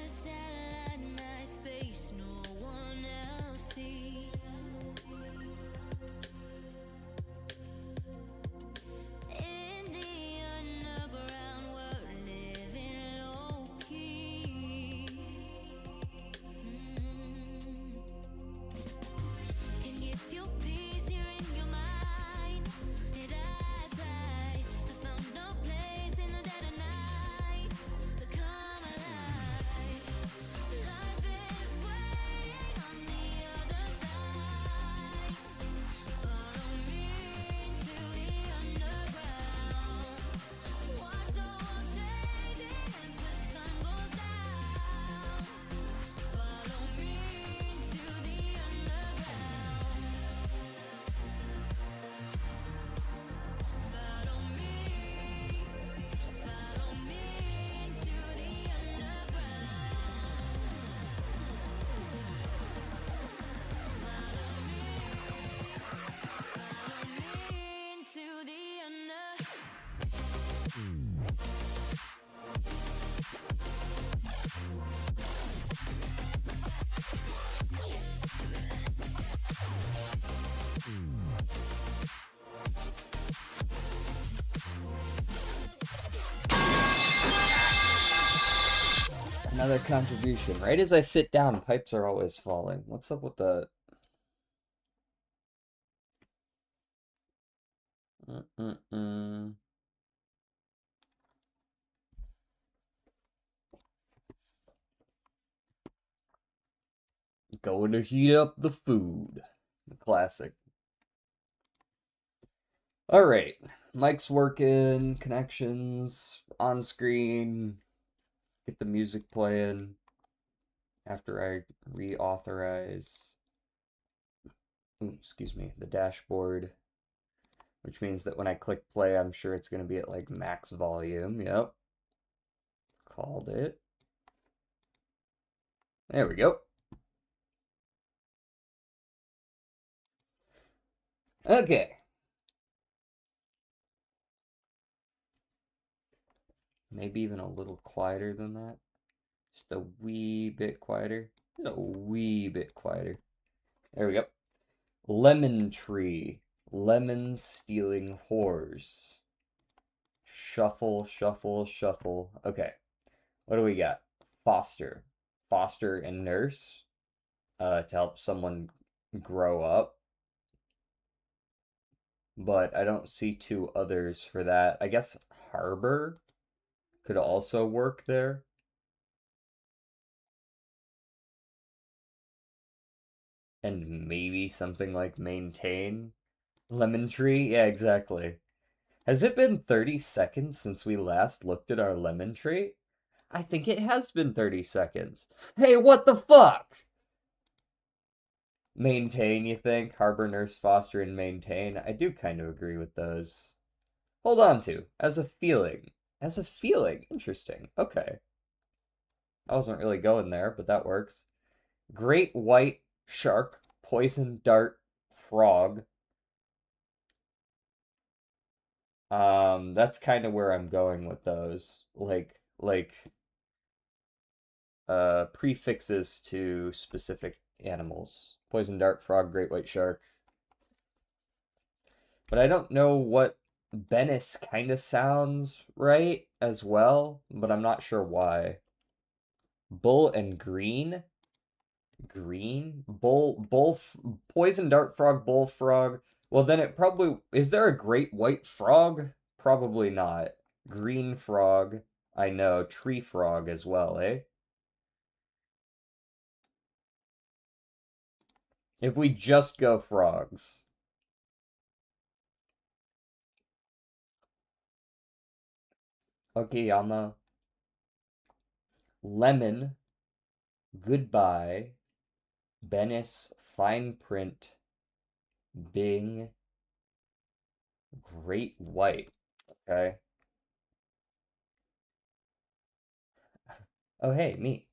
satellite night space no one else sees. In the underground, we're living low key. Can give you peace here in your mind. And I found no place in the dead of night to come alive. Life is waiting on the other side. Follow me into the underground. Watch the world changing as the sun goes down. Follow me into the underground. Follow me into the underground. Follow me into the Another contribution. Right as I sit down, pipes are always falling. What's up with the... Going to heat up the food. The classic. Alright. Mic's working, connections, on screen. Get the music playing after I reauthorize, excuse me, the dashboard, which means that when I click play, I'm sure it's going to be at like max volume. Yep. Called it. There we go. Okay. Maybe even a little quieter than that. Just a wee bit quieter. Just a wee bit quieter. There we go. Lemon tree. Lemon stealing whores. Shuffle, shuffle, shuffle. Okay. What do we got? Foster. Foster and nurse. To help someone grow up. But I don't see two others for that. I guess harbor could also work there. And maybe something like maintain. Lemon tree? Yeah, exactly. Has it been 30 seconds since we last looked at our lemon tree? I think it has been 30 seconds. Hey, what the fuck? Maintain, you think? Harbor, nurse, foster, and maintain. I do kind of agree with those. Hold on to. As a feeling. As a feeling. Interesting. Okay. I wasn't really going there, but that works. Great white shark, poison dart, frog. That's kind of where I'm going with those. Prefixes to specific animals. Poison dart, frog, great white shark. But I don't know what Bennis kind of sounds right as well, but I'm not sure why. Bull and green? Green? Poison dart frog, bullfrog. Well, then it probably... Is there a great white frog? Probably not. Green frog. I know. Tree frog as well, eh? If we just go frogs. Okayama. Lemon. Goodbye. Bennis. Fine print. Bing. Great white. Okay. Oh, hey, me.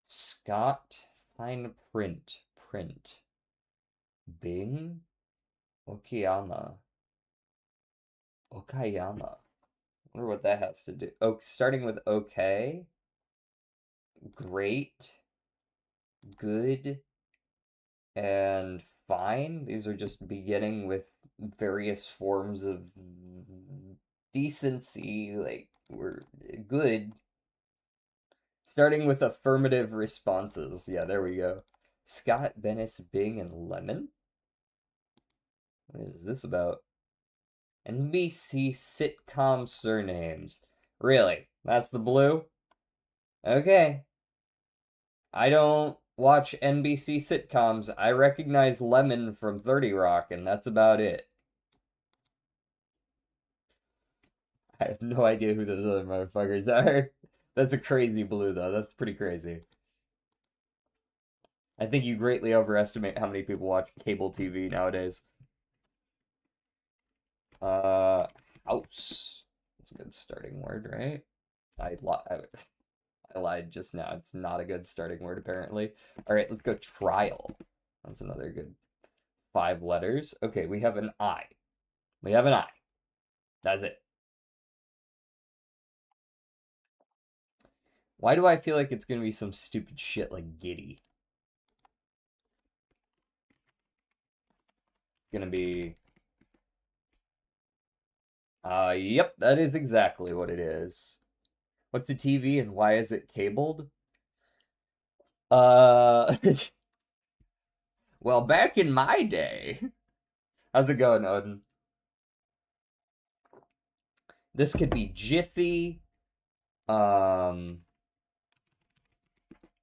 Scott. Fine print. Print. Bing. Okayama. Okayama. wonder what that has to do. Oh, starting with okay, great, good, and fine. These are just beginning with various forms of decency, like we're good. Starting with affirmative responses. Yeah, there we go. Scott, Bennis, Bing, and Lemon? What is this about? NBC sitcom surnames. Really? That's the blue? Okay. I don't watch NBC sitcoms. I recognize Lemon from 30 Rock, and that's about it. I have no idea who those other motherfuckers are. That's a crazy blue, though. That's pretty crazy. I think you greatly overestimate how many people watch cable TV nowadays. House. That's a good starting word, right? I lied just now. It's not a good starting word, apparently. All right, let's go trial. That's another good 5 letters. Okay, we have an I. We have an I. That's it. Why do I feel like it's gonna be some stupid shit like giddy? It's gonna be... yep, that is exactly what it is. What's the TV and why is it cabled? Uh... well, back in my day... How's it going, Odin? This could be Jiffy.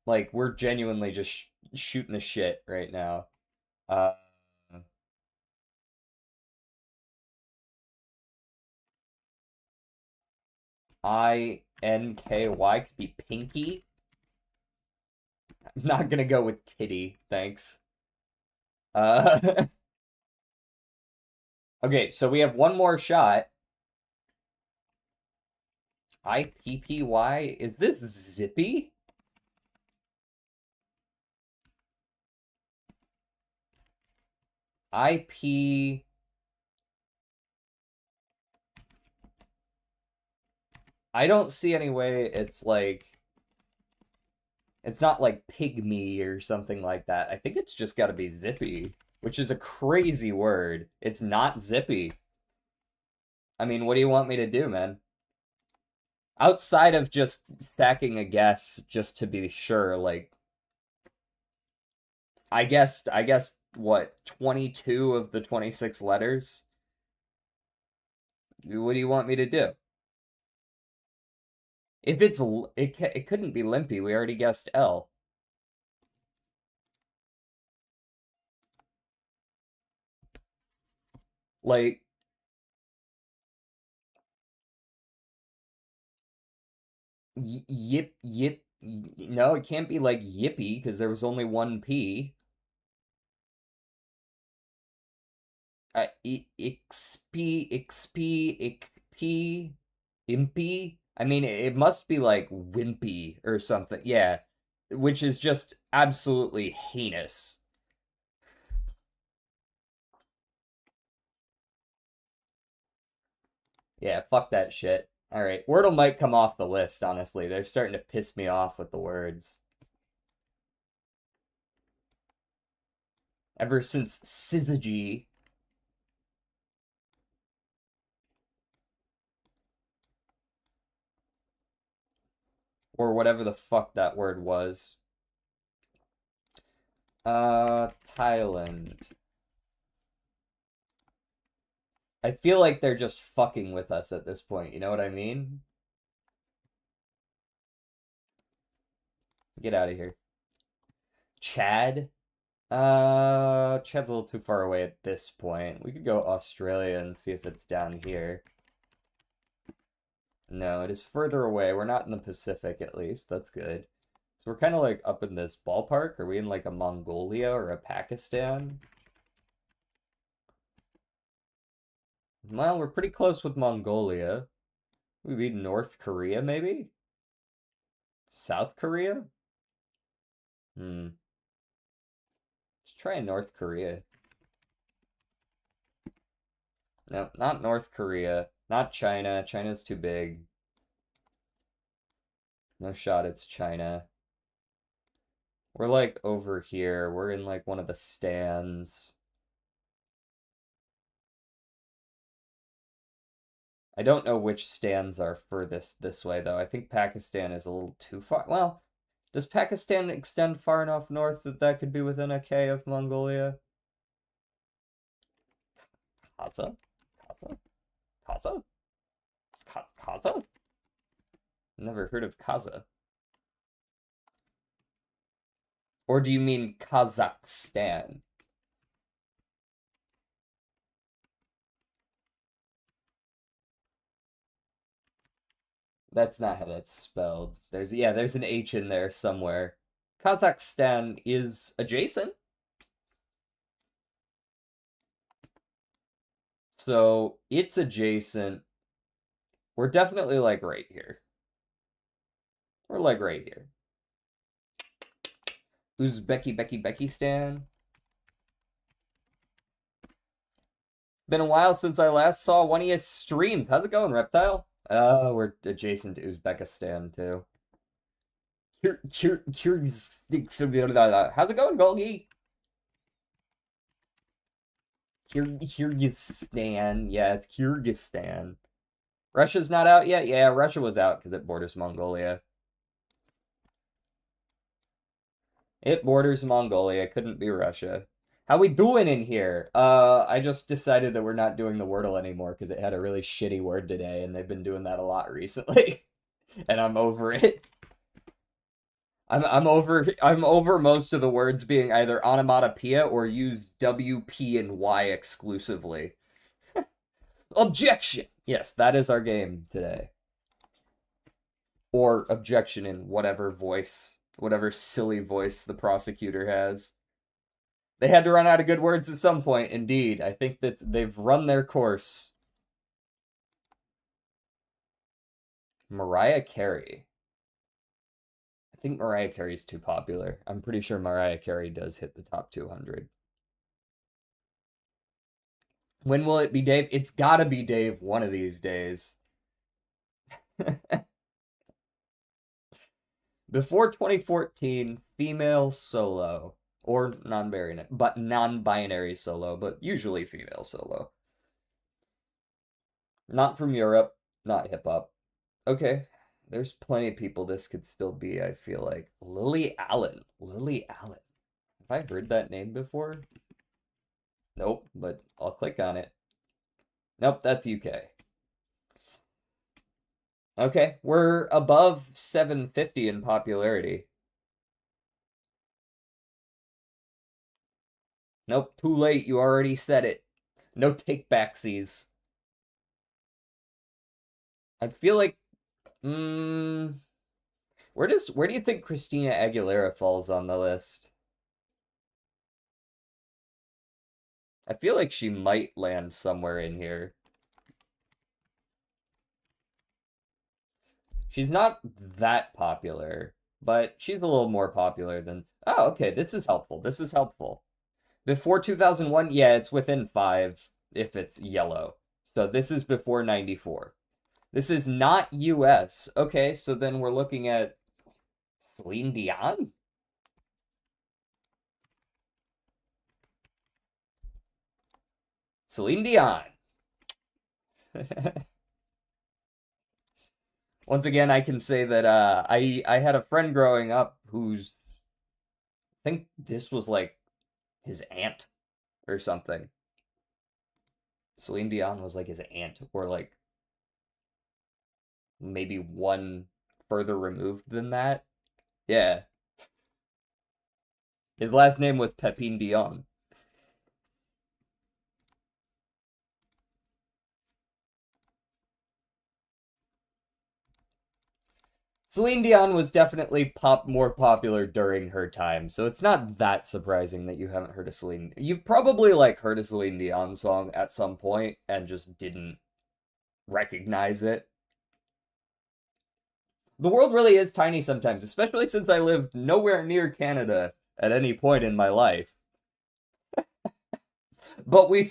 Like, we're genuinely just shooting the shit right now. Uh... INKY could be Pinky. I'm not gonna go with titty, thanks. Okay, so we have one more shot. IPPY? Is this Zippy? IP... I don't see any way it's like... It's not like pygmy or something like that. I think it's just gotta be Zippy, which is a crazy word. It's not Zippy. I mean, what do you want me to do, man? Outside of just stacking a guess just to be sure, like... I guessed, what, 22 of the 26 letters? What do you want me to do? If it's, it couldn't be Limpy, we already guessed L. Like, yip, yip, no, it can't be like Yippee, because there was only one P. XP, XP, XP, Impy? I mean, it must be like Wimpy or something. Yeah, which is just absolutely heinous. Yeah, fuck that shit. Alright, Wordle might come off the list, honestly. They're starting to piss me off with the words. Ever since Syzygy. Or whatever the fuck that word was. Thailand. I feel like they're just fucking with us at this point, you know what I mean? Get out of here. Chad? Chad's a little too far away at this point. We could go Australia and see if it's down here. No, it is further away. We're not in the Pacific, at least. That's good. So we're kind of like up in this ballpark. Are we in like a Mongolia or a Pakistan? Well, we're pretty close with Mongolia. We'd be North Korea, maybe? South Korea? Hmm. Let's try North Korea. No, not North Korea. Not China. China's too big. No shot it's China. We're like over here. We're in like one of the stands. I don't know which stands are furthest this way, though. I think Pakistan is a little too far. Well, does Pakistan extend far enough north that that could be within a K of Mongolia? Kaza? Kaza? Kaza? Kaza? Never heard of Kaza. Or do you mean Kazakhstan? That's not how that's spelled. There's an H in there somewhere. Kazakhstan is adjacent. So it's adjacent. We're definitely like right here. We're like right here. Uzbekistan. Been a while since I last saw one of your streams. How's it going, Reptile? We're adjacent to Uzbekistan too. How's it going, Golgi? Kyrgyzstan. Yeah, it's Kyrgyzstan. Russia's not out yet? Yeah, Russia was out because it borders Mongolia. It borders Mongolia. Couldn't be Russia. How we doing in here? I just decided that we're not doing the Wordle anymore because it had a really shitty word today, and they've been doing that a lot recently. And I'm over it. I'm over most of the words being either onomatopoeia or use W, P, and Y exclusively. Objection! Yes, that is our game today. Or objection in whatever voice, whatever silly voice the prosecutor has. They had to run out of good words at some point, indeed. I think that they've run their course. Mariah Carey. I think Mariah Carey's too popular. I'm pretty sure Mariah Carey does hit the top 200. When will it be Dave? It's gotta be Dave one of these days. Before 2014, female solo. Or non-binary solo, but usually female solo. Not from Europe, not hip-hop. Okay, there's plenty of people this could still be, I feel like. Lily Allen. Lily Allen. Have I heard that name before? Nope, but I'll click on it. Nope, that's UK. Okay, we're above 750 in popularity. Nope, too late, you already said it. No take-backsies. I feel like, where do you think Christina Aguilera falls on the list? I feel like she might land somewhere in here. She's not that popular, but she's a little more popular than... Oh, okay, this is helpful. This is helpful. Before 2001, yeah, it's within 5 if it's yellow. So this is before 94. This is not US. Okay, so then we're looking at Celine Dion? Celine Dion. Once again, I can say that I had a friend growing up who's... I think this was like his aunt or something. Celine Dion was like his aunt, or like maybe one further removed than that. Yeah. His last name was Pepin Dion. Celine Dion was definitely more popular during her time, so it's not that surprising that you haven't heard of Celine. You've probably like heard a Celine Dion song at some point and just didn't recognize it. The world really is tiny sometimes, especially since I lived nowhere near Canada at any point in my life. But we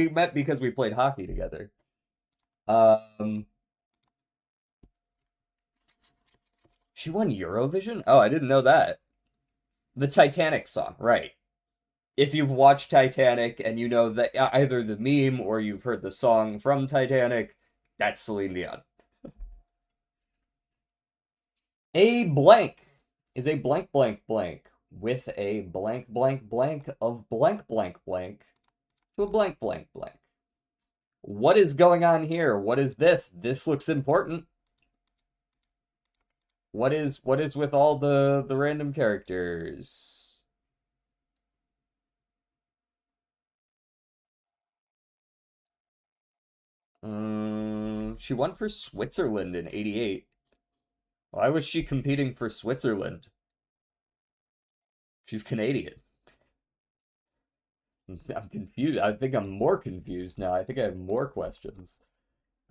met because we played hockey together. Um, she won Eurovision? Oh, I didn't know that. The Titanic song, right. If you've watched Titanic and you know that either the meme or you've heard the song from Titanic, that's Celine Dion. A blank is a blank blank blank with a blank blank blank of blank blank blank to a blank blank blank. What is going on here? What is this? This looks important. What is with all the random characters? She won for Switzerland in 88. Why was she competing for Switzerland? She's Canadian. I'm confused. I think I'm more confused now. I think I have more questions.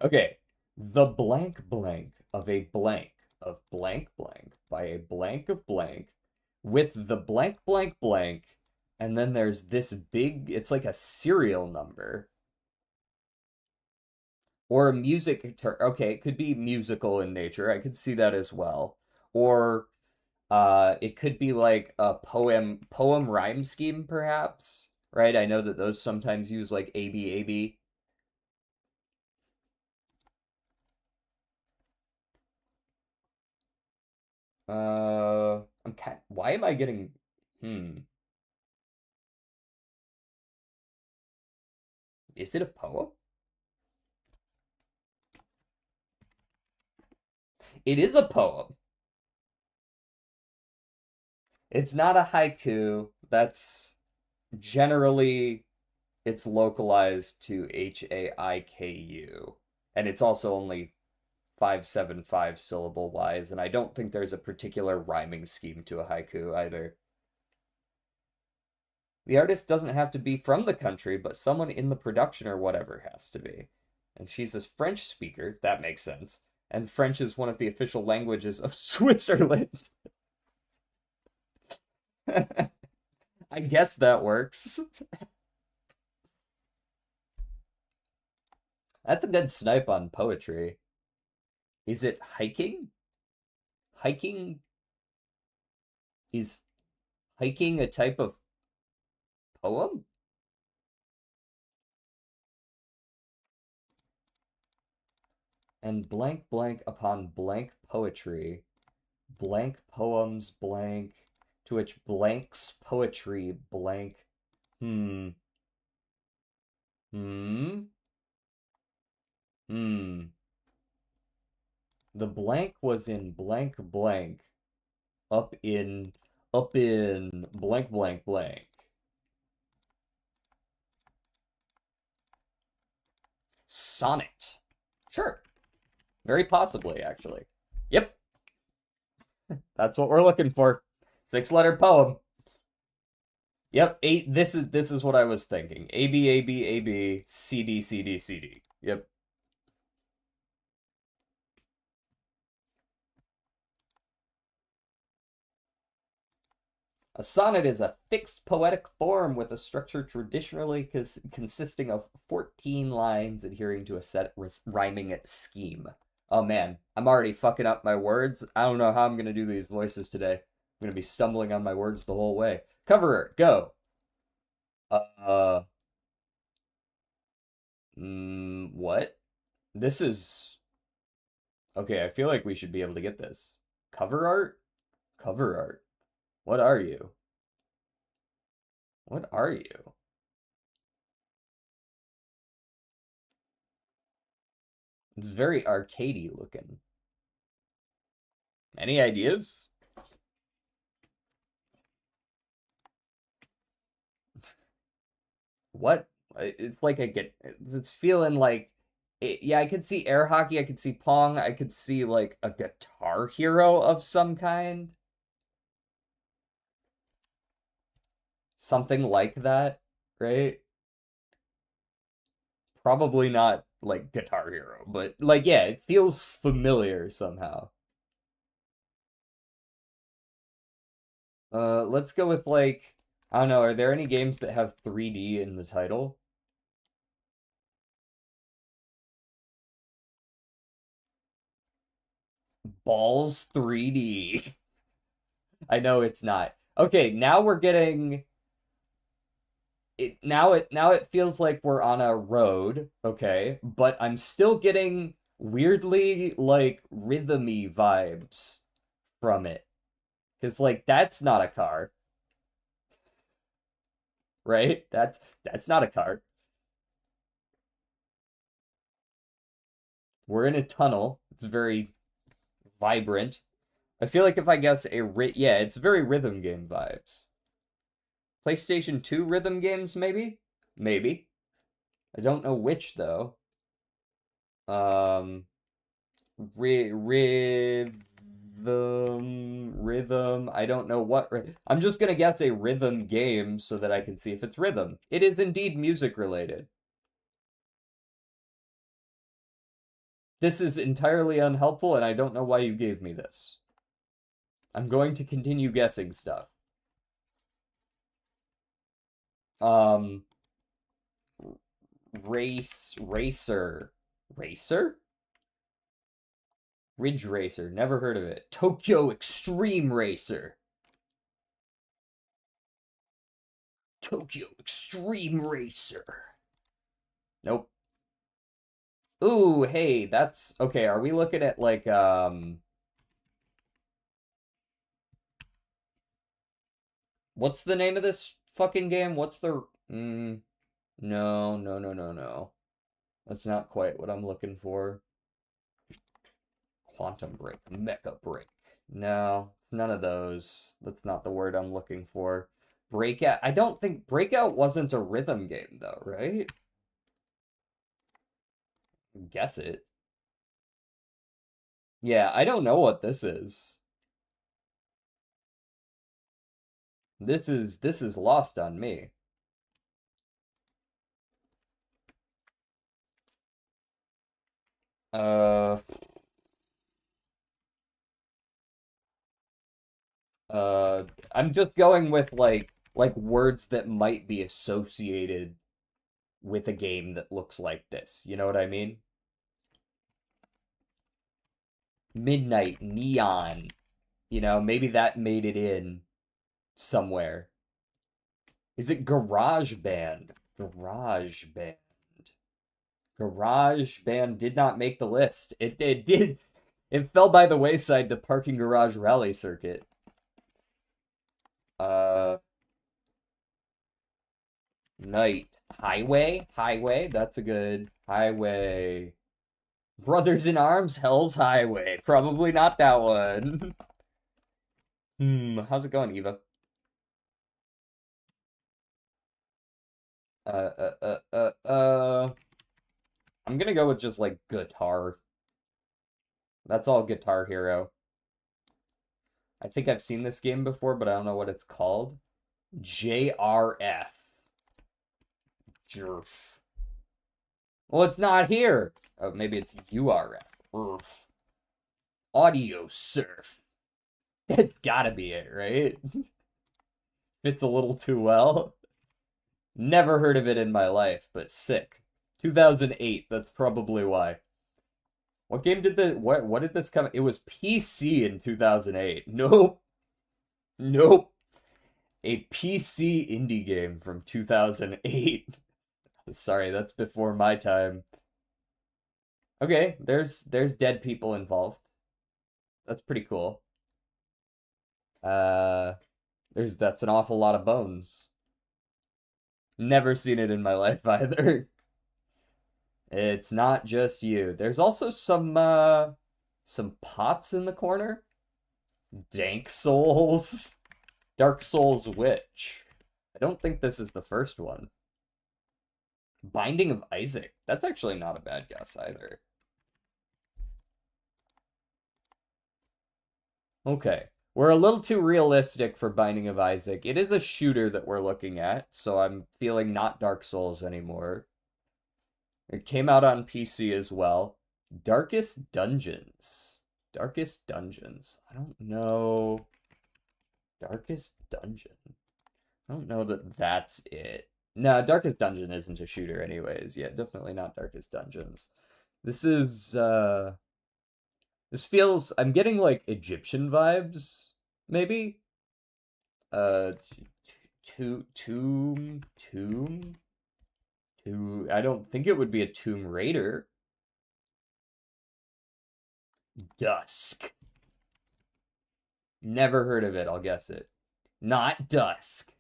Okay. The blank blank of a blank of blank blank by a blank of blank with the blank blank blank, and then there's this big, it's like a serial number or a music okay, it could be musical in nature. I could see that as well. Or it could be like a poem rhyme scheme perhaps, right? I know that those sometimes use like ABAB. Why am I getting is it a poem? It is a poem. It's not a haiku. That's generally it's localized to HAIKU. And it's also only 575 syllable wise, and I don't think there's a particular rhyming scheme to a haiku either. The artist doesn't have to be from the country, but someone in the production or whatever has to be. And she's a French speaker, that makes sense. And French is one of the official languages of Switzerland. I guess that works. That's a good snipe on poetry. Is it hiking? Hiking is hiking a type of poem? And blank blank upon blank poetry, blank poems blank, to which blanks poetry blank. Hmm. Hmm. Hmm. The blank was in blank blank, up in blank blank blank. Sonnet. Sure. Very possibly, actually. Yep. That's what we're looking for. 6-letter poem. Yep, eight. This is what I was thinking. A B A B A B C D C D C D. Yep. A sonnet is a fixed poetic form with a structure traditionally consisting of 14 lines adhering to a set rhyming scheme. Oh man, I'm already fucking up my words. I don't know how I'm gonna do these voices today. I'm gonna be stumbling on my words the whole way. Cover art, go. Uh, what? This is okay. I feel like we should be able to get this. Cover art? Cover art. What are you? What are you? It's very arcadey looking. Any ideas? What? It's like a get. It's feeling like. Yeah, I could see air hockey. I could see pong. I could see like a Guitar Hero of some kind. Something like that, right? Probably not like Guitar Hero, but like yeah, it feels familiar somehow. Let's go with like I don't know, are there any games that have 3D in the title? Balls 3D. I know it's not. Okay, now we're getting it now it feels like we're on a road, okay? But I'm still getting weirdly like rhythmy vibes from it. 'Cause like that's not a car, right? That's not a car. We're in a tunnel. It's very vibrant. I feel like if I guess yeah, it's very rhythm game vibes. PlayStation 2 rhythm games, maybe? Maybe. I don't know which, though. Um, rhythm. I don't know what. I'm just gonna guess a rhythm game so that I can see if it's rhythm. It is indeed music related. This is entirely unhelpful, and I don't know why you gave me this. I'm going to continue guessing stuff. Racer. Racer? Ridge Racer. Never heard of it. Tokyo Extreme Racer. Tokyo Extreme Racer. Nope. Ooh, hey, that's okay. Are we looking at like what's the name of this fucking game? What's the no. That's not quite what I'm looking for. Quantum Break, Mecha Break. No, it's none of those. That's not the word I'm looking for. Breakout. I don't think Breakout wasn't a rhythm game though, right? Guess it. Yeah, I don't know what this is. This is lost on me. I'm just going with like words that might be associated with a game that looks like this. You know what I mean? Midnight, neon. You know, maybe that made it in somewhere. Is it Garage Band? Garage Band. Garage Band did not make the list. It did. It fell by the wayside to Parking Garage Rally Circuit. Night. Highway. That's a good highway. Brothers in Arms, Hell's Highway. Probably not that one. How's it going, Eva? I'm gonna go with just like guitar. That's all Guitar Hero. I think I've seen this game before, but I don't know what it's called. JRF. Jerf. Well, it's not here. Oh, maybe it's URF. Audio Surf. That's gotta be it, right? Fits a little too well. Never heard of it in my life, but sick. 2008, that's probably why. What game did what did this come? It was PC in 2008. Nope. Nope. A PC indie game from 2008. Sorry, that's before my time. Okay, there's dead people involved. That's pretty cool. That's an awful lot of bones. Never seen it in my life either. It's not just you. There's also some pots in the corner. Dank Souls. Dark Souls Witch. I don't think this is the first one. Binding of Isaac. That's actually not a bad guess either. Okay. We're a little too realistic for Binding of Isaac. It is a shooter that we're looking at, so I'm feeling not Dark Souls anymore. It came out on PC as well. Darkest Dungeons. Darkest Dungeons. I don't know. Darkest Dungeon. I don't know that that's it. No, Darkest Dungeon isn't a shooter anyways. Yeah, definitely not Darkest Dungeons. This is This feels, I'm getting like Egyptian vibes, maybe? Tomb, I don't think it would be a Tomb Raider. Dusk. Never heard of it, I'll guess it. Not Dusk.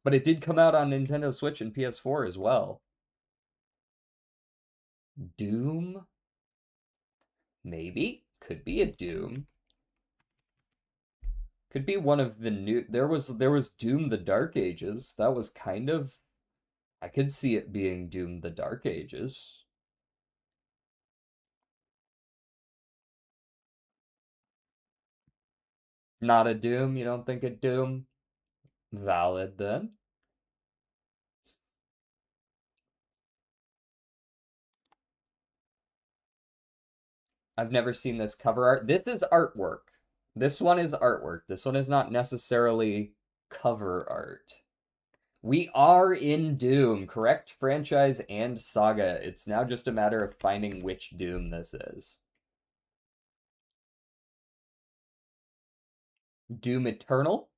But it did come out on Nintendo Switch and PS4 as well. Doom? Maybe. Could be a Doom. Could be one of the new... There was Doom the Dark Ages. That was kind of... I could see it being Doom the Dark Ages. Not a Doom? You don't think a Doom? Valid then. I've never seen this cover art. This is artwork. This one is artwork. This one is not necessarily cover art. We are in Doom, correct franchise and saga. It's now just a matter of finding which Doom this is. Doom Eternal?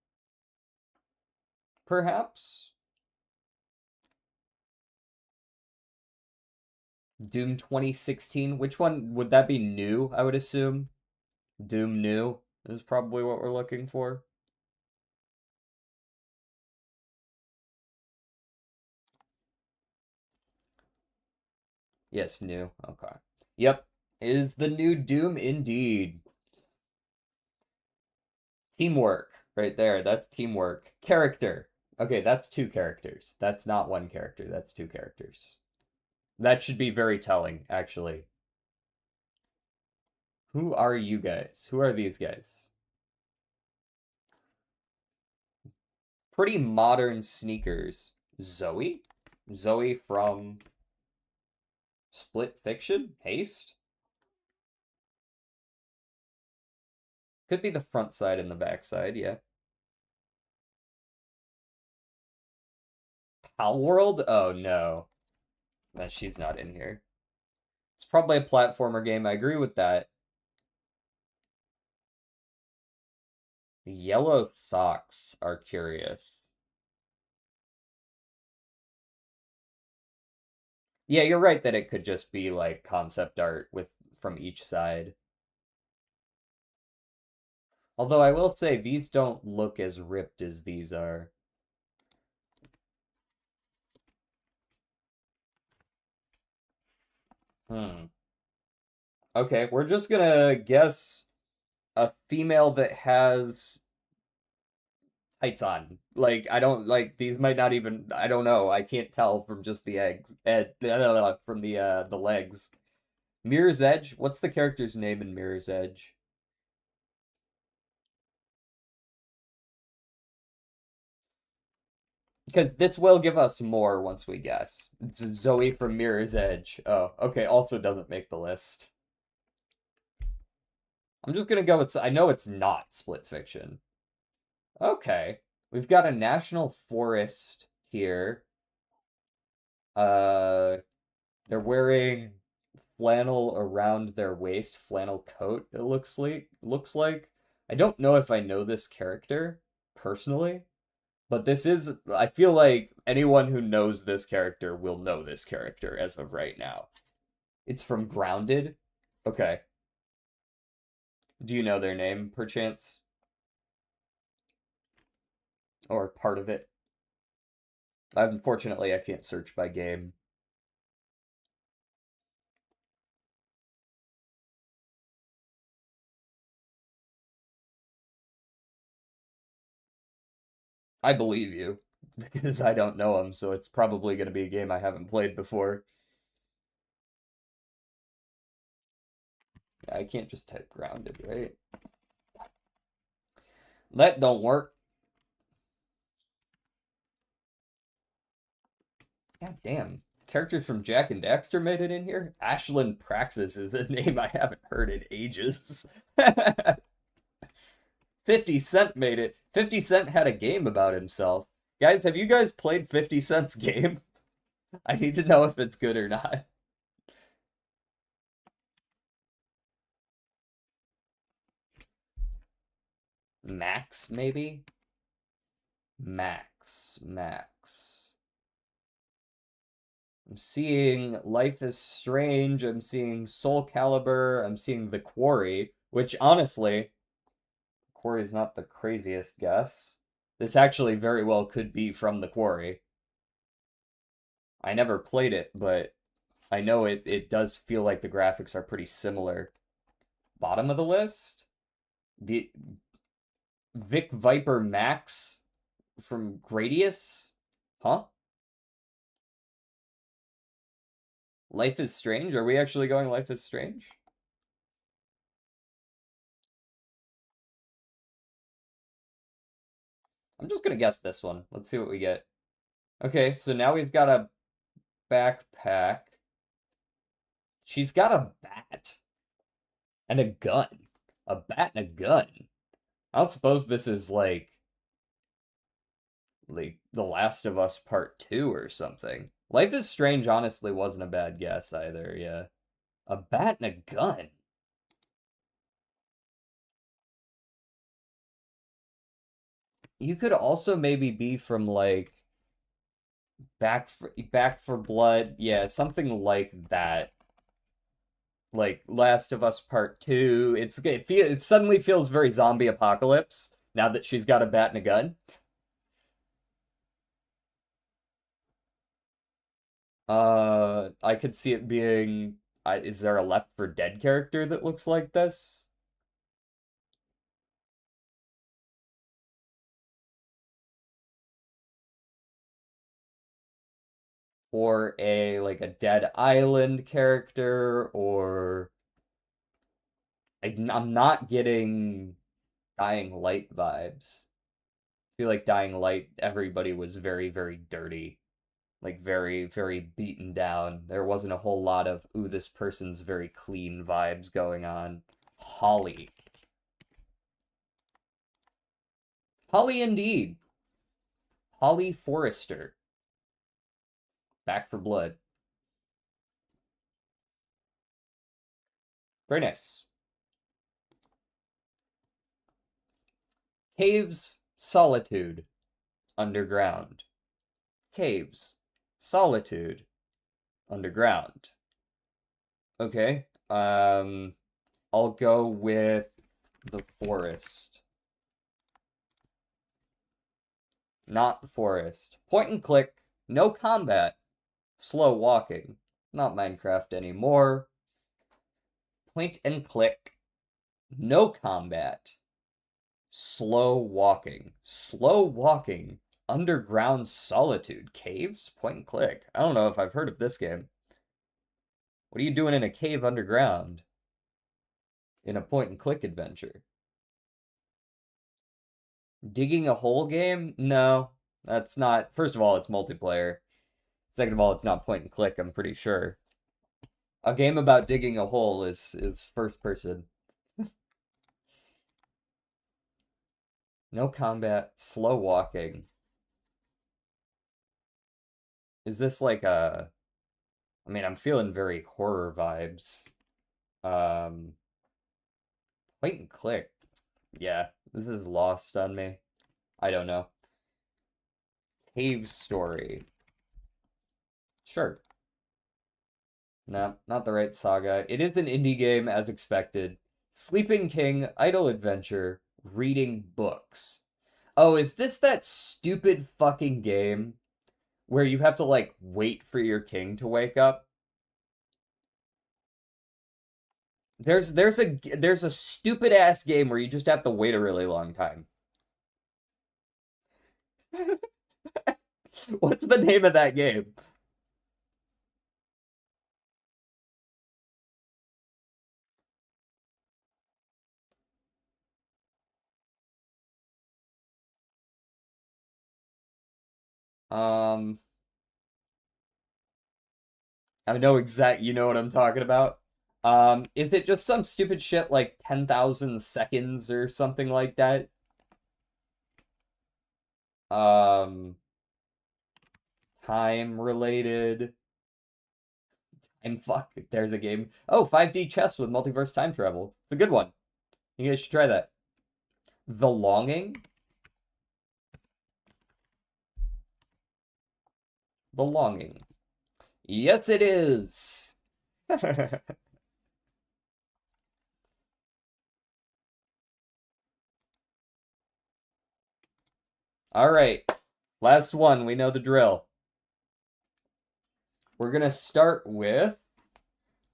Perhaps? Doom 2016. Which one would that be? New, I would assume. Doom New is probably what we're looking for. Yes, new. Okay. Yep. Is the new Doom indeed. Teamwork. Right there. That's teamwork. Character. Okay, that's two characters. That's not one character. That's two characters. That should be very telling, actually. Who are you guys? Who are these guys? Pretty modern sneakers. Zoe? Zoe from Split Fiction? Haste? Could be the front side and the back side, yeah. Palworld? Oh no. No, she's not in here. It's probably a platformer game, I agree with that. Yellow socks are curious. Yeah, you're right that it could just be like concept art with from each side. Although I will say these don't look as ripped as these are. Okay, we're just gonna guess a female that has tights on. Like, I don't like these might not even I don't know. I can't tell from just the eggs from the legs. Mirror's Edge? What's the character's name in Mirror's Edge? Because this will give us more once we guess. It's Zoe from Mirror's Edge. Oh, okay, also doesn't make the list. I'm just gonna go with, I know it's not Split Fiction. Okay. We've got a national forest here. They're wearing flannel around their waist, flannel coat, it looks like. I don't know if I know this character personally, but this is, I feel like anyone who knows this character will know this character as of right now. It's from Grounded. Okay. Do you know their name, perchance? Or part of it? Unfortunately, I can't search by game. I believe you, because I don't know them, so it's probably going to be a game I haven't played before. I can't just type Grounded, right? That don't work. God damn. Characters from Jak and Daxter made it in here? Ashlyn Praxis is a name I haven't heard in ages. 50 Cent made it. 50 Cent had a game about himself. Guys, have you guys played 50 Cent's game? I need to know if it's good or not. Max, maybe? Max. I'm seeing Life is Strange, I'm seeing Soul Calibur, I'm seeing The Quarry, which honestly, Quarry is not the craziest guess. This actually very well could be from The Quarry. I never played it, but I know it does feel like the graphics are pretty similar. Bottom of the list? The Vic Viper Max from Gradius? Huh? Life is Strange? Are we actually going Life is Strange? I'm just gonna guess this one. Let's see what we get. Okay, so now we've got a backpack. She's got a bat. And a gun. A bat and a gun. I don't suppose this is like The Last of Us Part 2 or something. Life is Strange honestly wasn't a bad guess either, yeah. A bat and a gun. You could also maybe be from like Back for Blood, yeah, something like that. Like Last of Us Part 2. It suddenly feels very zombie apocalypse now that she's got a bat and a gun. I could see it being is there a Left 4 Dead character that looks like this? Or a Dead Island character, or I'm not getting Dying Light vibes. I feel like Dying Light, everybody was very, very dirty. Like very, very beaten down. There wasn't a whole lot of, ooh, this person's very clean vibes going on. Holly. Holly indeed. Holly Forrester. Back 4 Blood. Very nice. Caves, Solitude, Underground. Caves, Solitude, Underground. Okay, I'll go with the forest. Not the forest. Point and click, no combat, slow walking. Not Minecraft anymore. Point and click, no combat, slow walking. Slow walking. Underground Solitude. Caves? Point and click. I don't know if I've heard of this game. What are you doing in a cave underground? In a point and click adventure? Digging a hole game? No, that's not. First of all, it's multiplayer. Second of all, it's not point and click, I'm pretty sure. A game about digging a hole is first person. No combat, slow walking. Is this like a... I mean, I'm feeling very horror vibes. Point and click. Yeah, this is lost on me. I don't know. Cave Story. Sure. No, not the right saga. It is an indie game, as expected. Sleeping King, Idle Adventure, Reading Books. Oh, is this that stupid fucking game where you have to, like, wait for your king to wake up? There's a stupid ass game where you just have to wait a really long time. What's the name of that game? Um, I know you know what I'm talking about. Is it just some stupid shit like 10,000 seconds or something like that? Um, Time related. Time fuck. There's a game. Oh, 5D chess with multiverse time travel. It's a good one. You guys should try that. The Longing? The Longing. Yes, it is! Alright. Last one. We know the drill. We're gonna start with...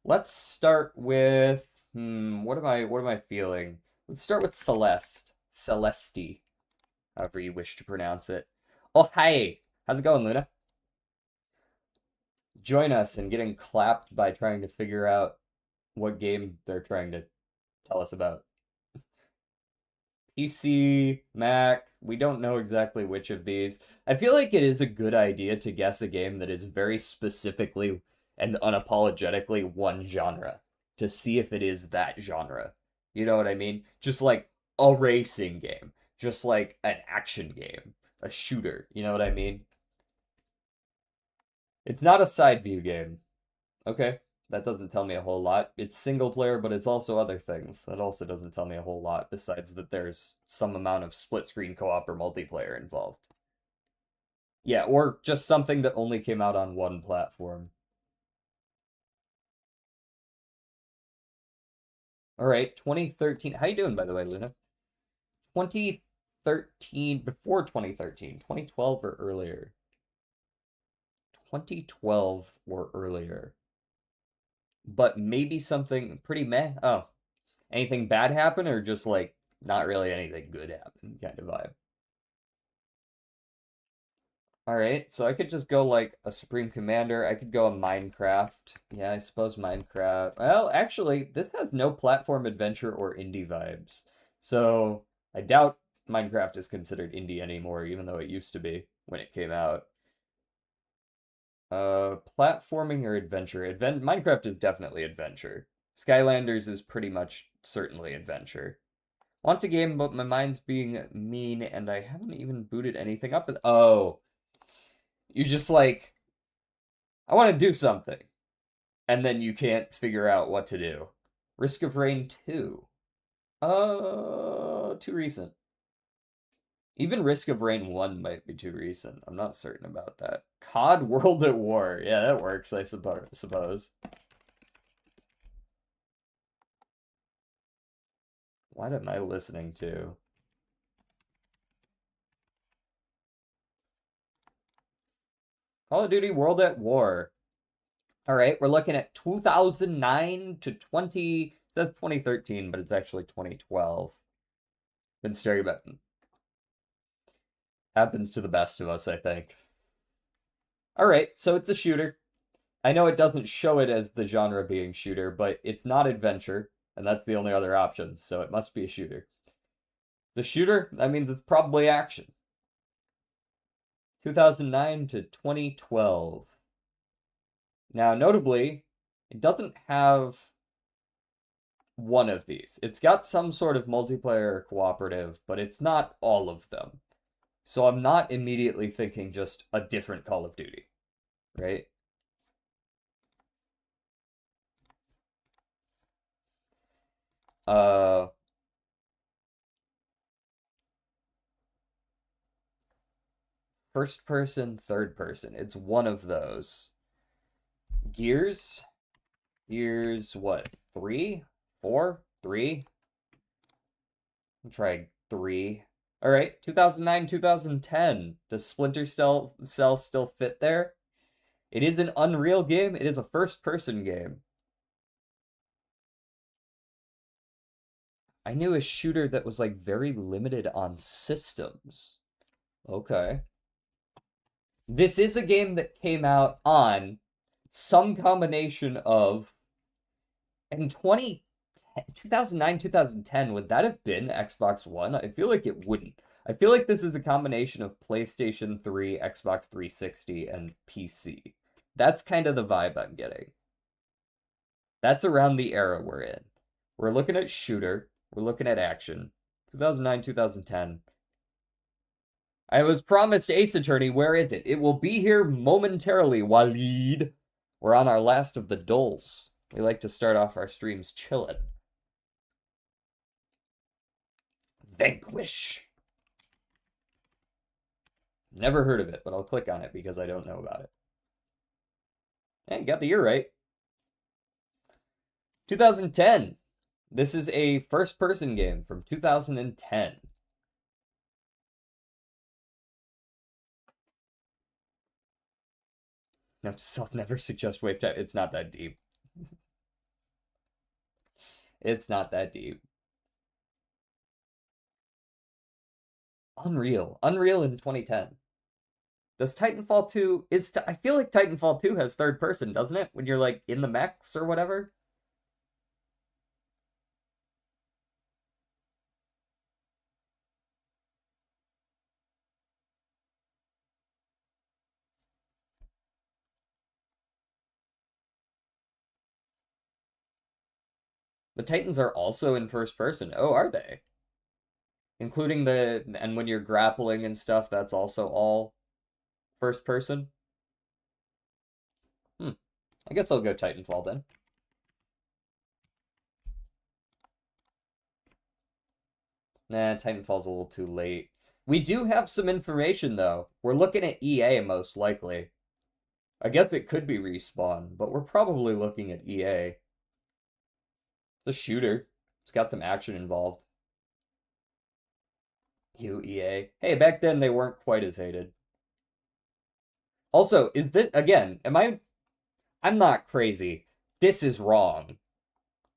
Let's start with... what am I feeling? Let's start with Celeste. Celeste. However you wish to pronounce it. Oh, hi! How's it going, Luna? Join us in getting clapped by trying to figure out what game they're trying to tell us about. PC, Mac, we don't know exactly which of these. I feel like it is a good idea to guess a game that is very specifically and unapologetically one genre, to see if it is that genre. You know what I mean? Just like a racing game, just like an action game, a shooter. You know what I mean? It's not a side view game. Okay, that doesn't tell me a whole lot. It's single player, but it's also other things. That also doesn't tell me a whole lot, besides that there's some amount of split screen co-op or multiplayer involved. Yeah, or just something that only came out on one platform. All right, 2013. How you doing, by the way, Luna? 2013, before 2013, 2012 or earlier? 2012 or earlier. But maybe something pretty meh. Oh, anything bad happen or just like not really anything good happen kind of vibe? All right, so I could just go like a Supreme Commander. I could go a Minecraft. Yeah, I suppose Minecraft. Well, actually, this has no platform adventure or indie vibes. So I doubt Minecraft is considered indie anymore, even though it used to be when it came out. Platforming or adventure? Minecraft is definitely adventure. Skylanders is pretty much certainly adventure. Want a game, but my mind's being mean, and I haven't even booted anything up. Oh, you just like, I want to do something, and then you can't figure out what to do. Risk of Rain 2. Too recent. Even Risk of Rain 1 might be too recent. I'm not certain about that. COD World at War. Yeah, that works, I suppose. What am I listening to? Call of Duty World at War. All right, we're looking at 2009 to 20. It says 2013, but it's actually 2012. Been staring about. Happens to the best of us, I think. All right, so it's a shooter. I know it doesn't show it as the genre being shooter, but it's not adventure, and that's the only other option, so it must be a shooter. The shooter, that means it's probably action. 2009 to 2012. Now, notably, it doesn't have one of these. It's got some sort of multiplayer or cooperative, but it's not all of them. So I'm not immediately thinking just a different Call of Duty, right? First person, third person. It's one of those. Gears? Gears, what? 3? 4? 3? I'll try 3. All right, 2009, 2010. Does Splinter Cell still fit there? It is an Unreal game. It is a first-person game. I knew a shooter that was like very limited on systems. Okay. This is a game that came out on some combination of in 2009, 2010, would that have been Xbox One? I feel like it wouldn't. I feel like this is a combination of PlayStation 3, Xbox 360, and PC. That's kind of the vibe I'm getting. That's around the era we're in. We're looking at shooter. We're looking at action. 2009, 2010. I was promised Ace Attorney. Where is it? It will be here momentarily, Waleed. We're on our last of the dulls. We like to start off our streams chillin'. Vanquish. Never heard of it, but I'll click on it because I don't know about it. Hey, you got the year right. 2010. This is a first-person game from 2010. Note to self, never suggest wave type. It's not that deep. It's not that deep. Unreal. Unreal in 2010. Does Titanfall 2... I feel like Titanfall 2 has third person, doesn't it? When you're, like, in the mechs or whatever? The Titans are also in first person. Oh, are they? Including and when you're grappling and stuff, that's also all first person? I guess I'll go Titanfall then. Nah, Titanfall's a little too late. We do have some information, though. We're looking at EA, most likely. I guess it could be Respawn, but we're probably looking at EA. The shooter. It's got some action involved. You, EA. Hey, back then they weren't quite as hated. Also, is this, again, I'm not crazy. This is wrong.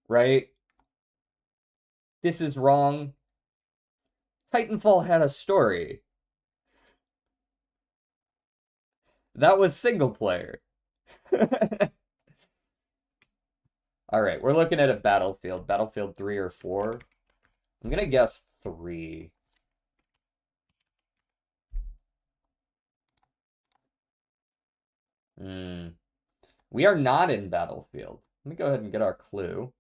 Right? This is wrong. Titanfall had a story. That was single player. Alright, we're looking at a Battlefield. Battlefield 3 or 4. I'm gonna guess 3. We are not in Battlefield. Let me go ahead and get our clue.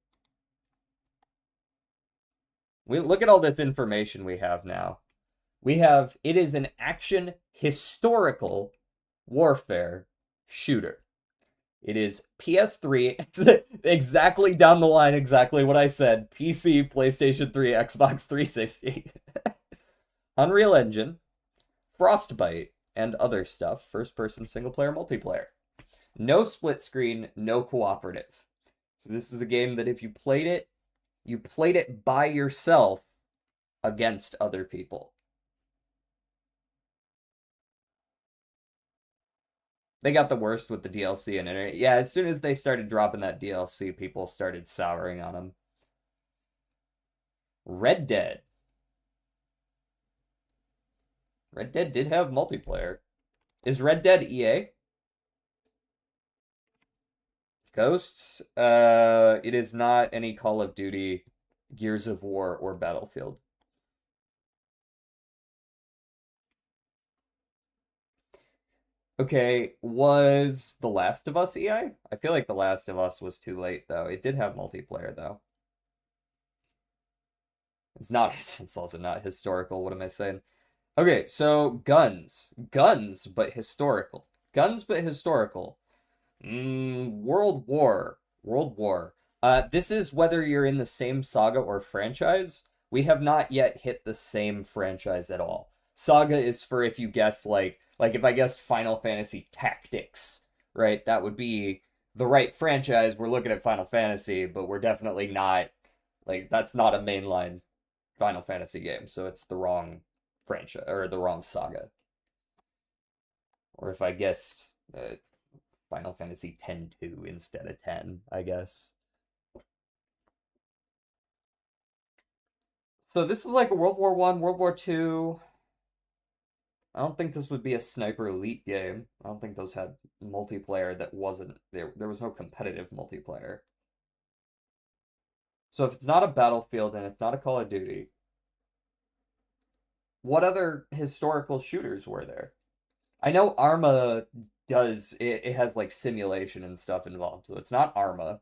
Look at all this information we have now. It is an action historical warfare shooter. It is PS3, exactly down the line, exactly what I said. PC, PlayStation 3, Xbox 360. Unreal Engine, Frostbite, and other stuff. First-person single-player multiplayer. No split screen, no cooperative. So this is a game that if you played it by yourself against other people. They got the worst with the DLC and internet. Yeah, as soon as they started dropping that DLC, people started souring on them. Red Dead. Red Dead did have multiplayer. Is Red Dead EA? Ghosts? It is not any Call of Duty, Gears of War, or Battlefield. Okay, was The Last of Us EA? I feel like The Last of Us was too late, though. It did have multiplayer, though. It's also not historical. What am I saying? Okay, so guns. Guns, but historical. Guns, but historical. World War. World War. This is whether you're in the same saga or franchise. We have not yet hit the same franchise at all. Saga is for if you guess, like if I guessed Final Fantasy Tactics, right? That would be the right franchise. We're looking at Final Fantasy, but we're definitely not, that's not a mainline Final Fantasy game, so it's the wrong franchise, or the wrong saga. Or if I guessed Final Fantasy X-2 instead of 10, I guess. So this is like a World War I, World War II. I don't think this would be a Sniper Elite game. I don't think those had multiplayer that wasn't... There was no competitive multiplayer. So if it's not a Battlefield and it's not a Call of Duty, what other historical shooters were there? I know Arma does... It has, like, simulation and stuff involved, so it's not Arma.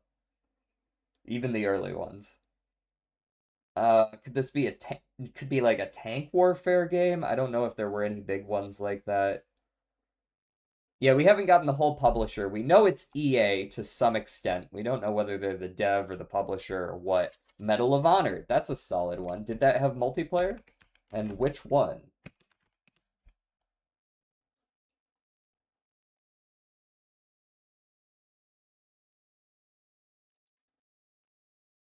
Even the early ones. Could this be it could be like a tank warfare game? I don't know if there were any big ones like that. Yeah, we haven't gotten the whole publisher. We know it's EA to some extent. We don't know whether they're the dev or the publisher or what. Medal of Honor. That's a solid one. Did that have multiplayer? And which one?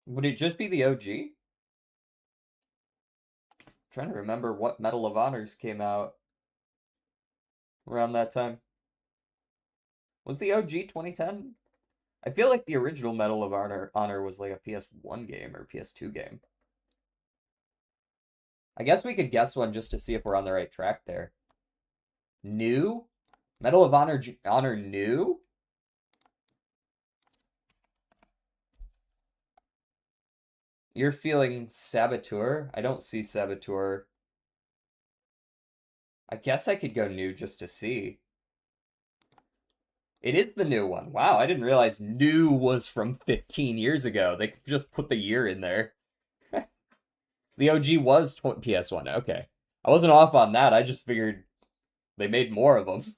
Would it just be the OG? Trying to remember what Medal of Honors came out around that time. Was the OG 2010? I feel like the original Medal of Honor was like a PS1 game or PS2 game. I guess we could guess one just to see if we're on the right track there. New? Medal of Honor new? You're feeling Saboteur? I don't see Saboteur. I guess I could go new just to see. It is the new one. Wow, I didn't realize new was from 15 years ago. They could just put the year in there. The OG was PS1. Okay. I wasn't off on that. I just figured they made more of them.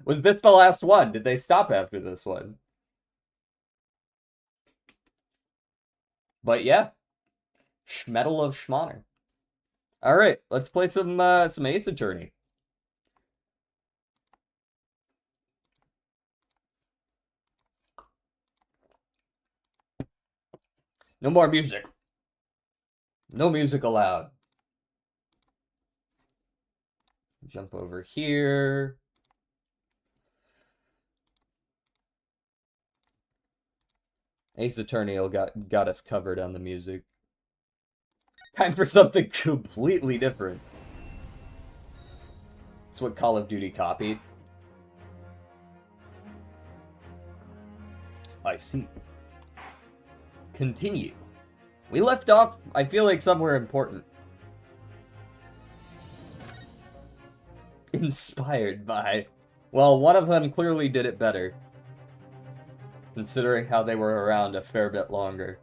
Was this the last one? Did they stop after this one? But yeah. Medal of Schmoner. Alright, let's play some Ace Attorney. No more music. No music allowed. Jump over here. Ace Attorney got us covered on the music. Time for something completely different. It's what Call of Duty copied. I see. Continue. We left off, I feel like, somewhere important. Inspired by... Well, one of them clearly did it better. Considering how they were around a fair bit longer.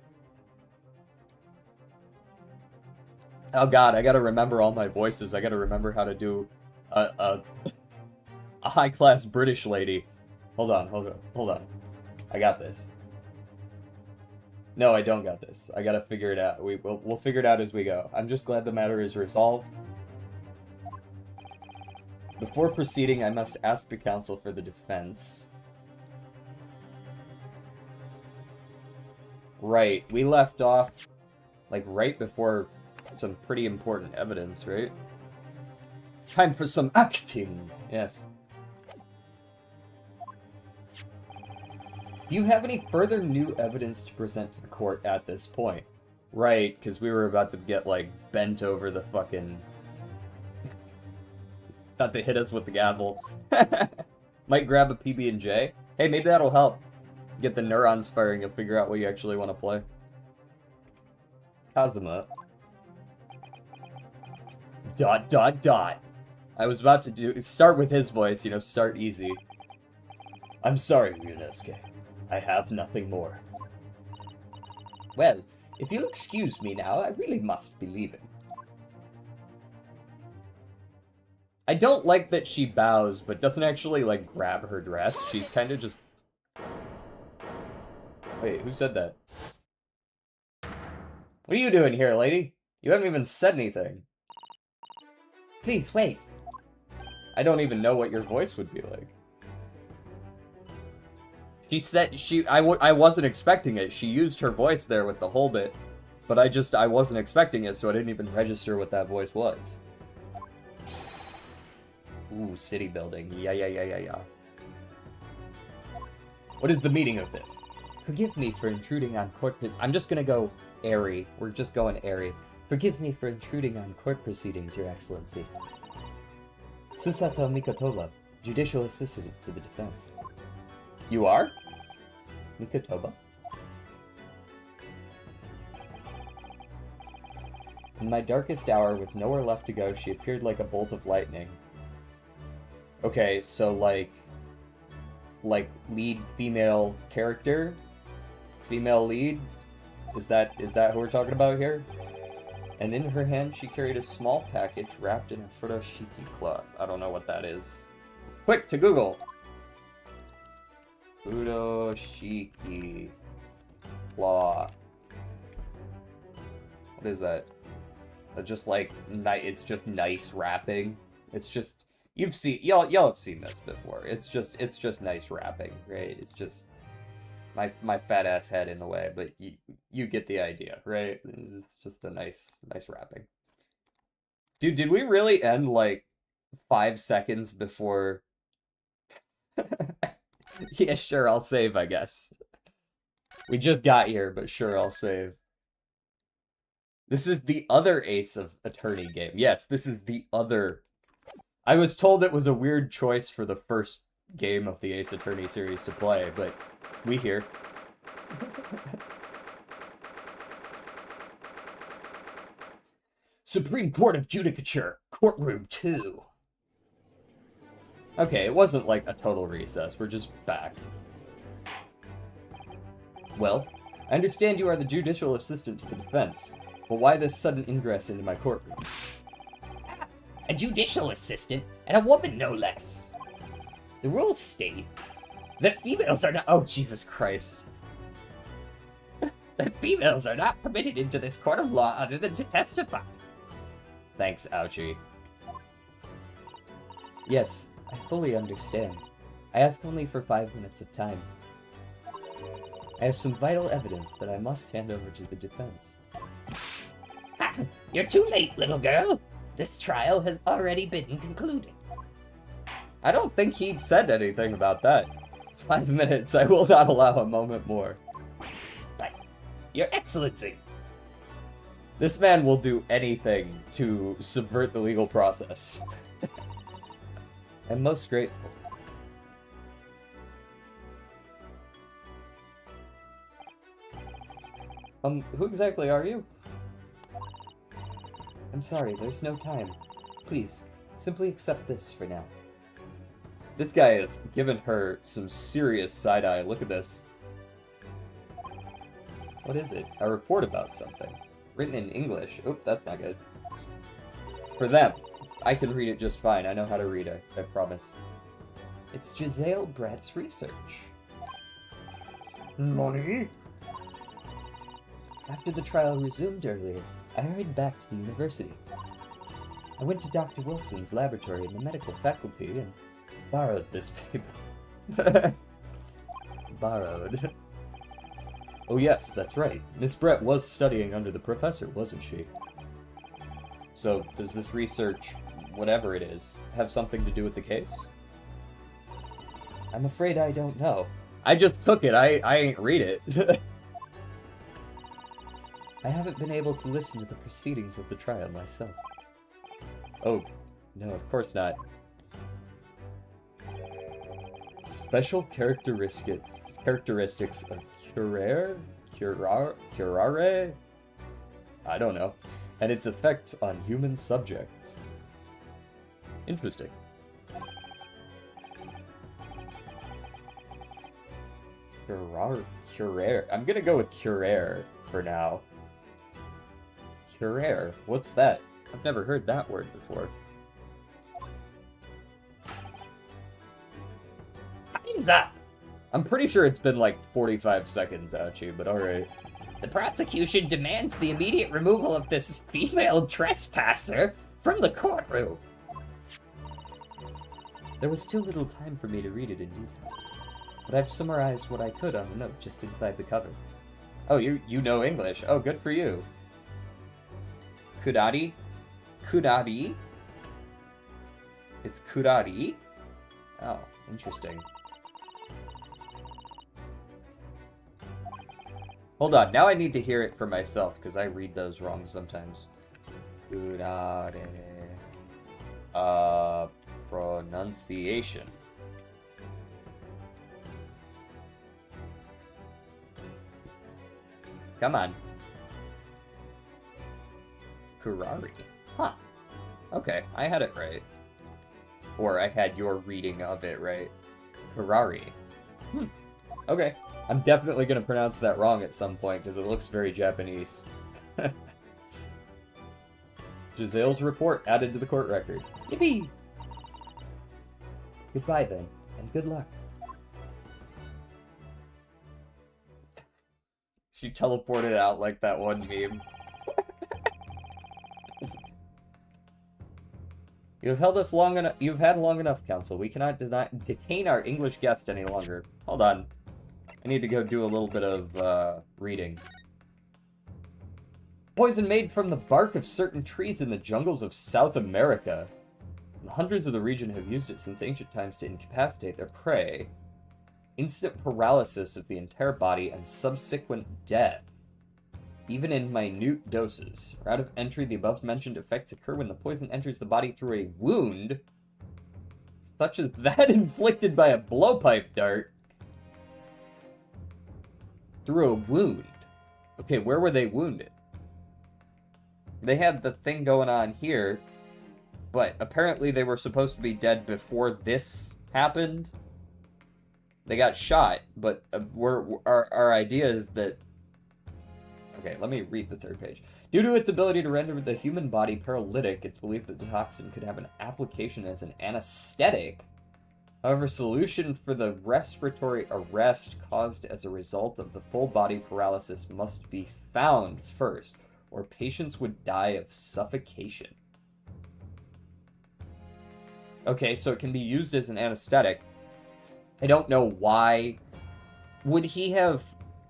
Oh god, I gotta remember all my voices. I gotta remember how to do a high-class British lady. Hold on. I got this. No, I don't got this. I gotta figure it out. We'll figure it out as we go. I'm just glad the matter is resolved. Before proceeding, I must ask the counsel for the defense. Right, we left off, like, right before some pretty important evidence, right? Time for some acting! Yes. Do you have any further new evidence to present to the court at this point? Right, because we were about to get, like, bent over the fucking... about to hit us with the gavel. Might grab a PB&J. Hey, maybe that'll help. Get the neurons firing and figure out what you actually want to play. Kazuma. ... I was about to start with his voice, you know, start easy. I'm sorry, Ryunosuke. I have nothing more. Well, if you'll excuse me now, I really must be leaving. I don't like that she bows, but doesn't actually, like, grab her dress. She's kind of just... Wait, who said that? What are you doing here, lady? You haven't even said anything. Please, wait. I don't even know what your voice would be like. She said I wasn't expecting it. She used her voice there with the hold it. But I wasn't expecting it, so I didn't even register what that voice was. Ooh, city building. Yeah. What is the meaning of this? Forgive me for intruding on court proceedings. I'm just gonna go airy. We're just going airy. Forgive me for intruding on court proceedings, Your Excellency. Susato Mikotoba, judicial assistant to the defense. You are? Mikotoba? In my darkest hour, with nowhere left to go, she appeared like a bolt of lightning. Okay, so like lead female character? Female lead? Is that who we're talking about here? And in her hand, she carried a small package wrapped in a furoshiki cloth. I don't know what that is. Quick, to Google! Furoshiki cloth. What is that? Just like, it's just nice wrapping. It's just, y'all have seen this before. It's just nice wrapping, right? It's just my fat ass head in the way, but you get the idea, right? It's just a nice wrapping. Dude, did we really end like 5 seconds before? Yeah, sure, I'll save, I guess. We just got here, but sure, I'll save. This is the other Ace of Attorney game. Yes, this is the other. I was told it was a weird choice for the first game of the Ace Attorney series to play, but we here. Supreme Court of Judicature, Courtroom 2. Okay, it wasn't like a total recess, we're just back. Well, I understand you are the judicial assistant to the defense, but why this sudden ingress into my courtroom? A judicial assistant, and a woman no less. The rules state that females are not— oh, Jesus Christ. That females are not permitted into this court of law other than to testify. Thanks, Ouchie. Yes, I fully understand. I ask only for 5 minutes of time. I have some vital evidence that I must hand over to the defense. Ha! You're too late, little girl! This trial has already been concluded. I don't think he'd said anything about that. 5 minutes, I will not allow a moment more. But, Your Excellency! This man will do anything to subvert the legal process. I'm most grateful. Who exactly are you? I'm sorry, there's no time. Please, simply accept this for now. This guy has given her some serious side-eye. Look at this. What is it? A report about something. Written in English. Oop, that's not good. For them. I can read it just fine. I know how to read it, I promise. It's Giselle Brett's research. Money? After the trial resumed earlier, I hurried back to the university. I went to Dr. Wilson's laboratory in the medical faculty and borrowed this paper. Borrowed. Oh yes, that's right. Miss Brett was studying under the professor, wasn't she? So, does this research, whatever it is, have something to do with the case? I'm afraid I don't know. I just took it, I ain't read it. I haven't been able to listen to the proceedings of the trial myself. Oh, no, of course not. Special characteristics of curare? I don't know. And its effects on human subjects. Interesting. Curare. I'm gonna go with curare for now. Curare. What's that? I've never heard that word before. Time's up! I'm pretty sure it's been like 45 seconds, Ouchie, but alright. The prosecution demands the immediate removal of this female trespasser from the courtroom. There was too little time for me to read it in detail, but I've summarized what I could on a note just inside the cover. Oh, you know English. Oh, good for you. Kurari? Kurari? It's kurari? Oh, interesting. Hold on, now I need to hear it for myself, because I read those wrong sometimes. Kurare. Pronunciation. Come on. Kurari. Huh. Okay, I had it right. Or I had your reading of it right. Kurari. Okay. I'm definitely going to pronounce that wrong at some point, because it looks very Japanese. Giselle's report added to the court record. Yippee! Goodbye, then, and good luck. She teleported out like that one meme. You have held us long enough. You've had long enough, Council. We cannot detain our English guest any longer. Hold on. I need to go do a little bit of reading. Poison made from the bark of certain trees in the jungles of South America. The hunters of the region have used it since ancient times to incapacitate their prey. Instant paralysis of the entire body and subsequent death. Even in minute doses. Route of entry, the above-mentioned effects occur when the poison enters the body through a wound, such as that inflicted by a blowpipe dart. Through a wound. Okay, where were they wounded? They had the thing going on here, but apparently they were supposed to be dead before this happened. They got shot, but our idea is that... Okay, let me read the third page. Due to its ability to render the human body paralytic, it's believed that the toxin could have an application as an anesthetic. However, solution for the respiratory arrest caused as a result of the full body paralysis must be found first, or patients would die of suffocation. Okay, so it can be used as an anesthetic. I don't know why. Would he have,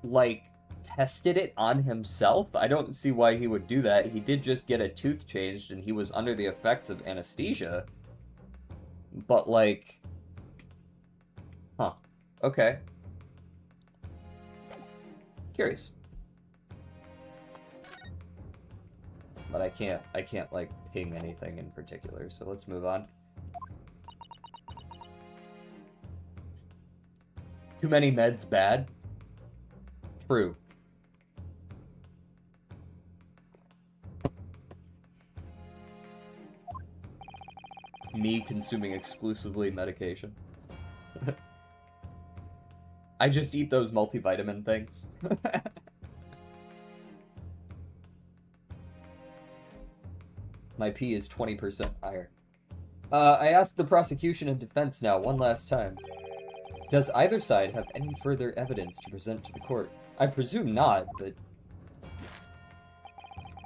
like, tested it on himself? I don't see why he would do that. He did just get a tooth changed and he was under the effects of anesthesia. But, like... Huh. Okay. Curious. But I can't, like, ping anything in particular, so let's move on. Too many meds bad? True. Me consuming exclusively medication. I just eat those multivitamin things. My pee is 20% iron. I asked the prosecution and defense now one last time. Does either side have any further evidence to present to the court? I presume not, but...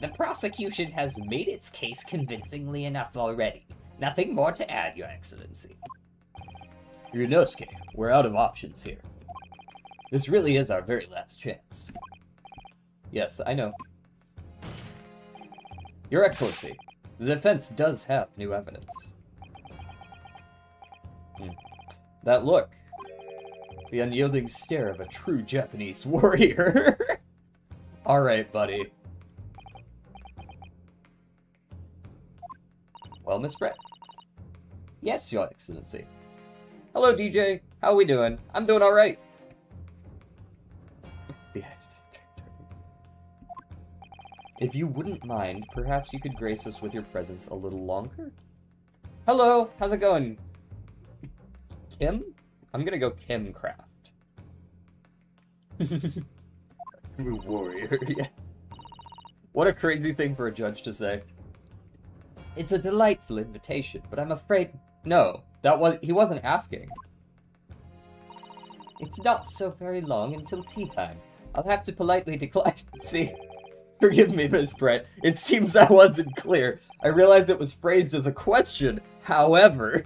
The prosecution has made its case convincingly enough already. Nothing more to add, Your Excellency. Ryunosuke, we're out of options here. This really is our very last chance. Yes, I know. Your Excellency, the defense does have new evidence. That look. The unyielding stare of a true Japanese warrior. Alright, buddy. Well, Miss Brett. Yes, Your Excellency. Hello, DJ. How are we doing? I'm doing alright. Yes. If you wouldn't mind, perhaps you could grace us with your presence a little longer? Hello, how's it going? Kim? I'm gonna go Kim Craft. True warrior, yeah. What a crazy thing for a judge to say. It's a delightful invitation, but I'm afraid... No, he wasn't asking. It's not so very long until tea time. I'll have to politely decline. See, forgive me, Miss Brett. It seems I wasn't clear. I realized it was phrased as a question. However,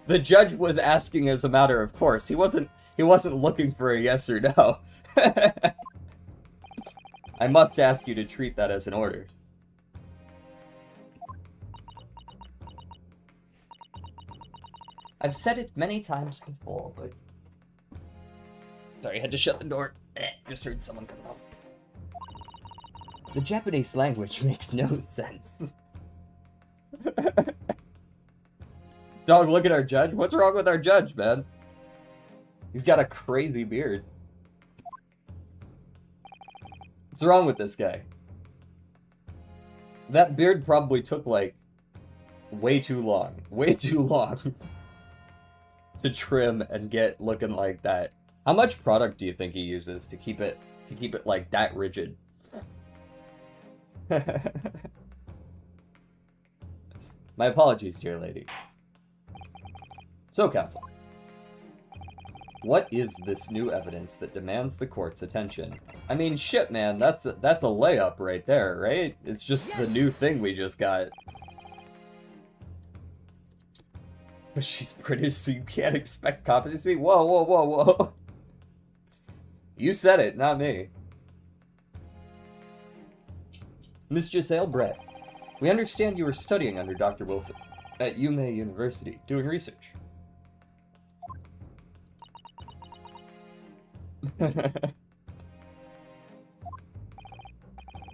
the judge was asking as a matter of course. He wasn't looking for a yes or no. I must ask you to treat that as an order. I've said it many times before, but... Sorry, I had to shut the door. Just heard someone come out. The Japanese language makes no sense. Dog, look at our judge. What's wrong with our judge, man? He's got a crazy beard. What's wrong with this guy? That beard probably took, like, way too long. Way too long. To trim and get looking like that. How much product do you think he uses to keep it like that rigid? My apologies, dear lady. So, counsel, what is this new evidence that demands the court's attention? I mean, shit, man, that's a layup right there, right? It's just the new thing we just got. But she's British, so you can't expect competency? Whoa, whoa, whoa, whoa. You said it, not me. Miss Giselle Brett, we understand you were studying under Dr. Wilson at UMA University, doing research.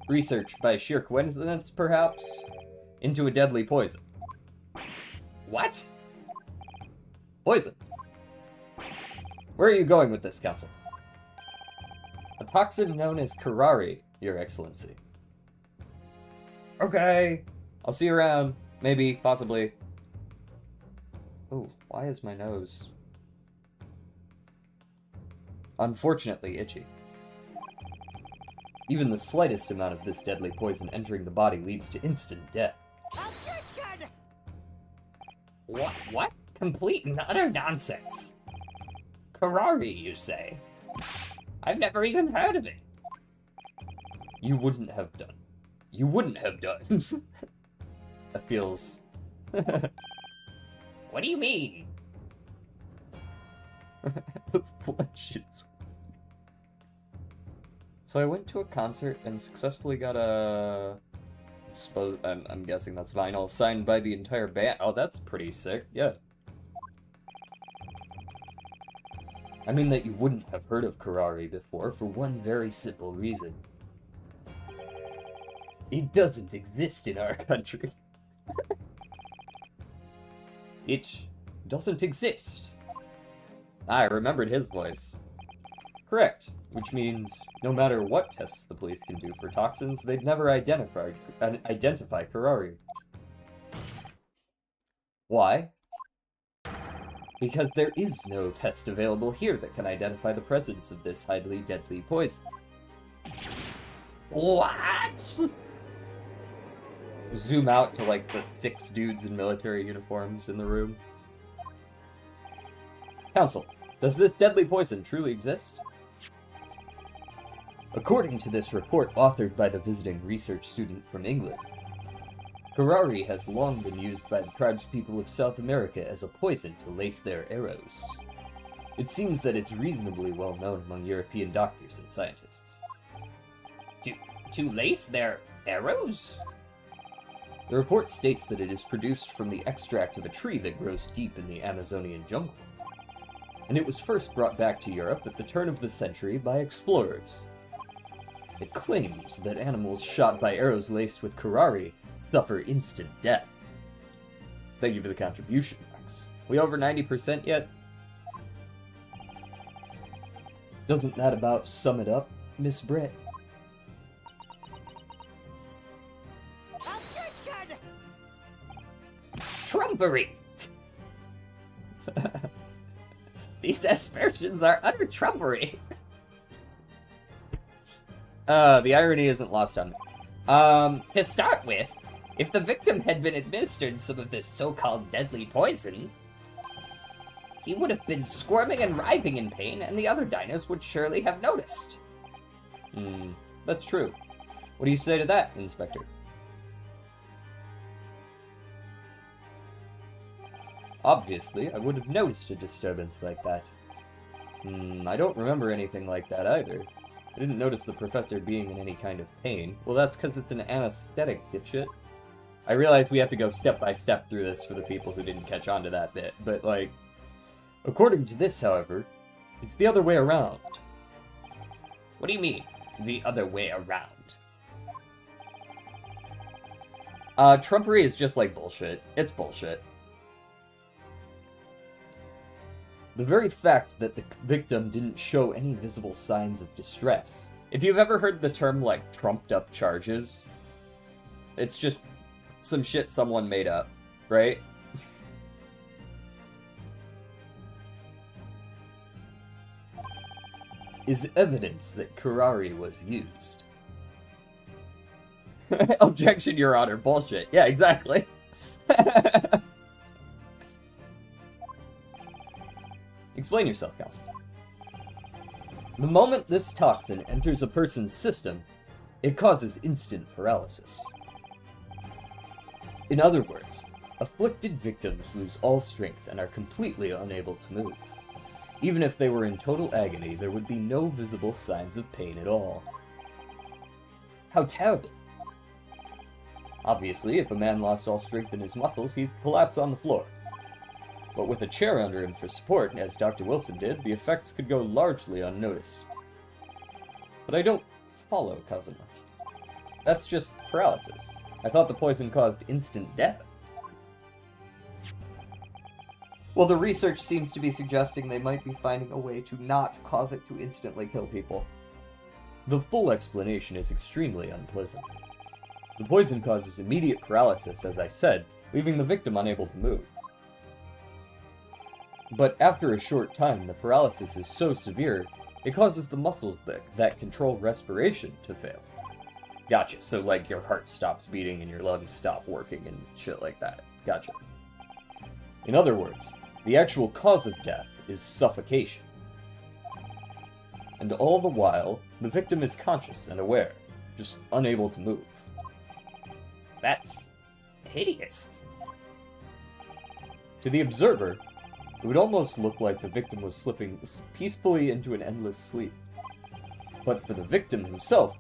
Research, by sheer coincidence, perhaps, into a deadly poison. What? Poison. Where are you going with this, Council? A toxin known as Curare, Your Excellency. Okay. I'll see you around. Maybe, possibly. Oh, why is my nose unfortunately itchy? Even the slightest amount of this deadly poison entering the body leads to instant death. Objection! What? Complete and utter nonsense. Curare, you say? I've never even heard of it. You wouldn't have done. You wouldn't have done. That feels... What do you mean? The flesh is... So I went to a concert and successfully got a... Suppose I'm guessing that's vinyl signed by the entire band. Oh, that's pretty sick. Yeah. I mean that you wouldn't have heard of Curare before for one very simple reason. It doesn't exist in our country. It doesn't exist. I remembered his voice. Correct, which means no matter what tests the police can do for toxins, they'd never identify Curare. Why? Because there is no test available here that can identify the presence of this highly deadly poison. What? Zoom out to like the 6 dudes in military uniforms in the room. Council, does this deadly poison truly exist? According to this report authored by the visiting research student from England, Curare has long been used by the tribespeople of South America as a poison to lace their arrows. It seems that it's reasonably well known among European doctors and scientists. To lace their arrows? The report states that it is produced from the extract of a tree that grows deep in the Amazonian jungle, and it was first brought back to Europe at the turn of the century by explorers. It claims that animals shot by arrows laced with Curare suffer instant death. Thank you for the contribution, Max. We over 90% yet? Doesn't that about sum it up, Miss Brett? Objection! Trumpery! These aspersions are utter trumpery. The irony isn't lost on me. To start with, if the victim had been administered some of this so-called deadly poison, he would have been squirming and writhing in pain, and the other dinos would surely have noticed. That's true. What do you say to that, Inspector? Obviously, I would have noticed a disturbance like that. I don't remember anything like that either. I didn't notice the professor being in any kind of pain. Well, that's because it's an anesthetic, dipshit. I realize we have to go step by step through this for the people who didn't catch on to that bit, but, like... According to this, however, it's the other way around. What do you mean, the other way around? Trumpery is just like bullshit. It's bullshit. The very fact that the victim didn't show any visible signs of distress. If you've ever heard the term, like, trumped up charges, it's just some shit someone made up, right? Is evidence that Curare was used. Objection, Your Honor. Bullshit. Yeah, exactly. Explain yourself, Counsel. The moment this toxin enters a person's system, it causes instant paralysis. In other words, Afflicted victims lose all strength and are completely unable to move. Even if they were in total agony, there would be no visible signs of pain at all. How terrible! Obviously, if a man lost all strength in his muscles, he'd collapse on the floor. But with a chair under him for support, as Dr. Wilson did, the effects could go largely unnoticed. But I don't follow Kazuma. That's just paralysis. I thought the poison caused instant death. Well, the research seems to be suggesting they might be finding a way to not cause it to instantly kill people. The full explanation is extremely unpleasant. The poison causes immediate paralysis, as I said, leaving the victim unable to move. But after a short time, the paralysis is so severe, it causes the muscles that control respiration to fail. Gotcha, so like your heart stops beating and your lungs stop working and shit like that. Gotcha. In other words, the actual cause of death is suffocation. And all the while, the victim is conscious and aware, just unable to move. That's hideous. To the observer, it would almost look like the victim was slipping peacefully into an endless sleep. But for the victim himself,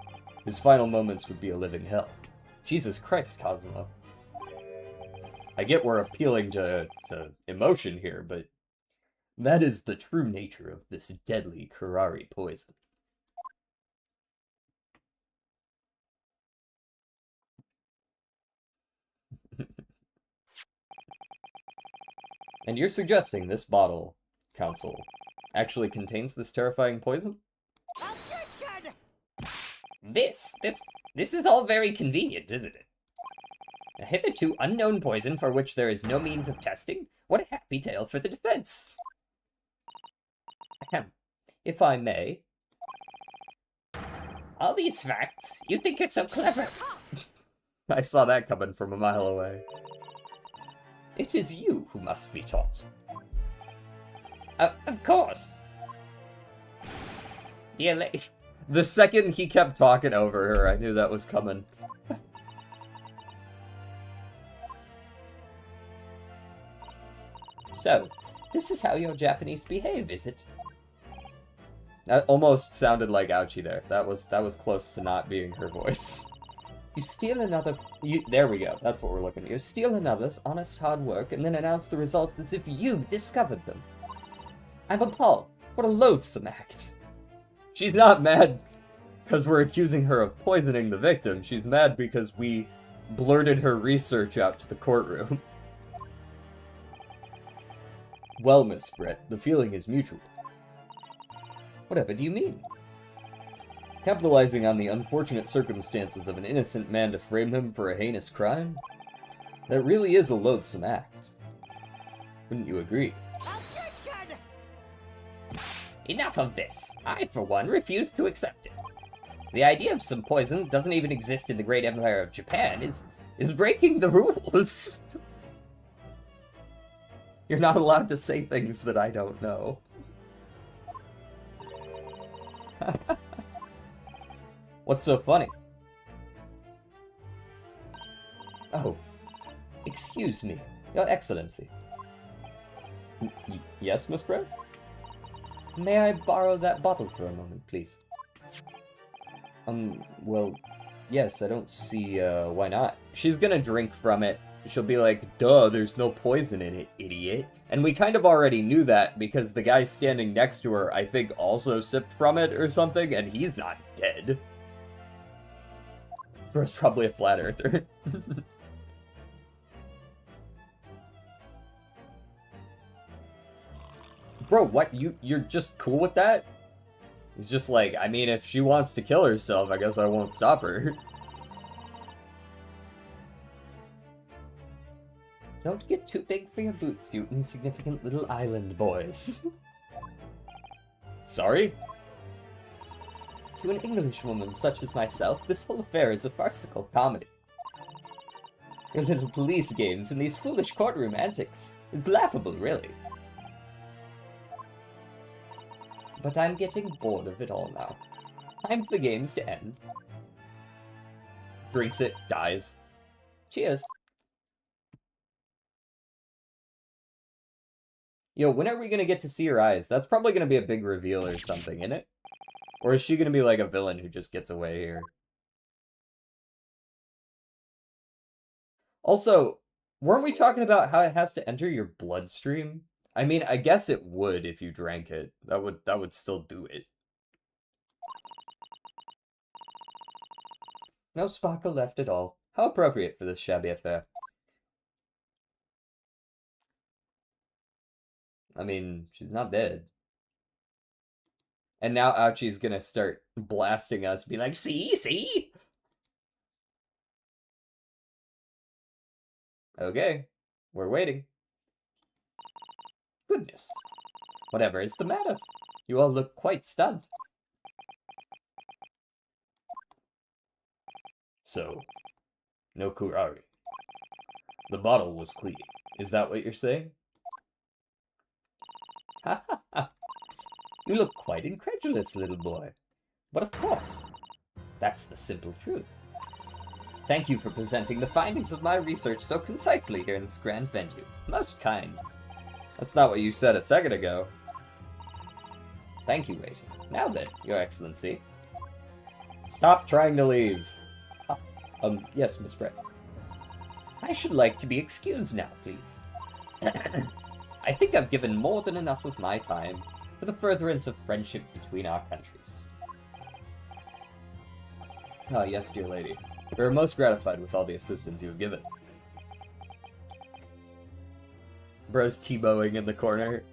his final moments would be a living hell. Jesus Christ, Cosmo. I get we're appealing to emotion here, but that is the true nature of this deadly Kurari poison. And you're suggesting this bottle, Council, actually contains this terrifying poison? Objection! This is all very convenient, isn't it? A hitherto unknown poison for which there is no means of testing? What a happy tale for the defense! Ahem. If I may. All these facts, you think you're so clever. I saw that coming from a mile away. It is you who must be taught. Of course. Dear lady. The second he kept talking over her, I knew that was coming. So, this is how your Japanese behave, is it? That almost sounded like Ouchie there. That was close to not being her voice. You steal another... There we go. That's what we're looking at. You steal another's honest hard work and then announce the results as if you discovered them. I'm appalled. What a loathsome act. She's not mad because we're accusing her of poisoning the victim. She's mad because we blurted her research out to the courtroom. Well, Miss Brett, the feeling is mutual. Whatever do you mean? Capitalizing on the unfortunate circumstances of an innocent man to frame him for a heinous crime? That really is a loathsome act. Wouldn't you agree? Objection! Enough of this. I, for one, refuse to accept it. The idea of some poison that doesn't even exist in the great empire of Japan is breaking the rules. You're not allowed to say things that I don't know. What's so funny? Oh, excuse me, Your Excellency. Yes, Miss Brett? May I borrow that bottle for a moment, please? Well, yes, I don't see, why not. She's gonna drink from it. She'll be like, duh, there's no poison in it, idiot. And we kind of already knew that because the guy standing next to her, I think, also sipped from it or something, and he's not dead. Bro's probably a flat earther. Bro, what? You're just cool with that? He's just like, I mean, if she wants to kill herself, I guess I won't stop her. Don't get too big for your boots, you insignificant little island boys. Sorry? To an Englishwoman such as myself, this whole affair is a farcical comedy. Your little police games and these foolish courtroom antics is laughable, really. But I'm getting bored of it all now. Time for the games to end. Drinks it, dies. Cheers. Yo, when are we gonna get to see her eyes? That's probably gonna be a big reveal or something, isn't it? Or is she gonna be like a villain who just gets away here? Also, weren't we talking about how it has to enter your bloodstream? I mean, I guess it would if you drank it. That would still do it. No sparkle left at all. How appropriate for this shabby affair. I mean, she's not dead. And now Ouchie's gonna start blasting us, be like, see, see? Okay, we're waiting. Goodness. Whatever is the matter? You all look quite stunned. So, no Kurari. The bottle was clean. Is that what you're saying? Ha ha ha. You look quite incredulous, little boy. But of course, that's the simple truth. Thank you for presenting the findings of my research so concisely here in this grand venue. Most kind. That's not what you said a second ago. Thank you, Waiting. Now then, Your Excellency. Stop trying to leave. Yes, Miss Brett. I should like to be excused now, please. I think I've given more than enough of my time for the furtherance of friendship between our countries. Ah, yes, dear lady. We are most gratified with all the assistance you have given. Bro's T-bowing in the corner.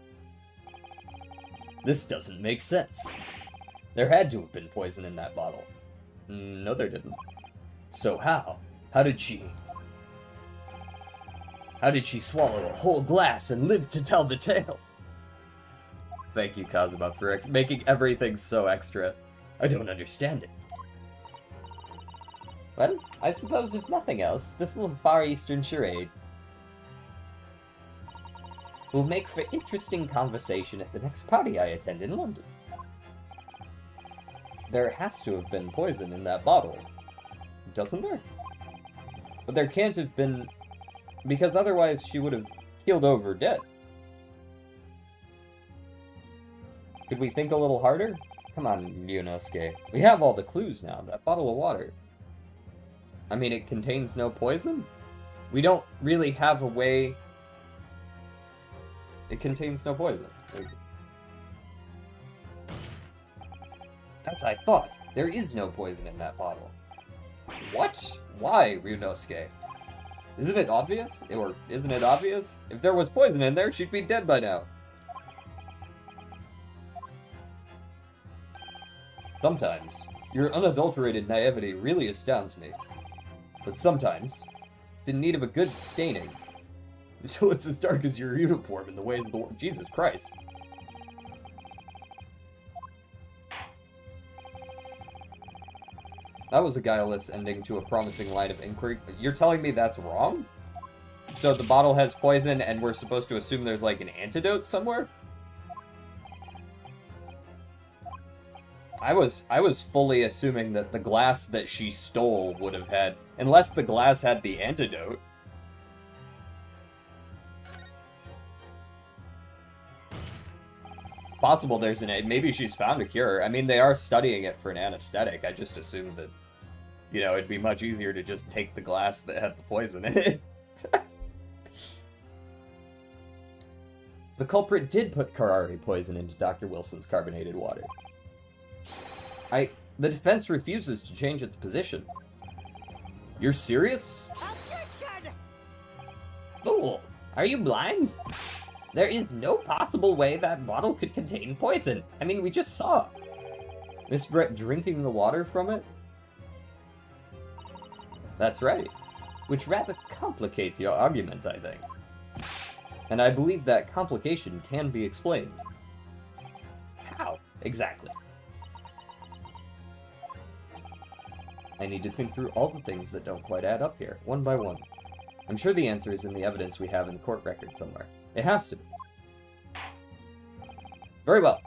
This doesn't make sense. There had to have been poison in that bottle. No, there didn't. So how? How did she swallow a whole glass and live to tell the tale? Thank you, Kazuma, for making everything so extra. I don't understand it. Well, I suppose if nothing else, this little Far Eastern charade will make for interesting conversation at the next party I attend in London. There has to have been poison in that bottle, doesn't there? But there can't have been, because otherwise she would have keeled over dead. Could we think a little harder? Come on, Ryunosuke. We have all the clues now. That bottle of water. I mean, it contains no poison? We don't really have a way... It contains no poison. As I thought. There is no poison in that bottle. What? Why, Ryunosuke? Isn't it obvious? Or isn't it obvious? If there was poison in there, she'd be dead by now. Sometimes, your unadulterated naivety really astounds me. But sometimes, the need of a good staining, until it's as dark as your uniform in the ways of the world. Jesus Christ. That was a guileless ending to a promising line of inquiry. You're telling me that's wrong? So the bottle has poison and we're supposed to assume there's like an antidote somewhere? I was fully assuming that the glass that she stole would have had, unless the glass had the antidote. It's possible there's maybe she's found a cure. I mean, they are studying it for an anesthetic. I just assumed that, you know, it'd be much easier to just take the glass that had the poison in it. The culprit did put Karari poison into Dr. Wilson's carbonated water. The defense refuses to change its position. You're serious? Objection! Fool! Are you blind? There is no possible way that bottle could contain poison. I mean, we just saw. Miss Brett drinking the water from it? That's right. Which rather complicates your argument, I think. And I believe that complication can be explained. How, exactly? I need to think through all the things that don't quite add up here, one by one. I'm sure the answer is in the evidence we have in the court record somewhere. It has to be. Very well.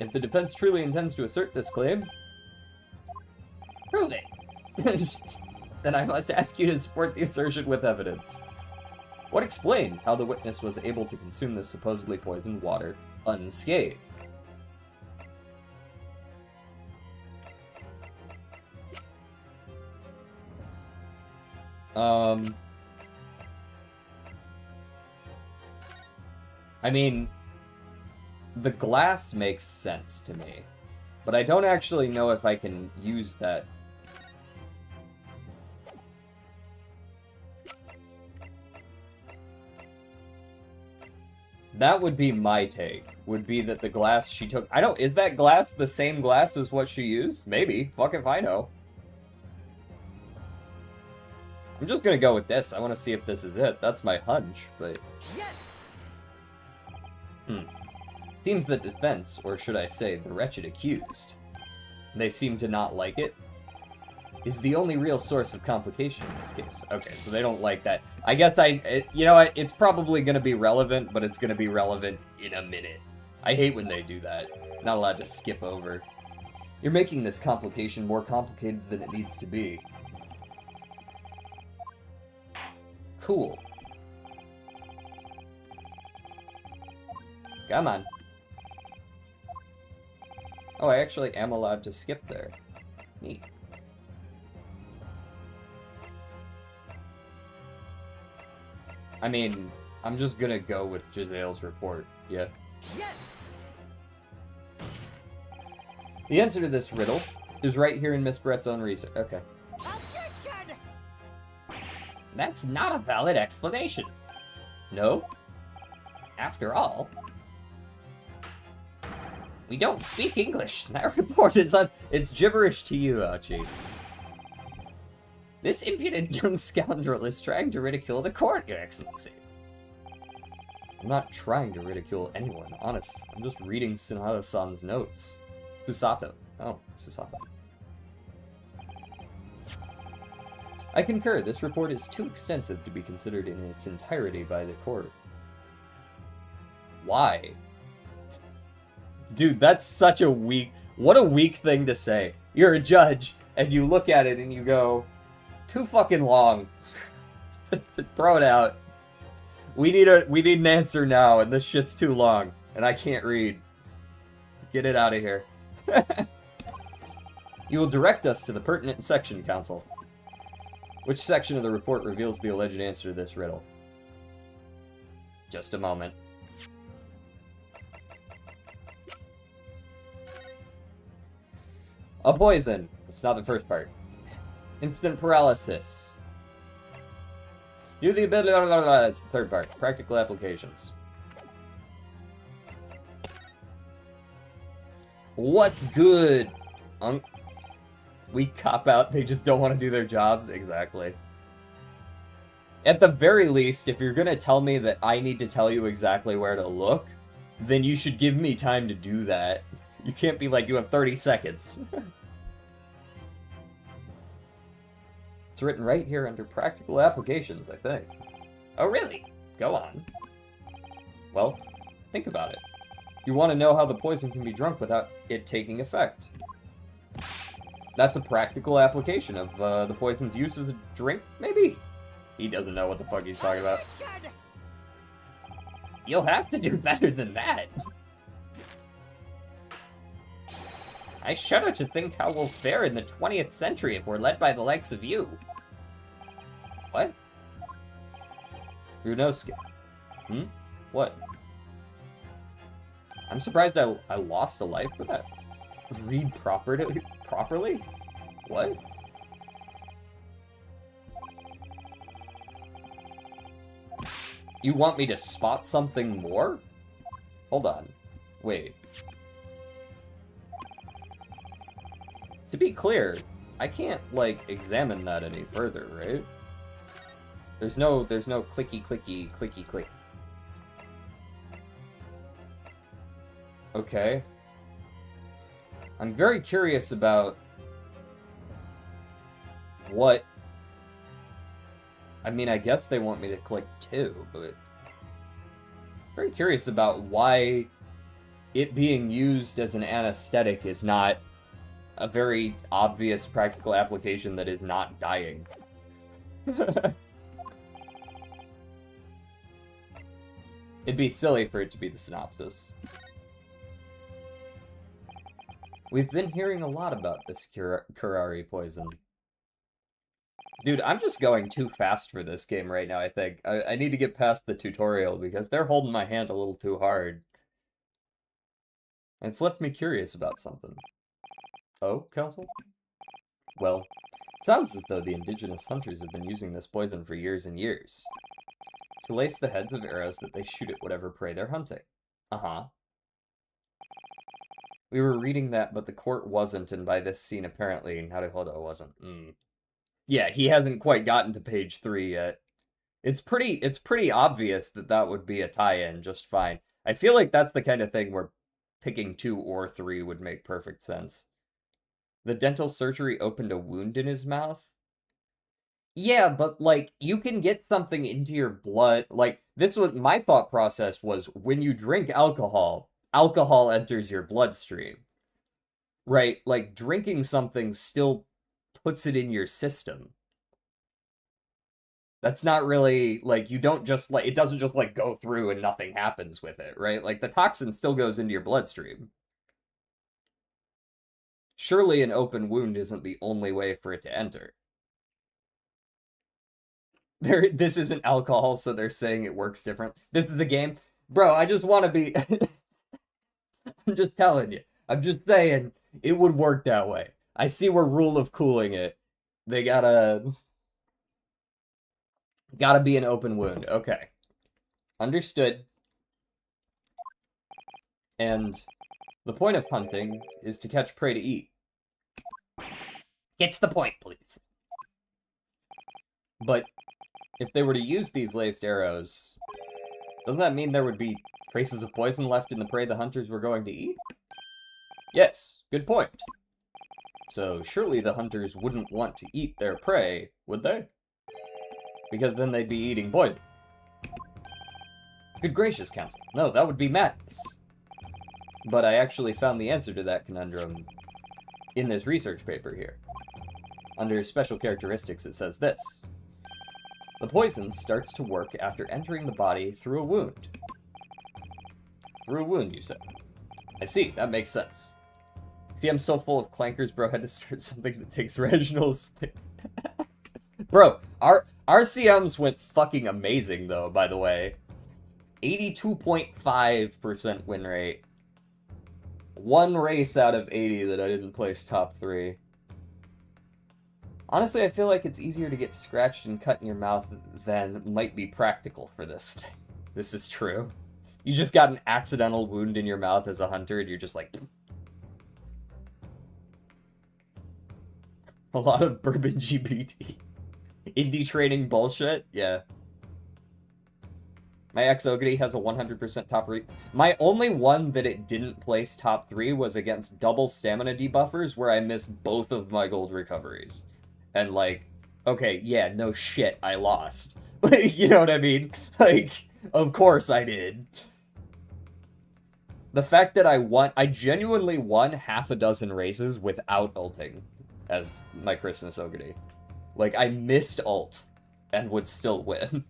If the defense truly intends to assert this claim... Prove it! then I must ask you to support the assertion with evidence. What explains how the witness was able to consume this supposedly poisoned water unscathed? I mean, the glass makes sense to me, but I don't actually know if I can use that. That would be my take, would be that the glass she took... is that glass the same glass as what she used? Maybe. Fuck if I know. I'm just gonna go with this. I want to see if this is it. That's my hunch, but... Yes! Seems the defense, or should I say, the wretched accused, they seem to not like it, is the only real source of complication in this case. Okay, so they don't like that. I guess you know what, it's probably gonna be relevant, but it's gonna be relevant in a minute. I hate when they do that. Not allowed to skip over. You're making this complication more complicated than it needs to be. Cool. Come on. Oh, I actually am allowed to skip there. Neat. I mean, I'm just gonna go with Gisele's report, yeah. Yes! The answer to this riddle is right here in Miss Brett's own research. Okay. Objection! That's not a valid explanation. No? After all, we don't speak English. That report is It's gibberish to you, Archie. This impudent young scoundrel is trying to ridicule the court, Your Excellency. I'm not trying to ridicule anyone, honest. I'm just reading Susato-san's notes. Susato. Oh, Susato. I concur, this report is too extensive to be considered in its entirety by the court. Why? Dude, that's such a weak... What a weak thing to say. You're a judge, and you look at it and you go, too fucking long. Throw it out. We need an answer now, and this shit's too long, and I can't read. Get it out of here. You will direct us to the pertinent section, Counsel. Which section of the report reveals the alleged answer to this riddle? Just a moment. A poison. It's not the first part. Instant paralysis. Do the ability. It's the third part. Practical applications. What's good? We cop out. They just don't want to do their jobs. Exactly. At the very least, if you're gonna tell me that I need to tell you exactly where to look, then you should give me time to do that. You can't be like, you have 30 seconds. It's written right here under practical applications, I think. Oh, really? Go on. Well, think about it. You want to know how the poison can be drunk without it taking effect. That's a practical application of the poison's used as a drink, maybe? He doesn't know what the fuck he's talking about. Objection! You'll have to do better than that. I shudder to think how we'll fare in the 20th century if we're led by the likes of you. What? Runosuke. What? I'm surprised I lost a life for that. Read properly? What? You want me to spot something more? Hold on. Wait. To be clear, I can't, like, examine that any further, right? There's no clicky click. Okay. I'm very curious about what... I mean, I guess they want me to click 2, but... Very curious about why it being used as an anesthetic is not a very obvious practical application that is not dying. It'd be silly for it to be the synopsis. We've been hearing a lot about this Kurari poison. Dude, I'm just going too fast for this game right now, I think. I need to get past the tutorial because they're holding my hand a little too hard. And it's left me curious about something. Oh, Council? Well, it sounds as though the indigenous hunters have been using this poison for years and years. To lace the heads of arrows that they shoot at whatever prey they're hunting. Uh-huh. We were reading that, but the court wasn't, and by this scene, apparently, Naruhodo wasn't. Yeah, he hasn't quite gotten to page 3 yet. It's pretty obvious that that would be a tie-in just fine. I feel like that's the kind of thing where picking 2 or 3 would make perfect sense. The dental surgery opened a wound in his mouth? Yeah, but, like, you can get something into your blood. Like, this was, my thought process was, when you drink alcohol, alcohol enters your bloodstream. Right? Like, drinking something still puts it in your system. That's not really, like, you don't just, like, it doesn't just, like, go through and nothing happens with it, right? Like, the toxin still goes into your bloodstream. Surely an open wound isn't the only way for it to enter. This isn't alcohol, so they're saying it works different. This is the game. Bro, I just want to be... I'm just telling you. I'm just saying it would work that way. I see we're rule of cooling it. They gotta be an open wound. Okay. Understood. And the point of hunting is to catch prey to eat. Get to the point, please. But if they were to use these laced arrows, doesn't that mean there would be traces of poison left in the prey the hunters were going to eat? Yes, good point. So surely the hunters wouldn't want to eat their prey, would they? Because then they'd be eating poison. Good gracious, Council. No, that would be madness. But I actually found the answer to that conundrum in this research paper here. Under special characteristics, it says this. The poison starts to work after entering the body through a wound. Through a wound, you said. I see, that makes sense. See, I'm so full of clankers, bro, I had to start something that takes Reginald's thing. Bro, our CMs went fucking amazing, though, by the way. 82.5% win rate. 1 race out of 80 that I didn't place top 3. Honestly, I feel like it's easier to get scratched and cut in your mouth than might be practical for this thing. This is true. You just got an accidental wound in your mouth as a hunter, and you're just like... A lot of bourbon GPT. Indie training bullshit? Yeah. My ex-Ogre has a 100% top rate. My only one that it didn't place top 3 was against double stamina debuffers, where I missed both of my gold recoveries. And, like, okay, yeah, no shit, I lost. Like, you know what I mean? Like, of course I did. The fact that I genuinely won half a dozen races without ulting as my Christmas Ogre. Like, I missed ult and would still win.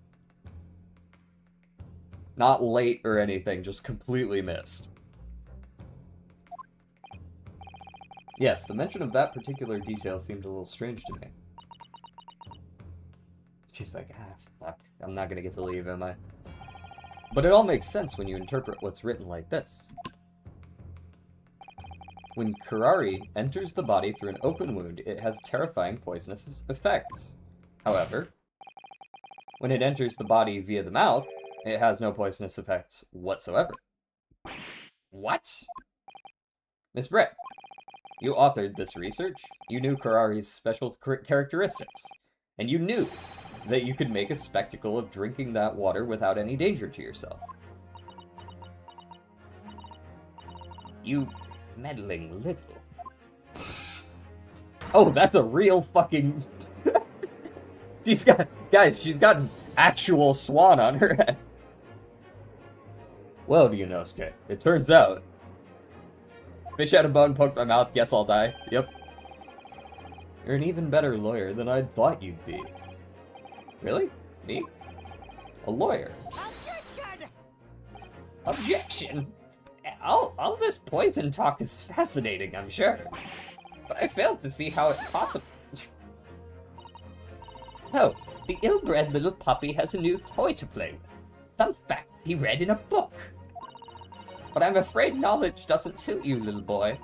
Not late or anything, just completely missed. Yes, the mention of that particular detail seemed a little strange to me. She's like, fuck, I'm not gonna get to leave, am I? But it all makes sense when you interpret what's written like this. When Kurari enters the body through an open wound, it has terrifying poisonous effects. However, when it enters the body via the mouth, it has no poisonous effects whatsoever. What? Miss Brett, you authored this research, you knew Kurari's special characteristics, and you knew that you could make a spectacle of drinking that water without any danger to yourself. You meddling little. Oh, that's a real fucking... She's got... Guys, she's got an actual swan on her head. Well, Ryunosuke, it turns out... Fish out a bone, poked my mouth, guess I'll die. Yep. You're an even better lawyer than I'd thought you'd be. Really? Me? A lawyer? Objection! Objection! All this poison talk is fascinating, I'm sure. But I fail to see how it possibly... Oh, the ill-bred little puppy has a new toy to play with. Some facts he read in a book. But I'm afraid knowledge doesn't suit you, little boy.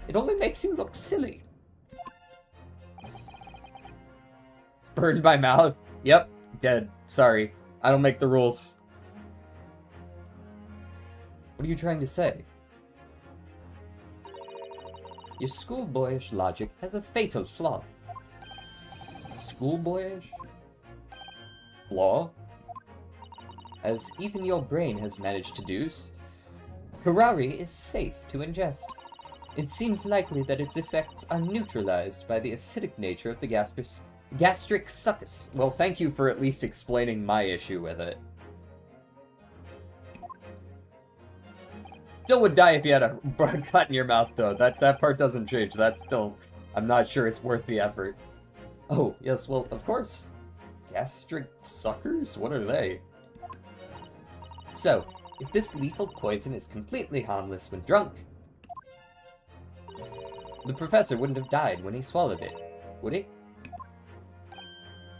It only makes you look silly. Burned my mouth. Yep, dead. Sorry. I don't make the rules. What are you trying to say? Your schoolboyish logic has a fatal flaw. Schoolboyish? Flaw? As even your brain has managed to deduce, Kurari is safe to ingest. It seems likely that its effects are neutralized by the acidic nature of the gastric succus. Well, thank you for at least explaining my issue with it. Still would die if you had a cut in your mouth, though. That part doesn't change. That's still... I'm not sure it's worth the effort. Oh, yes, well, of course. Gastric suckers? What are they? So, if this lethal poison is completely harmless when drunk, the professor wouldn't have died when he swallowed it, would he?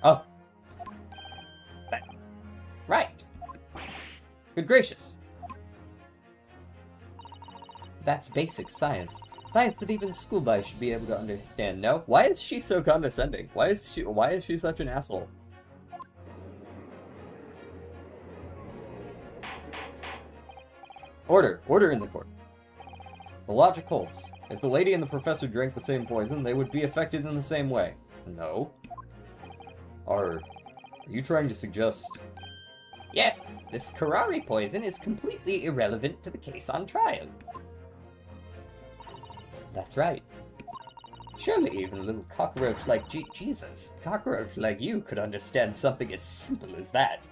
Oh. Right. Good gracious. That's basic science. Science that even schoolboys should be able to understand, no? Why is she so condescending? Why is she such an asshole? Order! Order in the court. The logic holds. If the lady and the professor drank the same poison, they would be affected in the same way. No. Are you trying to suggest... Yes, this Kurari poison is completely irrelevant to the case on trial. That's right. Surely even a little cockroach like Jesus, cockroach like you could understand something as simple as that.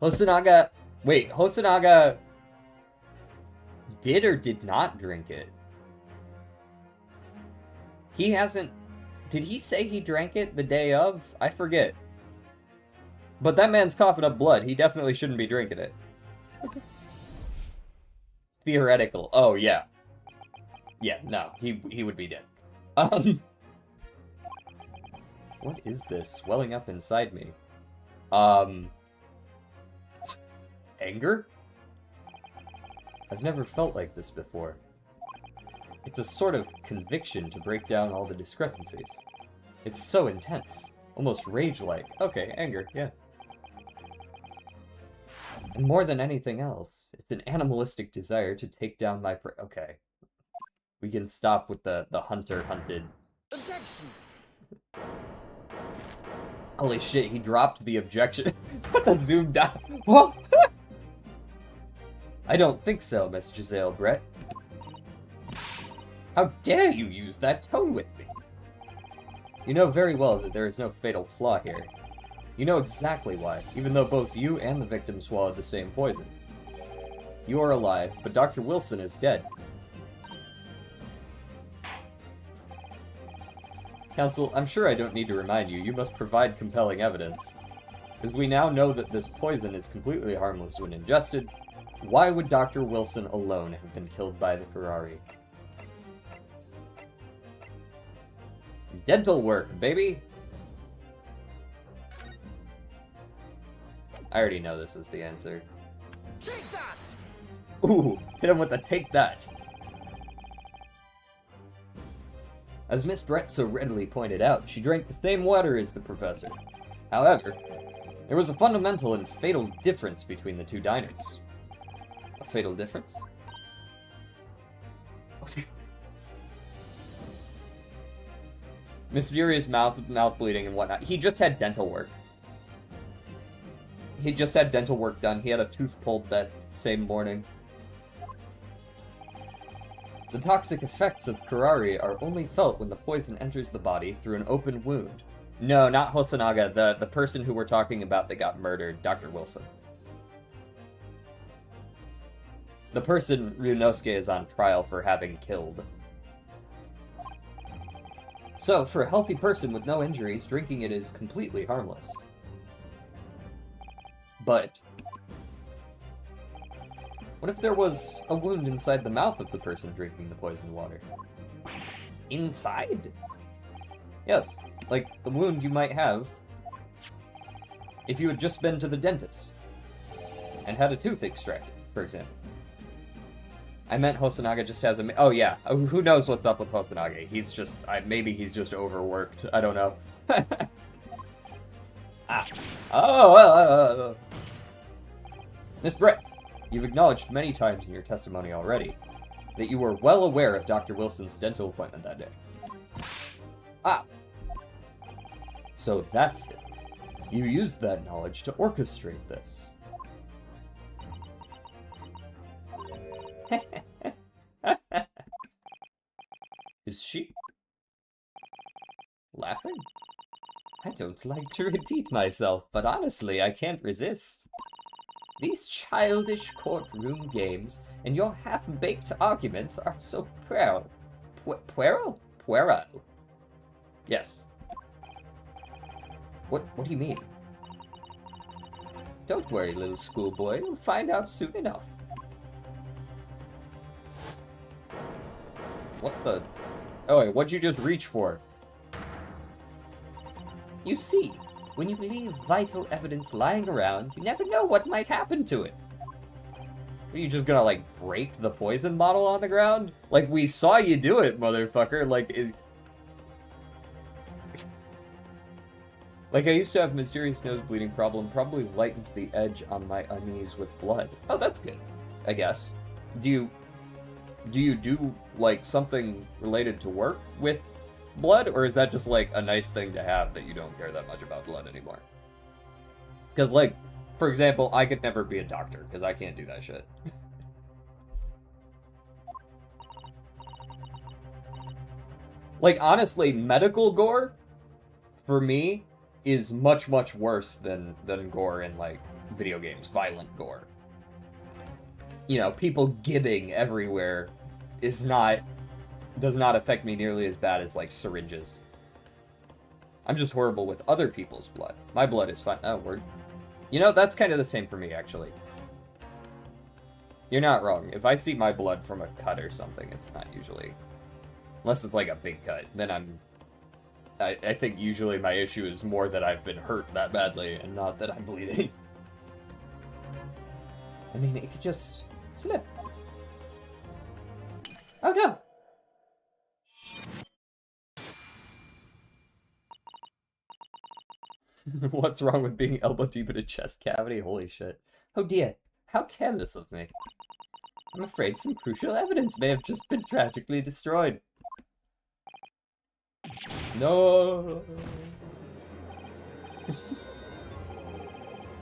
Hosonaga... Wait, Hosonaga... did or did not drink it? He hasn't... Did he say he drank it the day of? I forget. But that man's coughing up blood. He definitely shouldn't be drinking it. Theoretical. Oh, yeah. Yeah, no. He would be dead. What is this swelling up inside me? Anger? I've never felt like this before. It's a sort of conviction to break down all the discrepancies. It's so intense. Almost rage-like. Okay, anger, yeah. And more than anything else, it's an animalistic desire to take down my prey. Okay. We can stop with the hunter-hunted. Objection! Holy shit, he dropped the objection. The zoom down. Whoa! I don't think so, Miss Giselle Brett. How dare you use that tone with me? You know very well that there is no fatal flaw here. You know exactly why, even though both you and the victim swallowed the same poison. You are alive, but Dr. Wilson is dead. Counsel, I'm sure I don't need to remind you, you must provide compelling evidence. As we now know that this poison is completely harmless when ingested, why would Dr. Wilson alone have been killed by the Kurari? Dental work, baby! I already know this is the answer. Take that! Ooh, hit him with a take that! As Miss Brett so readily pointed out, she drank the same water as the professor. However, there was a fundamental and fatal difference between the two diners. A fatal difference? Mysterious mouth bleeding and whatnot. He just had dental work. He just had dental work done. He had a tooth pulled that same morning. The toxic effects of Kurari are only felt when the poison enters the body through an open wound. No, not Hosonaga, the person who we're talking about that got murdered, Dr. Wilson. The person Ryunosuke is on trial for having killed. So, for a healthy person with no injuries, drinking it is completely harmless. But, What if there was a wound inside the mouth of the person drinking the poisoned water? Inside? Yes, like the wound you might have if you had just been to the dentist and had a tooth extracted, for example. I meant Hosonaga just has a... Oh, yeah. Who knows what's up with Hosonaga? He's just... maybe he's just overworked. I don't know. Ah. Oh! Miss Britt, you've acknowledged many times in your testimony already that you were well aware of Dr. Wilson's dental appointment that day. Ah. So that's it. You used that knowledge to orchestrate this. Is she laughing? I don't like to repeat myself, but honestly, I can't resist. These childish courtroom games and your half-baked arguments are so puerile. Puerile? Puerile. Yes. What do you mean? Don't worry, little schoolboy. You'll find out soon enough. What the... Oh, wait, what'd you just reach for? You see, when you leave vital evidence lying around, you never know what might happen to it. Are you just gonna, like, break the poison bottle on the ground? Like, we saw you do it, motherfucker. Like, Like, I used to have a mysterious nosebleeding problem, probably lightened the edge on my unease with blood. Oh, that's good, I guess. Do you do, like, something related to work with blood, or is that just, like, a nice thing to have that you don't care that much about blood anymore? Because, like, for example, I could never be a doctor, because I can't do that shit. Like, honestly, medical gore, for me, is much, much worse than gore in, like, video games, violent gore. You know, people gibbing everywhere does not affect me nearly as bad as, like, syringes. I'm just horrible with other people's blood. My blood is fine. Oh, word. You know, that's kind of the same for me, actually. You're not wrong. If I see my blood from a cut or something, it's not usually... Unless it's, like, a big cut, then I think usually my issue is more that I've been hurt that badly and not that I'm bleeding. I mean, it could just slip. Oh no! What's wrong with being elbow deep in a chest cavity? Holy shit. Oh dear, how careless of me. I'm afraid some crucial evidence may have just been tragically destroyed. No.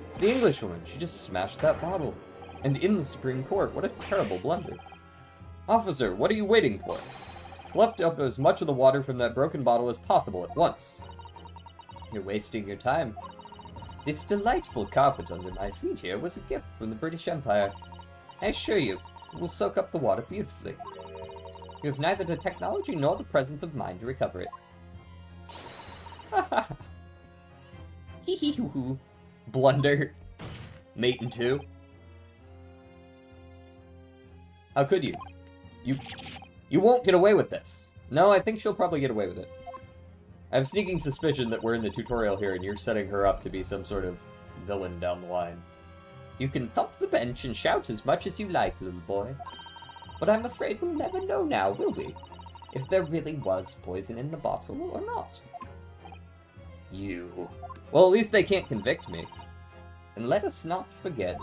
It's the Englishwoman. She just smashed that bottle. And in the Supreme Court. What a terrible blunder. Officer, what are you waiting for? Collect up as much of the water from that broken bottle as possible at once. You're wasting your time. This delightful carpet under my feet here was a gift from the British Empire. I assure you, it will soak up the water beautifully. You have neither the technology nor the presence of mind to recover it. Ha ha ha. Hee hee hoo hoo. Blunder. Mate in two. How could you? You won't get away with this. No, I think she'll probably get away with it. I have a sneaking suspicion that we're in the tutorial here and you're setting her up to be some sort of villain down the line. You can thump the bench and shout as much as you like, little boy. But I'm afraid we'll never know now, will we? If there really was poison in the bottle or not. You. Well, at least they can't convict me. And let us not forget,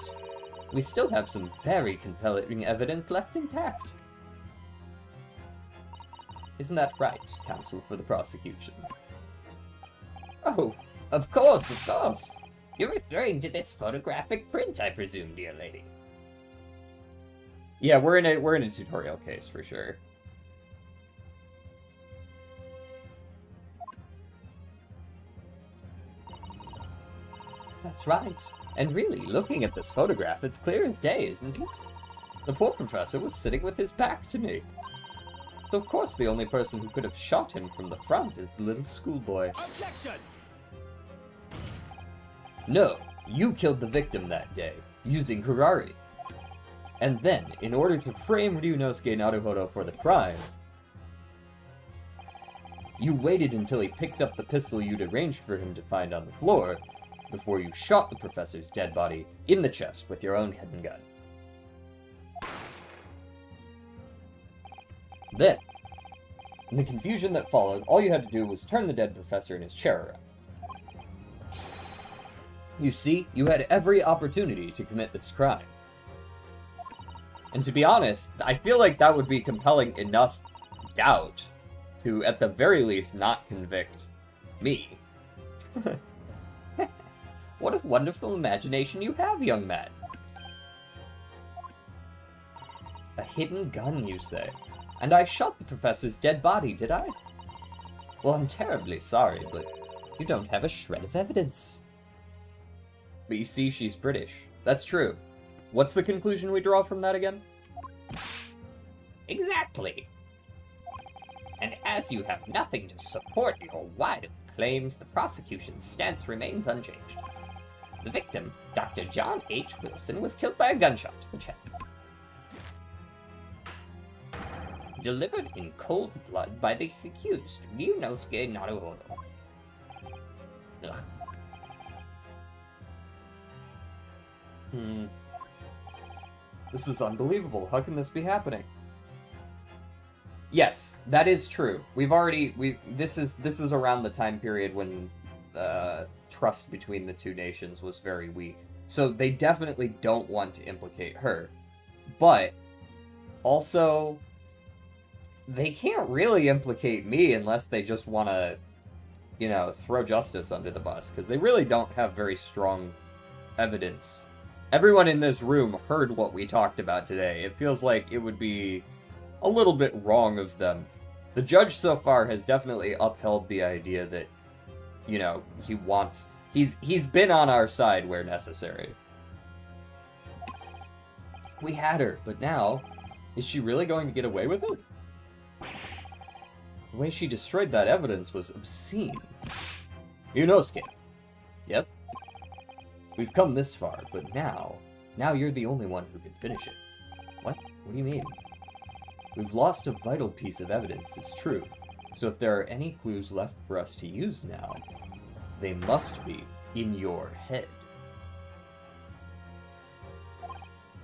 we still have some very compelling evidence left intact. Isn't that right, counsel for the prosecution? Oh, of course, of course. You're referring to this photographic print, I presume, dear lady. Yeah, we're in a tutorial case for sure. That's right. And really, looking at this photograph, it's clear as day, isn't it? The poor professor was sitting with his back to me. So of course the only person who could have shot him from the front is the little schoolboy. Objection! No, you killed the victim that day, using Harari. And then, in order to frame Ryunosuke Naruhodo for the crime, you waited until he picked up the pistol you'd arranged for him to find on the floor before you shot the professor's dead body in the chest with your own hidden gun. Then, in the confusion that followed, all you had to do was turn the dead professor in his chair around. You see, you had every opportunity to commit this crime. And to be honest, I feel like that would be compelling enough doubt to, at the very least, not convict me. What a wonderful imagination you have, young man. A hidden gun, you say? And I shot the professor's dead body, did I? Well, I'm terribly sorry, but you don't have a shred of evidence. But you see, she's British. That's true. What's the conclusion we draw from that again? Exactly. And as you have nothing to support your wild claims, the prosecution's stance remains unchanged. The victim, Dr. John H. Wilson, was killed by a gunshot to the chest. Delivered in cold blood by the accused, Ryunosuke Naruhodo. Ugh. This is unbelievable. How can this be happening? Yes, that is true. This is around the time period when trust between the two nations was very weak. So they definitely don't want to implicate her. But also, they can't really implicate me unless they just want to, throw justice under the bus, because they really don't have very strong evidence. Everyone in this room heard what we talked about today. It feels like it would be a little bit wrong of them. The judge so far has definitely upheld the idea that, he's been on our side where necessary. We had her, but now, is she really going to get away with it? The way she destroyed that evidence was obscene. Ryunosuke. Yes? We've come this far, but now you're the only one who can finish it. What? What do you mean? We've lost a vital piece of evidence, it's true. So if there are any clues left for us to use now, they must be in your head.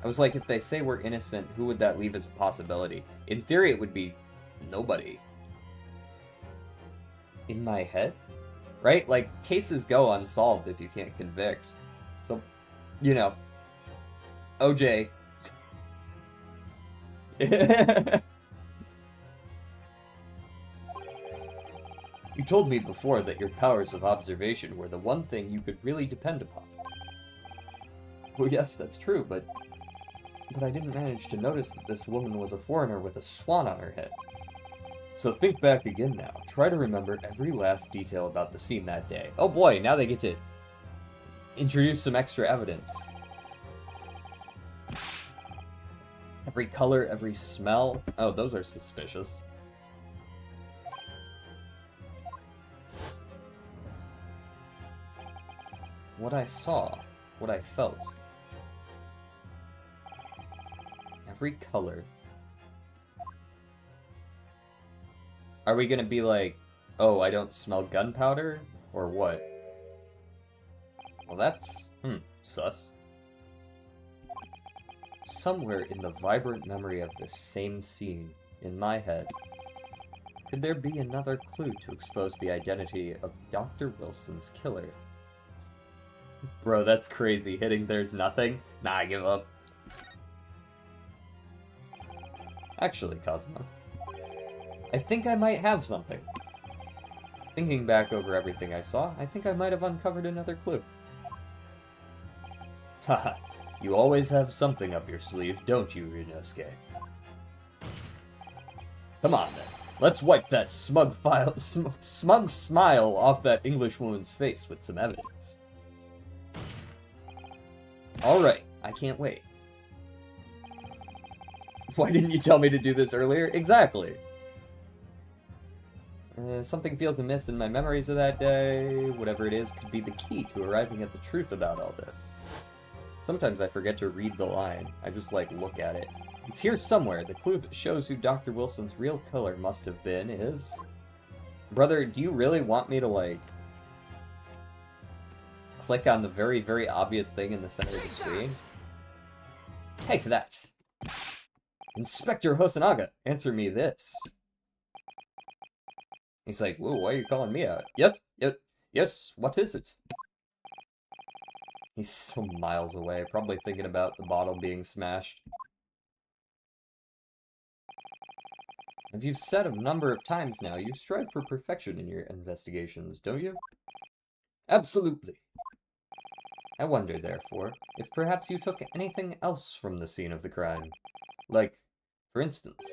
I was like, if they say we're innocent, who would that leave as a possibility? In theory, it would be nobody. In my head? Right? Like, cases go unsolved if you can't convict. So, OJ. You told me before that your powers of observation were the one thing you could really depend upon. Well, yes, that's true, but I didn't manage to notice that this woman was a foreigner with a swan on her head. So think back again now. Try to remember every last detail about the scene that day. Oh boy, now they get to introduce some extra evidence. Every color, every smell. Oh, those are suspicious. What I saw, what I felt. Every color. Are we gonna be like, oh, I don't smell gunpowder? Or what? Well, that's, sus. Somewhere in the vibrant memory of this same scene, in my head, could there be another clue to expose the identity of Dr. Wilson's killer? Bro, that's crazy. Hitting there's nothing? Nah, I give up. Actually, Cosmo, I think I might have something. Thinking back over everything I saw, I think I might have uncovered another clue. Haha, you always have something up your sleeve, don't you, Ryunosuke? Come on, then. Let's wipe that smug smile off that Englishwoman's face with some evidence. Alright, I can't wait. Why didn't you tell me to do this earlier? Exactly. Something feels amiss in my memories of that day. Whatever it is could be the key to arriving at the truth about all this. Sometimes I forget to read the line. I just, like, look at it. It's here somewhere. The clue that shows who Dr. Wilson's real killer must have been is... Brother, do you really want me to, like... click on the very, very obvious thing in the center of the screen? Take that! Inspector Hosonaga, answer me this. He's like, whoa, why are you calling me out? Yes, what is it? He's so miles away, probably thinking about the bottle being smashed. As you've said a number of times now, you strive for perfection in your investigations, don't you? Absolutely. I wonder, therefore, if perhaps you took anything else from the scene of the crime. Like, for instance,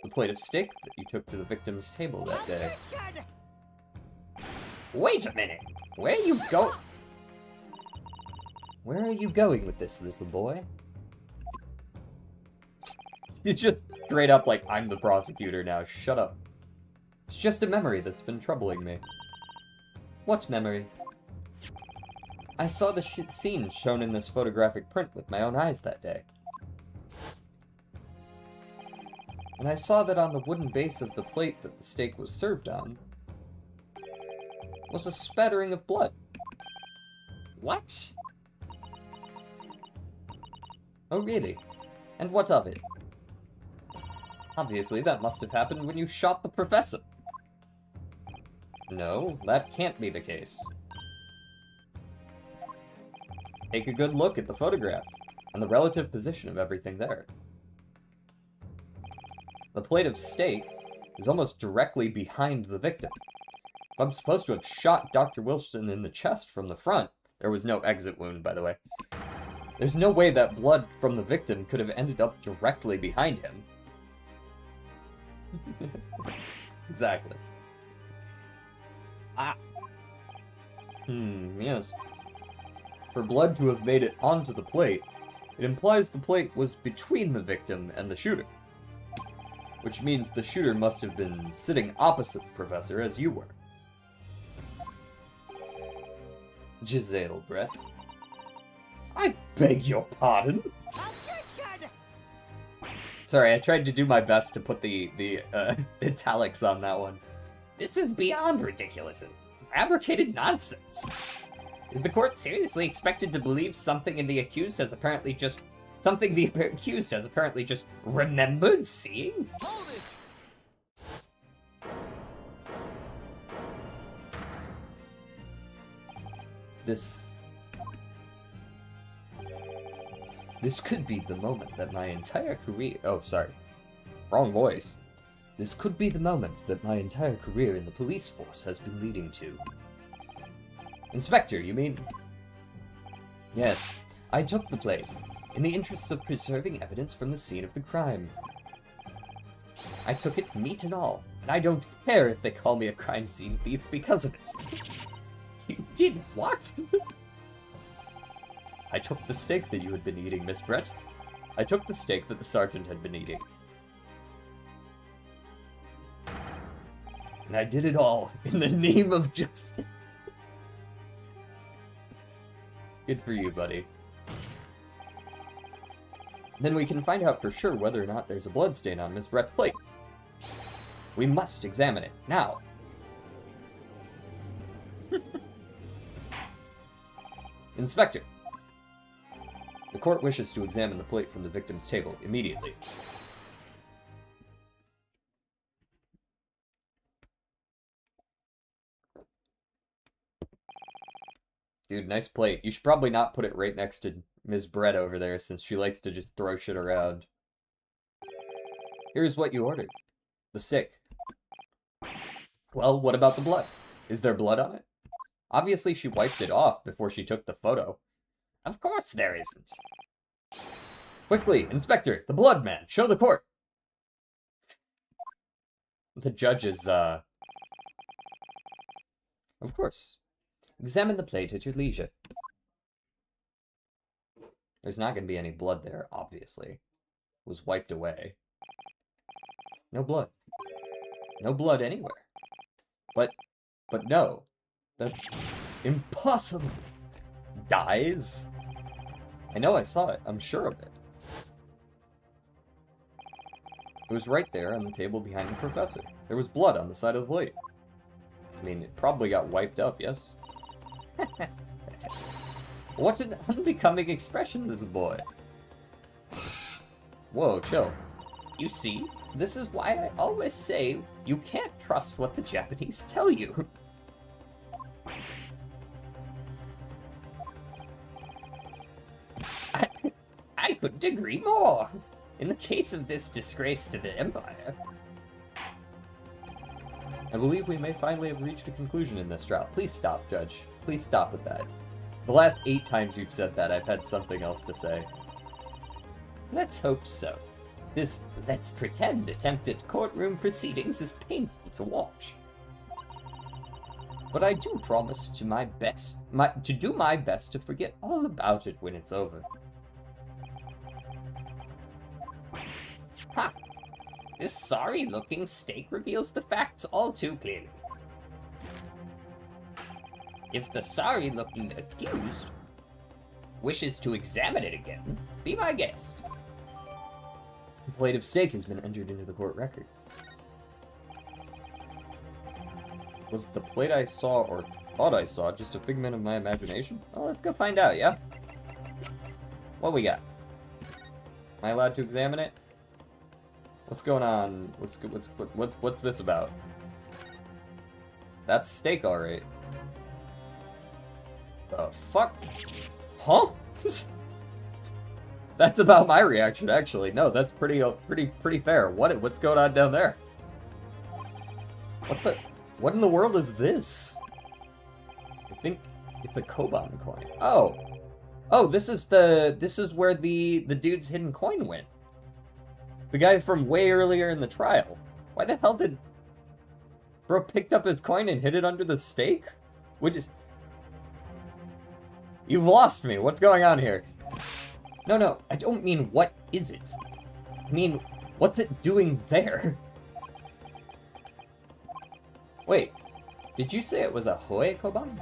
the plate of steak that you took to the victim's table that day. Objection! Wait a minute! Where are you going? Where are you going with this, little boy? He's just straight up like, I'm the prosecutor now, shut up. It's just a memory that's been troubling me. What memory? I saw the scene shown in this photographic print with my own eyes that day. And I saw that on the wooden base of the plate that the steak was served on was a spattering of blood. What? Oh, really? And what of it? Obviously, that must have happened when you shot the professor. No, that can't be the case. Take a good look at the photograph and the relative position of everything there. The plate of steak is almost directly behind the victim. If I'm supposed to have shot Dr. Wilson in the chest from the front, there was no exit wound, by the way. There's no way that blood from the victim could have ended up directly behind him. Exactly. Yes. For blood to have made it onto the plate, it implies the plate was between the victim and the shooter. Which means the shooter must have been sitting opposite the professor as you were. Giselle, Brett. I beg your pardon? Objection! Sorry, I tried to do my best to put the italics on that one. This is beyond ridiculous and fabricated nonsense. Is the court seriously expected to believe something the accused has apparently just remembered seeing? Hold it! This could be the moment that my entire career... Oh, sorry. Wrong voice. This could be the moment that my entire career in the police force has been leading to. Inspector, you mean? Yes, I took the plate, in the interests of preserving evidence from the scene of the crime. I took it, meat and all, and I don't care if they call me a crime scene thief because of it. You did what? I took the steak that you had been eating, Miss Brett. I took the steak that the sergeant had been eating. And I did it all in the name of justice. Good for you, buddy. Then we can find out for sure whether or not there's a bloodstain on Miss Brett's plate. We must examine it, now. Inspector. The court wishes to examine the plate from the victim's table immediately. Dude, nice plate. You should probably not put it right next to Ms. Brett over there, since she likes to just throw shit around. Here's what you ordered. The steak. Well, what about the blood? Is there blood on it? Obviously she wiped it off before she took the photo. Of course there isn't. Quickly, Inspector, the blood man, show the court! The judge is, Of course. Examine the plate at your leisure. There's not going to be any blood there, obviously. It was wiped away. No blood. No blood anywhere. But no. That's impossible. Dyes? I know I saw it. I'm sure of it. It was right there on the table behind the professor. There was blood on the side of the plate. I mean, it probably got wiped up, yes? What an unbecoming expression, little boy. Whoa, chill. You see, this is why I always say you can't trust what the Japanese tell you. I couldn't agree more. In the case of this disgrace to the Empire, I believe we may finally have reached a conclusion in this trial. Please stop, Judge. Please stop with that. The last 8 times you've said that, I've had something else to say. let's hope so. This let's pretend attempt at courtroom proceedings is painful to watch. But I do promise to do my best to forget all about it when it's over. Ha! This sorry-looking steak reveals the facts all too clearly. If the sorry-looking accused wishes to examine it again, be my guest. A plate of steak has been entered into the court record. Was the plate I saw, or thought I saw, just a figment of my imagination? Well, let's go find out, yeah? What we got? Am I allowed to examine it? What's going on? What's this about? That's steak, alright. The fuck? Huh? That's about my reaction, actually. No, that's pretty fair. What's going on down there? What in the world is this? I think it's a Koban coin. Oh, this is where the dude's hidden coin went. The guy from way earlier in the trial. Why the hell did bro picked up his coin and hid it under the steak? Which is... You've lost me. What's going on here? No, I don't mean what is it. I mean, what's it doing there? Wait, did you say it was a Hoei Koban?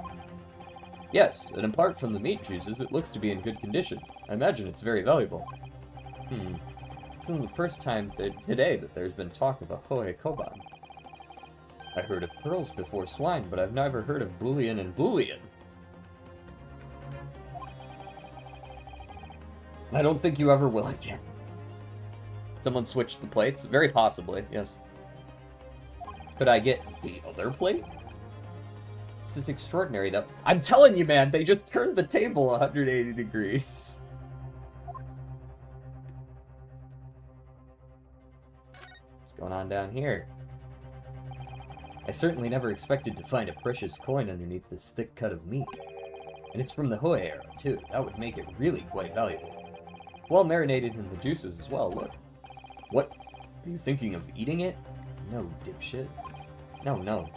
Yes, and apart from the meat juices, it looks to be in good condition. I imagine it's very valuable. This isn't the first time today that there's been talk of a Hoei Koban. I heard of pearls before swine, but I've never heard of bullion and bullion. I don't think you ever will again. Someone switched the plates? Very possibly, yes. Could I get the other plate? This is extraordinary, though. I'm telling you, man, they just turned the table 180 degrees. What's going on down here? I certainly never expected to find a precious coin underneath this thick cut of meat. And it's from the Hoei era, too. That would make it really quite valuable. It's well marinated in the juices as well, look. What? Are you thinking of eating it? No, dipshit. No.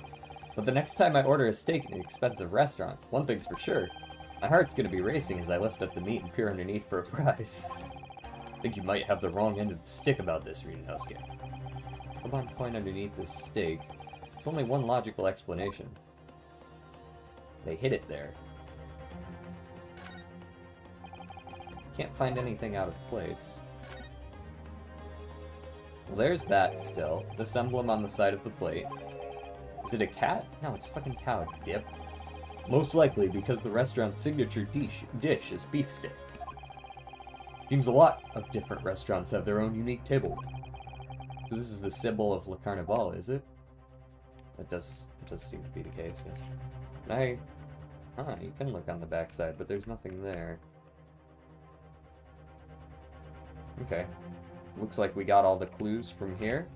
But the next time I order a steak in an expensive restaurant, one thing's for sure. My heart's gonna be racing as I lift up the meat and peer underneath for a prize. I think you might have the wrong end of the stick about this, Rinnosuke. Koban coin underneath this steak. There's only one logical explanation. They hid it there. Can't find anything out of place. Well, there's that still. This emblem on the side of the plate. Is it a cat? No, it's a fucking cow, dip. Most likely because the restaurant's signature dish is beef steak. Seems a lot of different restaurants have their own unique table. So this is the symbol of Le Carnival, is it? It does seem to be the case, yes. You can look on the backside, but there's nothing there. Okay. Looks like we got all the clues from here.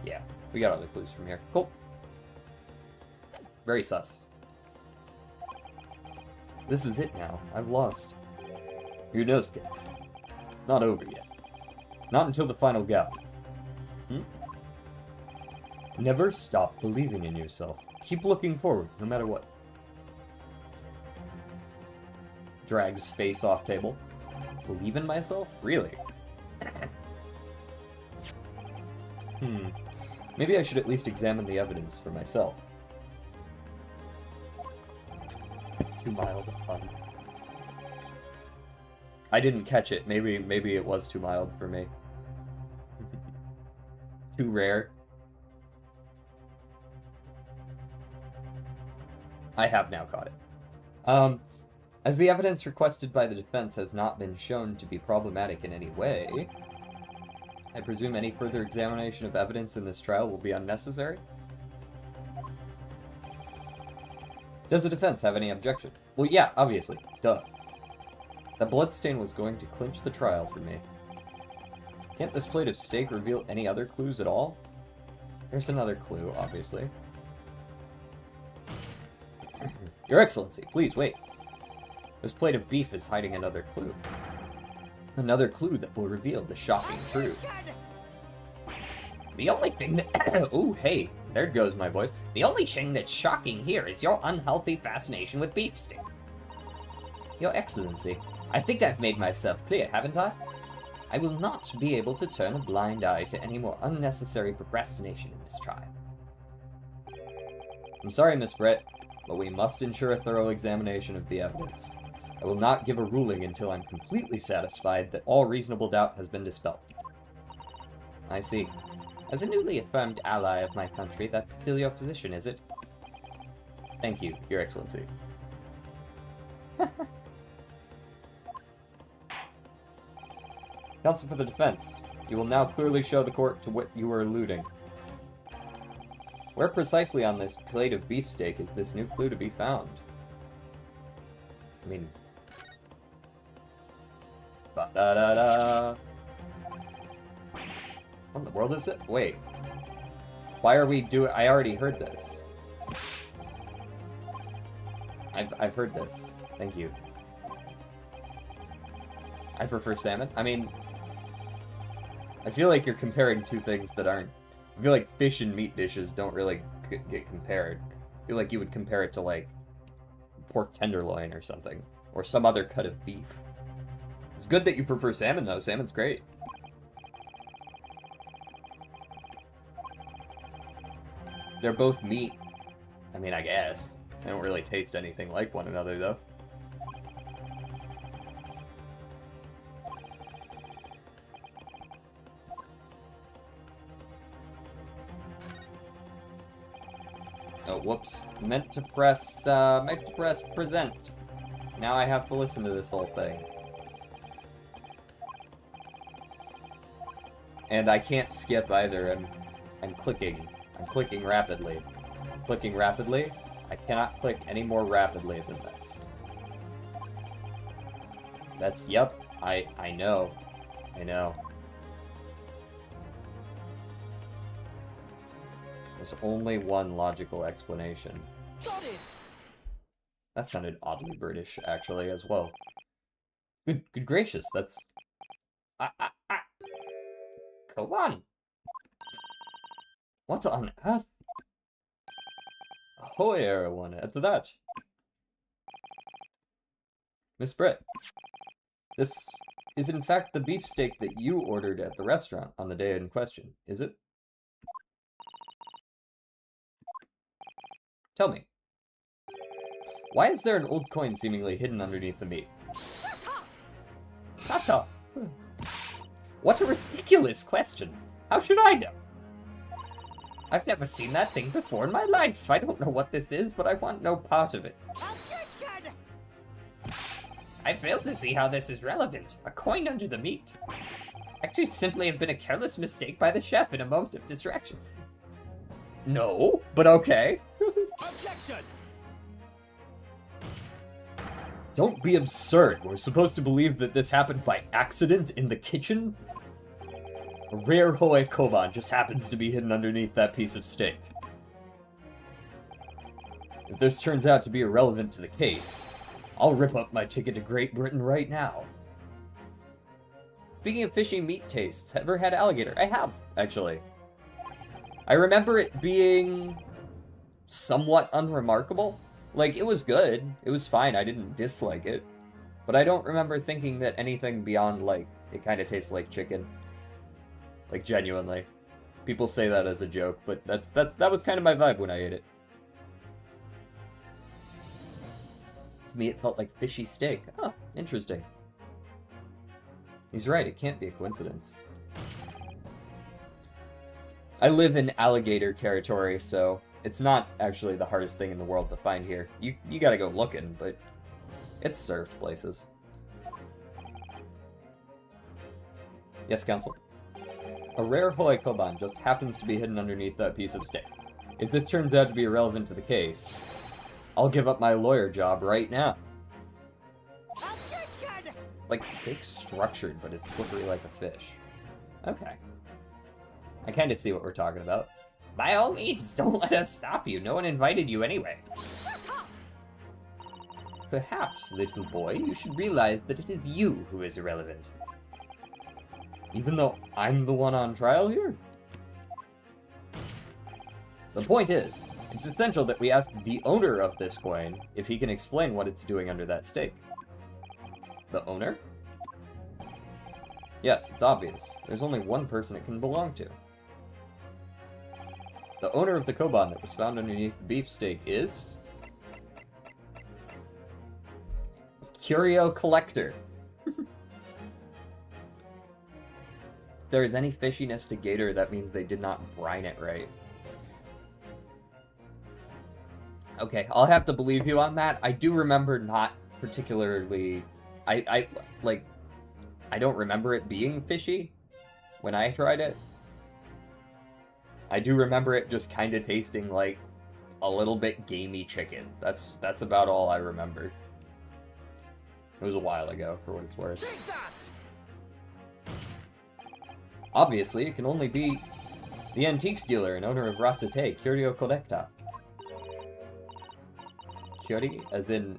Yeah, we got all the clues from here. Cool. Very sus. This is it now. I've lost. Rinnosuke. Not over yet. Not until the final gap. Never stop believing in yourself. Keep looking forward, no matter what. Drags face off table. Believe in myself? Really? Maybe I should at least examine the evidence for myself. Too mild of fun. I didn't catch it. Maybe it was too mild for me. Too rare. I have now caught it. As the evidence requested by the defense has not been shown to be problematic in any way, I presume any further examination of evidence in this trial will be unnecessary? Does the defense have any objection? Well, yeah, obviously. Duh. That bloodstain was going to clinch the trial for me. Can't this plate of steak reveal any other clues at all? There's another clue, obviously. Your Excellency, please wait. This plate of beef is hiding another clue. Another clue that will reveal the shocking truth. The only thing that... Ooh, hey, there goes my voice. The only thing that's shocking here is your unhealthy fascination with beefsteak. Your Excellency, I think I've made myself clear, haven't I? I will not be able to turn a blind eye to any more unnecessary procrastination in this trial. I'm sorry, Miss Brett, but we must ensure a thorough examination of the evidence. I will not give a ruling until I'm completely satisfied that all reasonable doubt has been dispelled. I see. As a newly affirmed ally of my country, that's still your position, is it? Thank you, Your Excellency. Counsel for the defense, you will now clearly show the court to what you are alluding. Where precisely on this plate of beefsteak is this new clue to be found? I mean... Ba-da-da-da! What in the world is it? Wait. Why are we doing... I already heard this. I've heard this. Thank you. I prefer salmon. I mean... I feel like you're comparing two things that aren't... I feel like fish and meat dishes don't really get compared. I feel like you would compare it to, like, pork tenderloin or something. Or some other cut of beef. It's good that you prefer salmon, though. Salmon's great. They're both meat. I mean, I guess. They don't really taste anything like one another, though. Oh, whoops. Meant to press present. Now I have to listen to this whole thing. And I can't skip either. I'm clicking. I'm clicking rapidly. Clicking rapidly. I cannot click any more rapidly than this. That's, yep. I know. I know. There's only one logical explanation. Got it! That sounded oddly British, actually, as well. Good gracious, that's... Go on. What on earth? Ahoy, everyone, at that. Miss Brett, this is in fact the beefsteak that you ordered at the restaurant on the day in question, is it? Tell me, why is there an old coin seemingly hidden underneath the meat? Shut up! Shut up. What a ridiculous question. How should I know? I've never seen that thing before in my life. I don't know what this is, but I want no part of it. Objection! I fail to see how this is relevant. A coin under the meat. Actually, simply have been a careless mistake by the chef in a moment of distraction. No, but okay. Objection! Don't be absurd. We're supposed to believe that this happened by accident in the kitchen? A rare Hoei Koban just happens to be hidden underneath that piece of steak. If this turns out to be irrelevant to the case, I'll rip up my ticket to Great Britain right now. Speaking of fishy meat tastes, ever had alligator? I have, actually. I remember it being somewhat unremarkable. Like, it was good. It was fine. I didn't dislike it. But I don't remember thinking that anything beyond, like, it kind of tastes like chicken. Like, genuinely. People say that as a joke, but that was kind of my vibe when I ate it. To me, it felt like fishy steak. Oh, interesting. He's right, it can't be a coincidence. I live in alligator territory, so it's not actually the hardest thing in the world to find here. You gotta go looking, but it's served places. Yes, Counsel? A rare Hoi Koban just happens to be hidden underneath that piece of steak. If this turns out to be irrelevant to the case, I'll give up my lawyer job right now. Objection! Like steak structured, but it's slippery like a fish. Okay. I kind of see what we're talking about. By all means, don't let us stop you. No one invited you anyway. Shut up! Perhaps, little boy, you should realize that it is you who is irrelevant. Even though I'm the one on trial here? The point is, it's essential that we ask the owner of this coin if he can explain what it's doing under that steak. The owner? Yes, it's obvious. There's only one person it can belong to. The owner of the Koban that was found underneath the beefsteak is... Curio Collector. If there's any fishiness to Gator, that means they did not brine it right. Okay, I'll have to believe you on that. I do remember not particularly... I don't remember it being fishy when I tried it. I do remember it just kind of tasting like a little bit gamey chicken. That's about all I remember. It was a while ago, for what it's worth. Take that! Obviously, it can only be the antiques dealer and owner of Rasate, Curio Collecta. Curie, as in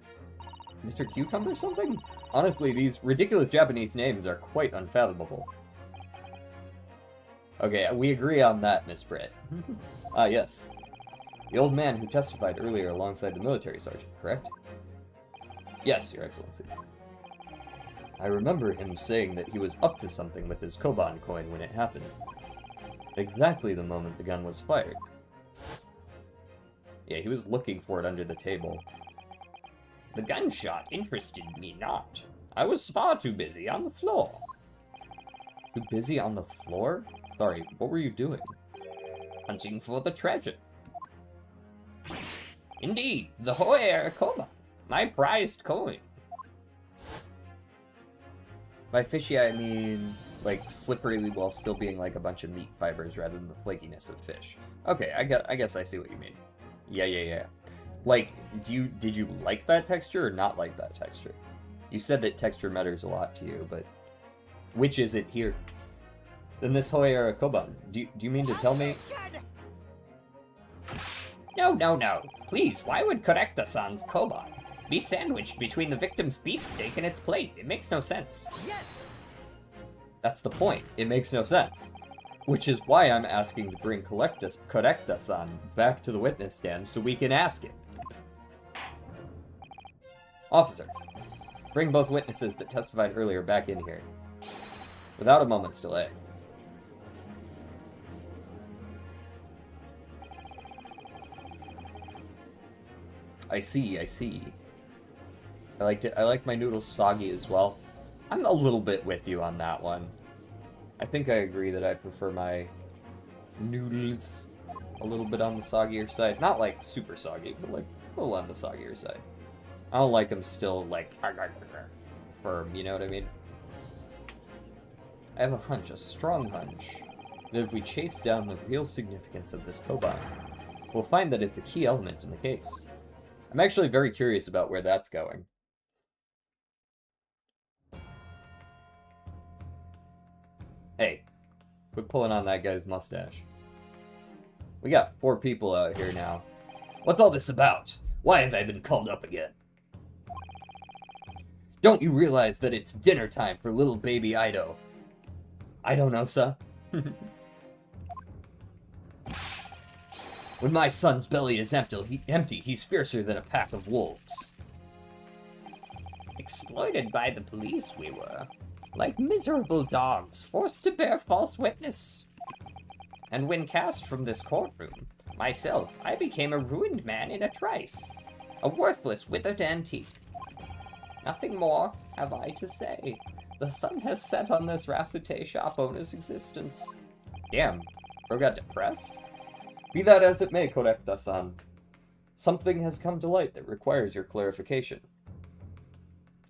Mr. Cucumber something? Honestly, these ridiculous Japanese names are quite unfathomable. Okay, we agree on that, Miss Britt. Ah, yes. The old man who testified earlier alongside the military sergeant, correct? Yes, Your Excellency. I remember him saying that he was up to something with his Koban coin when it happened. Exactly the moment the gun was fired. Yeah, he was looking for it under the table. The gunshot interested me not. I was far too busy on the floor. Too busy on the floor? Sorry, what were you doing? Hunting for the treasure. Indeed, the Hoi Koban, my prized coin. By fishy, I mean, like, slippery while still being like a bunch of meat fibers rather than the flakiness of fish. Okay, I guess I see what you mean. Yeah. Like, did you like that texture or not like that texture? You said that texture matters a lot to you, but which is it here? Then this Hoi Koban, do you mean to tell me? Objection! No. Please, why would Correcta-san's Koban be sandwiched between the victim's beefsteak and its plate? It makes no sense. Yes! That's the point. It makes no sense. Which is why I'm asking to bring Correcta-san back to the witness stand so we can ask it. Officer, bring both witnesses that testified earlier back in here. Without a moment's delay. I see. I liked it. I like my noodles soggy as well. I'm a little bit with you on that one. I think I agree that I prefer my noodles a little bit on the soggier side. Not like super soggy, but like a little on the soggier side. I don't like them still like firm, you know what I mean? I have a hunch, a strong hunch, that if we chase down the real significance of this Koban, we'll find that it's a key element in the case. I'm actually very curious about where that's going. Hey, quit pulling on that guy's mustache. We got 4 people out here now. What's all this about? Why have I been called up again? Don't you realize that it's dinner time for little baby Ido? I don't know, sir. When my son's belly is empty, he's fiercer than a pack of wolves. Exploited by the police we were, like miserable dogs forced to bear false witness. And when cast from this courtroom, myself, I became a ruined man in a trice, a worthless withered antique. Nothing more have I to say. The sun has set on this Rasute shop owner's existence. Damn, bro got depressed? Be that as it may, Korekta-san. Something has come to light that requires your clarification.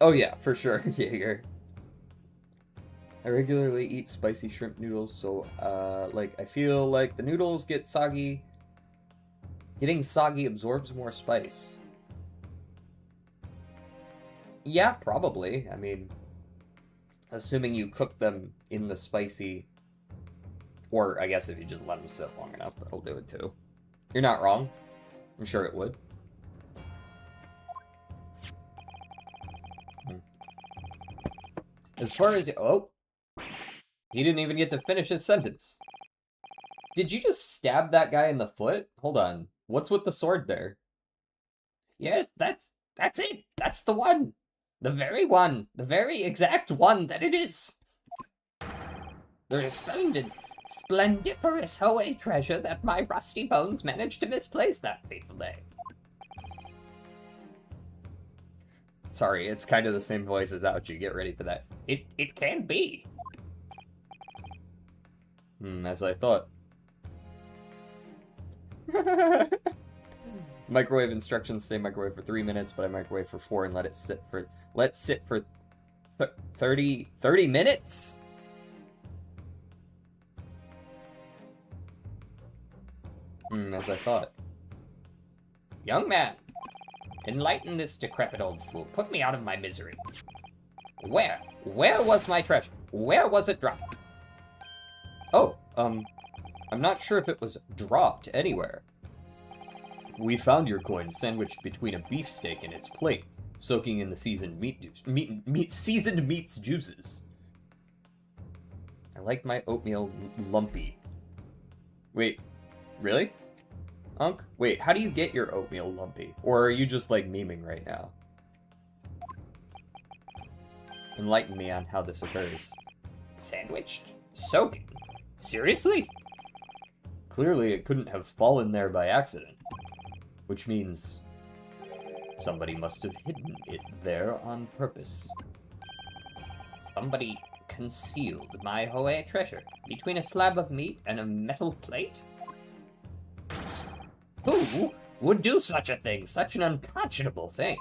Oh yeah, for sure, Jaeger. I regularly eat spicy shrimp noodles, so, I feel like the noodles get soggy. Getting soggy absorbs more spice. Yeah, probably. I mean, assuming you cook them in the spicy... Or, I guess if you just let them sit long enough, that'll do it too. You're not wrong. I'm sure it would. As far as... Oh! He didn't even get to finish his sentence. Did you just stab that guy in the foot? Hold on. What's with the sword there? Yes, that's it. That's the one. The very one. The very exact one that it is. The splendiferous Hoenn treasure that my rusty bones managed to misplace that fateful day. Sorry, it's kind of the same voice as Ouchie. Get ready for that. It can be. As I thought. Microwave instructions say microwave for 3 minutes, but I microwave for 4 and let it sit for 30 minutes? As I thought. Young man, enlighten this decrepit old fool. Put me out of my misery. Where was my treasure? Where was it dropped? Oh, I'm not sure if it was dropped anywhere. We found your coin sandwiched between a beefsteak and its plate, soaking in the seasoned seasoned meat's juices. I like my oatmeal lumpy. Wait, really? Unc? Wait, how do you get your oatmeal lumpy? Or are you just, memeing right now? Enlighten me on how this occurs. Sandwiched? Soaking? Seriously? Clearly it couldn't have fallen there by accident. Which means somebody must have hidden it there on purpose. Somebody concealed my Hoenn treasure between a slab of meat and a metal plate? Who would do such a thing? Such an unconscionable thing.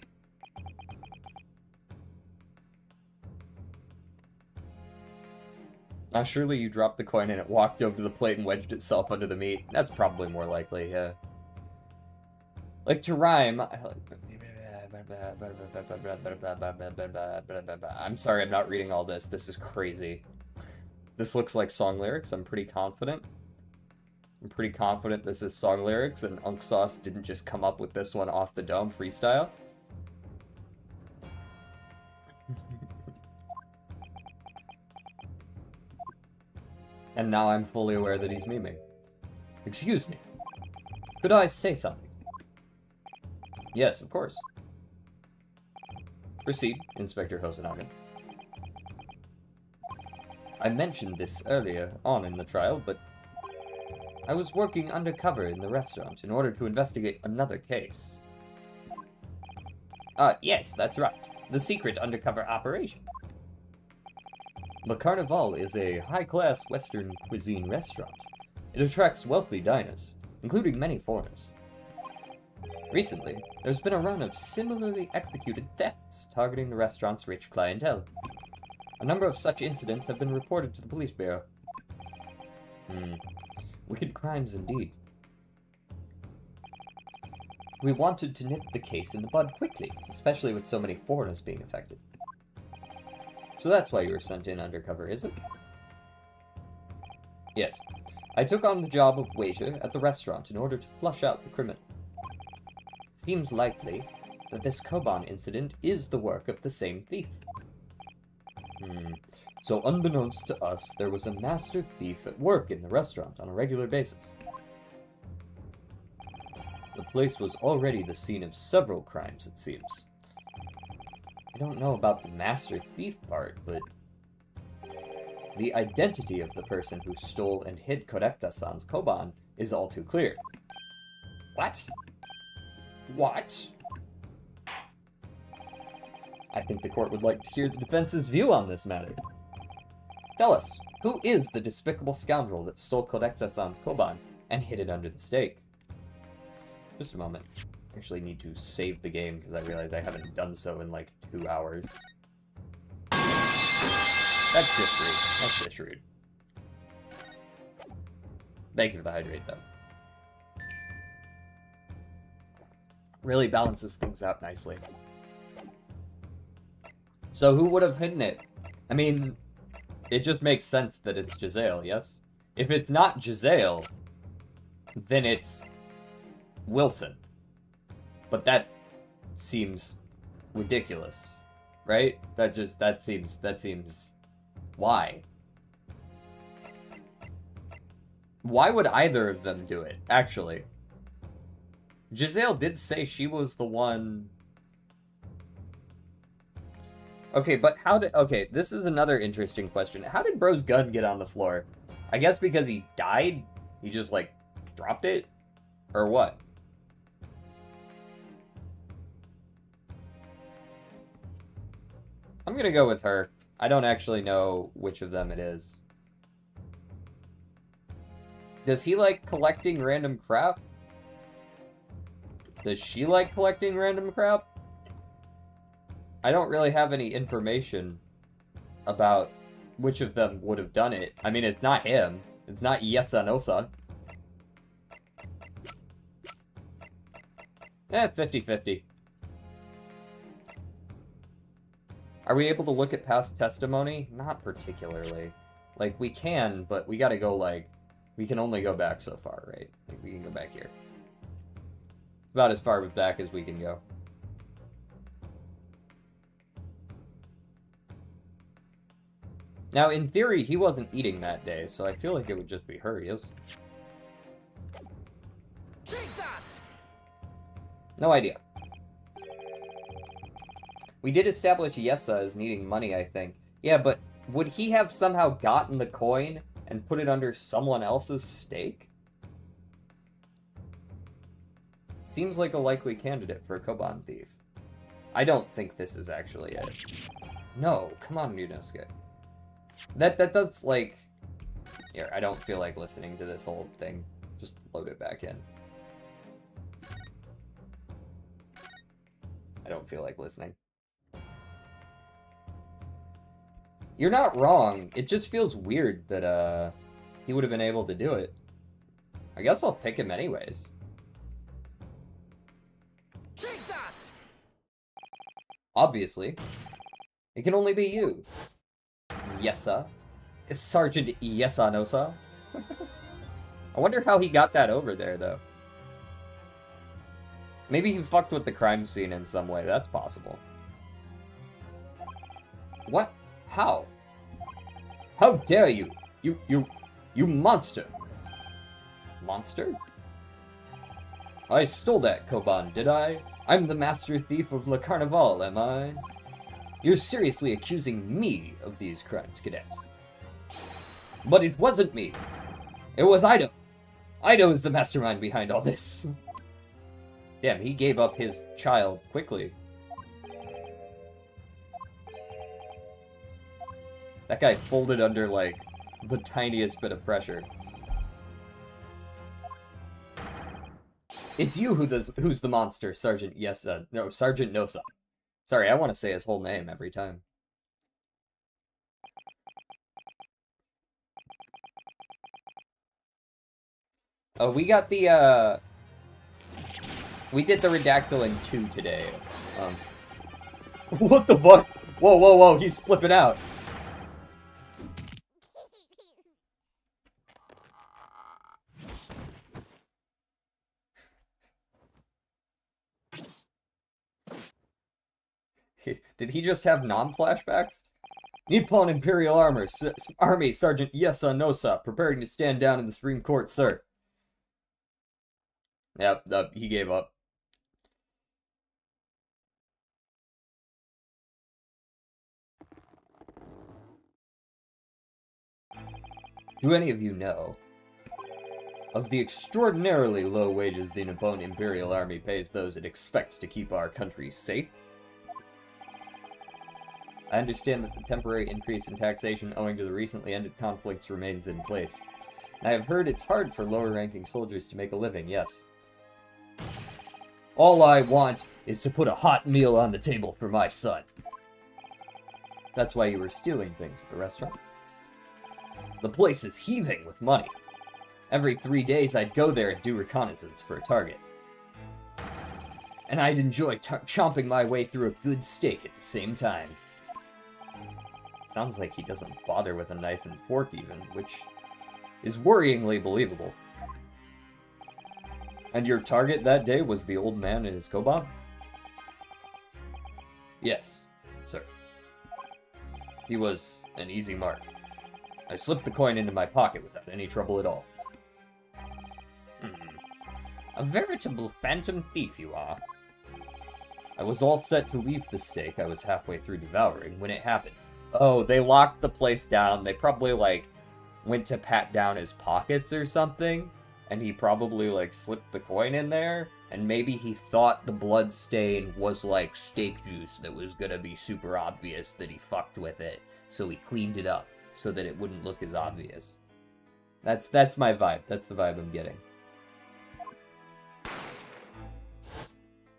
Surely you dropped the coin and it walked over to the plate and wedged itself under the meat. That's probably more likely, yeah. Like, to rhyme... I'm sorry, I'm not reading all this. This is crazy. This looks like song lyrics. I'm pretty confident. I'm pretty confident this is song lyrics, and Unk Sauce didn't just come up with this one off the dome freestyle. And now I'm fully aware that he's memeing. Excuse me. Could I say something? Yes, of course. Proceed, Inspector Hosonaga. I mentioned this earlier on in the trial, but I was working undercover in the restaurant in order to investigate another case. Yes, that's right. The secret undercover operation. Le Carnival is a high-class Western cuisine restaurant. It attracts wealthy diners, including many foreigners. Recently, there's been a run of similarly executed thefts targeting the restaurant's rich clientele. A number of such incidents have been reported to the police bureau. Wicked crimes indeed. We wanted to nip the case in the bud quickly, especially with so many foreigners being affected. So that's why you were sent in undercover, is it? Yes. I took on the job of waiter at the restaurant in order to flush out the criminal. It seems likely that this Koban incident is the work of the same thief. So unbeknownst to us, there was a master thief at work in the restaurant on a regular basis. The place was already the scene of several crimes, it seems. I don't know about the master thief part, but the identity of the person who stole and hid Korekta-san's Koban is all too clear. What? What? I think the court would like to hear the defense's view on this matter. Tell us, who is the despicable scoundrel that stole Koretsu-san's koban and hid it under the stake? Just a moment. I actually need to save the game because I realize I haven't done so in like 2 hours. That's just rude. That's just rude. Thank you for the hydrate, though. Really balances things out nicely. So who would have hidden it? I mean, it just makes sense that it's Giselle, yes? If it's not Giselle, then it's Wilson. But that seems ridiculous, right? That seems... Why? Why would either of them do it, actually? Giselle did say she was the one... Okay, but how did... Okay, this is another interesting question. How did Bro's gun get on the floor? I guess because he died? He just, like, dropped it? Or what? I'm gonna go with her. I don't actually know which of them it is. Does he like collecting random crap? Does she like collecting random crap? I don't really have any information about which of them would have done it. I mean, it's not him. It's not Yesanosa. 50-50. Are we able to look at past testimony? Not particularly. Like, we can, but we gotta go, like... We can only go back so far, right? Like, we can go back here. It's about as far back as we can go. Now, in theory, he wasn't eating that day, so I feel like it would just be her, yes? Take that! No idea. We did establish Yessa as needing money, I think. Yeah, but would he have somehow gotten the coin and put it under someone else's stake? Seems like a likely candidate for a koban thief. I don't think this is actually it. No, come on, Ryunosuke. That does, like... Here, I don't feel like listening to this whole thing. Just load it back in. I don't feel like listening. You're not wrong. It just feels weird that, he would have been able to do it. I guess I'll pick him anyways. Take that! Obviously. It can only be you. Yessa. Is Sergeant Yesanosa? I wonder how he got that over there, though. Maybe he fucked with the crime scene in some way. That's possible. What? How? How dare you? You monster! Monster? I stole that koban, did I? I'm the master thief of Le Carnival, am I? You're seriously accusing me of these crimes, cadet. But it wasn't me. It was Ido. Ido is the mastermind behind all this. Damn, he gave up his child quickly. That guy folded under, like, the tiniest bit of pressure. It's you who's the monster, Sergeant Yessa. No, Sergeant Nosa. Sorry, I want to say his whole name every time. Oh, we got the, we did the Redactyling 2 today. What the fuck? Whoa, whoa, whoa, he's flipping out. Did he just have non-flashbacks? Nippon Imperial Army Sergeant Yesanosa, preparing to stand down in the Supreme Court, sir. Yep, he gave up. Do any of you know of the extraordinarily low wages the Nippon Imperial Army pays those it expects to keep our country safe? I understand that the temporary increase in taxation owing to the recently ended conflicts remains in place. And I have heard it's hard for lower-ranking soldiers to make a living, yes. All I want is to put a hot meal on the table for my son. That's why you were stealing things at the restaurant. The place is heaving with money. Every 3 days I'd go there and do reconnaissance for a target. And I'd enjoy chomping my way through a good steak at the same time. Sounds like he doesn't bother with a knife and fork even, which is worryingly believable. And your target that day was the old man and his koban? Yes, sir. He was an easy mark. I slipped the coin into my pocket without any trouble at all. A veritable phantom thief you are. I was all set to leave the steak I was halfway through devouring when it happened. Oh, they locked the place down. They probably, like, went to pat down his pockets or something, and he probably, like, slipped the coin in there, and maybe he thought the blood stain was, like, steak juice that was gonna be super obvious that he fucked with it, so he cleaned it up so that it wouldn't look as obvious. That's my vibe. That's the vibe I'm getting.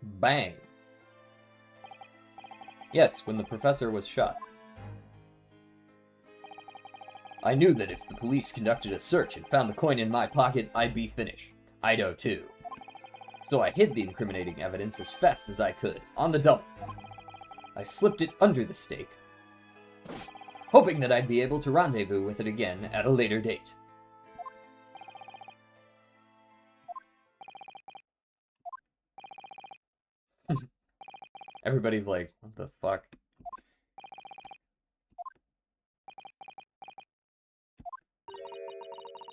Bang! Yes, when the professor was shot. I knew that if the police conducted a search and found the coin in my pocket, I'd be finished. Ido too. So I hid the incriminating evidence as fast as I could, on the double. I slipped it under the steak, hoping that I'd be able to rendezvous with it again at a later date. Everybody's like, what the fuck?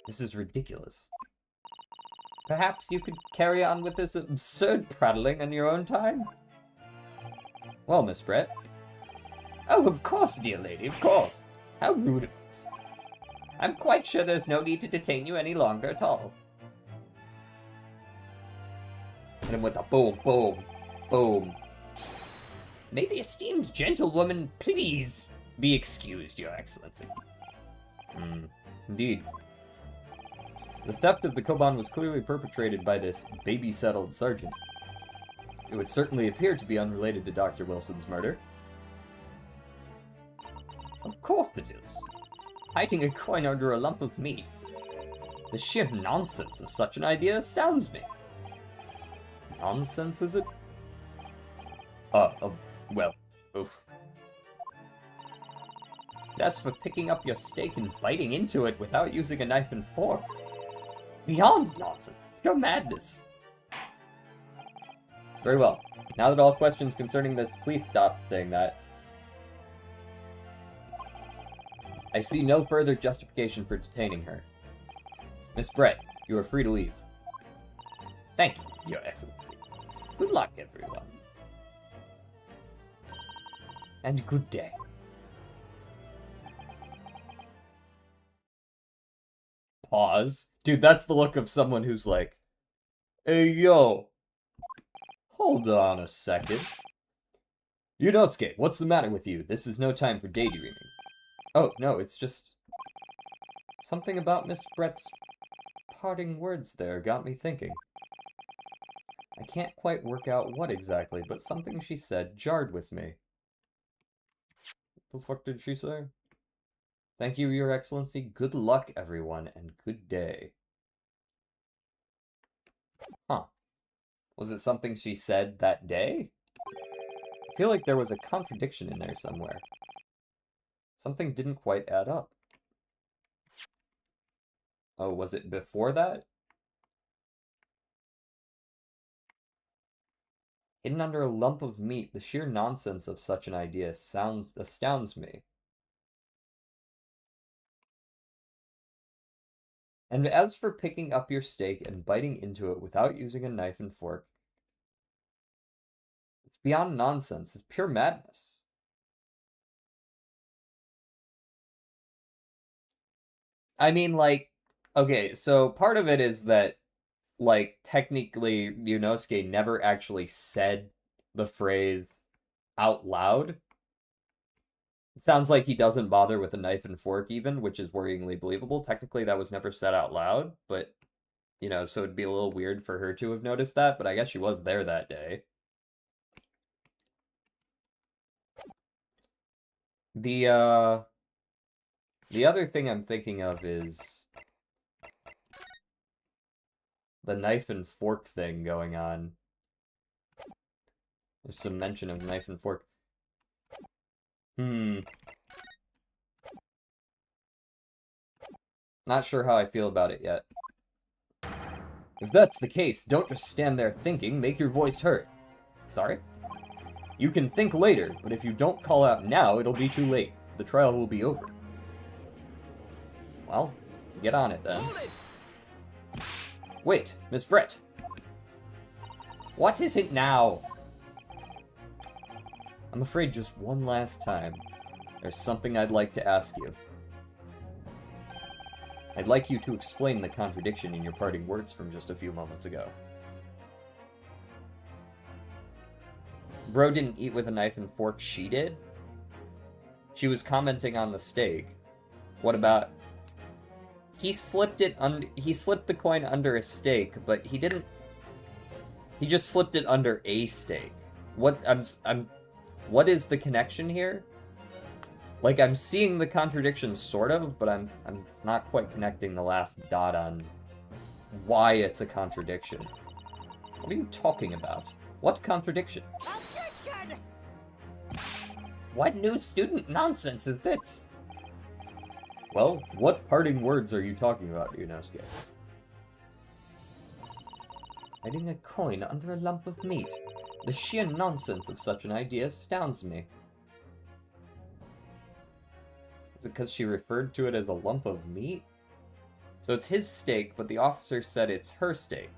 This is ridiculous. Perhaps you could carry on with this absurd prattling on your own time? Well, Miss Brett. Oh, of course, dear lady, of course. How rude of us. I'm quite sure there's no need to detain you any longer at all. And then with a boom, boom, boom. May the esteemed gentlewoman please be excused, Your Excellency. Indeed. The theft of the koban was clearly perpetrated by this baby-saddled sergeant. It would certainly appear to be unrelated to Dr. Wilson's murder. Of course it is. Hiding a coin under a lump of meat. The sheer nonsense of such an idea astounds me. Nonsense, is it? Well, oof. As for picking up your steak and biting into it without using a knife and fork, it's beyond nonsense, pure madness. Very well. Now that all questions concerning this, please stop saying that. I see no further justification for detaining her. Miss Brett, you are free to leave. Thank you, Your Excellency. Good luck, everyone. And good day. Pause. Dude, that's the look of someone who's like, hey, yo. Hold on a second. Yunosuke, what's the matter with you? This is no time for daydreaming. Oh, no, it's just... something about Miss Brett's parting words there got me thinking. I can't quite work out what exactly, but something she said jarred with me. What the fuck did she say? Thank you, Your Excellency. Good luck, everyone, and good day. Huh. Was it something she said that day? I feel like there was a contradiction in there somewhere. Something didn't quite add up. Oh, was it before that? Hidden under a lump of meat, the sheer nonsense of such an idea astounds me. And as for picking up your steak and biting into it without using a knife and fork, it's beyond nonsense. It's pure madness. I mean, like, okay, so part of it is that, like, technically, Yunosuke never actually said the phrase out loud. It sounds like he doesn't bother with a knife and fork even, which is worryingly believable. Technically, that was never said out loud, but, you know, so it'd be a little weird for her to have noticed that, but I guess she was there that day. The other thing I'm thinking of is the knife and fork thing going on. There's some mention of knife and fork. Not sure how I feel about it yet. If that's the case, don't just stand there thinking, make your voice heard. Sorry? You can think later, but if you don't call out now, it'll be too late. The trial will be over. Well, get on it then. Hold it! Wait, Miss Brett. What is it now? I'm afraid just one last time, there's something I'd like to ask you. I'd like you to explain the contradiction in your parting words from just a few moments ago. Bro didn't eat with a knife and fork, she did? She was commenting on the steak. What about... He slipped the coin under a steak, but he didn't... He just slipped it under a steak. What is the connection here? Like, I'm seeing the contradiction sort of, but I'm not quite connecting the last dot on why it's a contradiction. What are you talking about? What contradiction? Objection! What new student nonsense is this? Well, what parting words are you talking about, Yunosuke? Hiding a coin under a lump of meat. The sheer nonsense of such an idea astounds me. Because she referred to it as a lump of meat? So it's his steak, but the officer said it's her steak.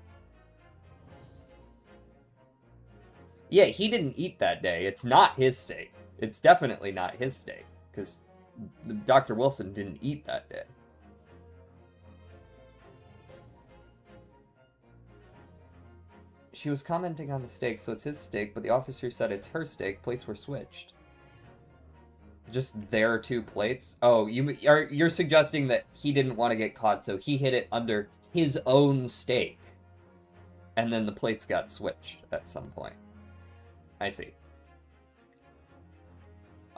Yeah, he didn't eat that day. It's not his steak. It's definitely not his steak, because Dr. Wilson didn't eat that day. She was commenting on the steak, so it's his steak, but the officer said it's her steak. Plates were switched. Just their two plates? Oh, you're suggesting that he didn't want to get caught, so he hid it under his own steak. And then the plates got switched at some point. I see.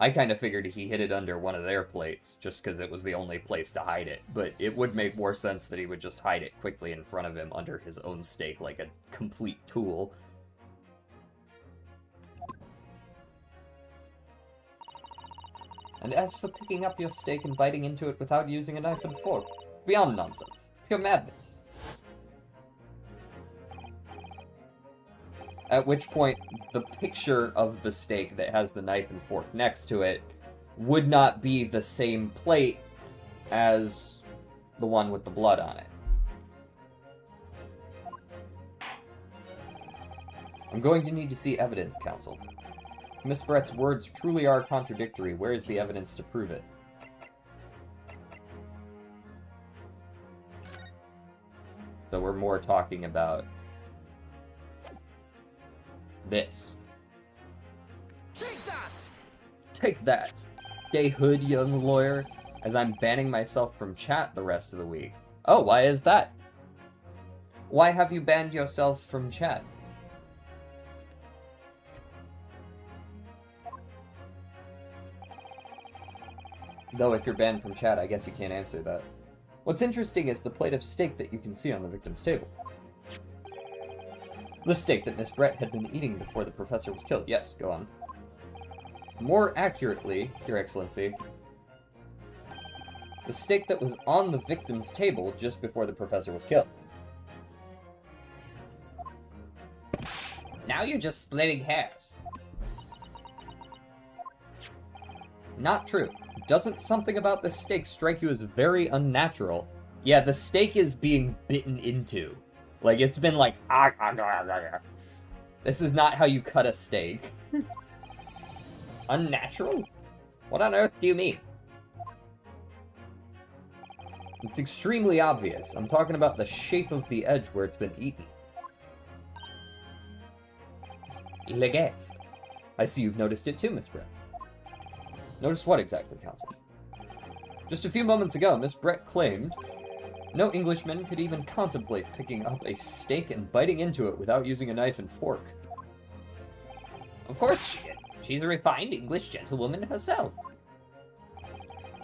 I kind of figured he hid it under one of their plates, just because it was the only place to hide it. But it would make more sense that he would just hide it quickly in front of him under his own steak like a complete tool. And as for picking up your steak and biting into it without using a knife and fork, beyond nonsense. Pure madness. At which point, the picture of the steak that has the knife and fork next to it would not be the same plate as the one with the blood on it. I'm going to need to see evidence, counsel. If Miss Brett's words truly are contradictory, where is the evidence to prove it? So we're more talking about this. Take that! Take that! Stay hood, young lawyer, as I'm banning myself from chat the rest of the week. Oh, why is that? Why have you banned yourself from chat? Though if you're banned from chat, I guess you can't answer that. What's interesting is the plate of steak that you can see on the victim's table. The steak that Miss Brett had been eating before the professor was killed. Yes, go on. More accurately, Your Excellency, the steak that was on the victim's table just before the professor was killed. Now you're just splitting hairs. Not true. Doesn't something about the steak strike you as very unnatural? Yeah, the steak is being bitten into. Like, it's been like, This is not how you cut a steak. Unnatural? What on earth do you mean? It's extremely obvious. I'm talking about the shape of the edge where it's been eaten. Legasp. I see you've noticed it too, Miss Brett. Notice what exactly, Counsel? Just a few moments ago, Miss Brett claimed no Englishman could even contemplate picking up a steak and biting into it without using a knife and fork. Of course she did. She's a refined English gentlewoman herself.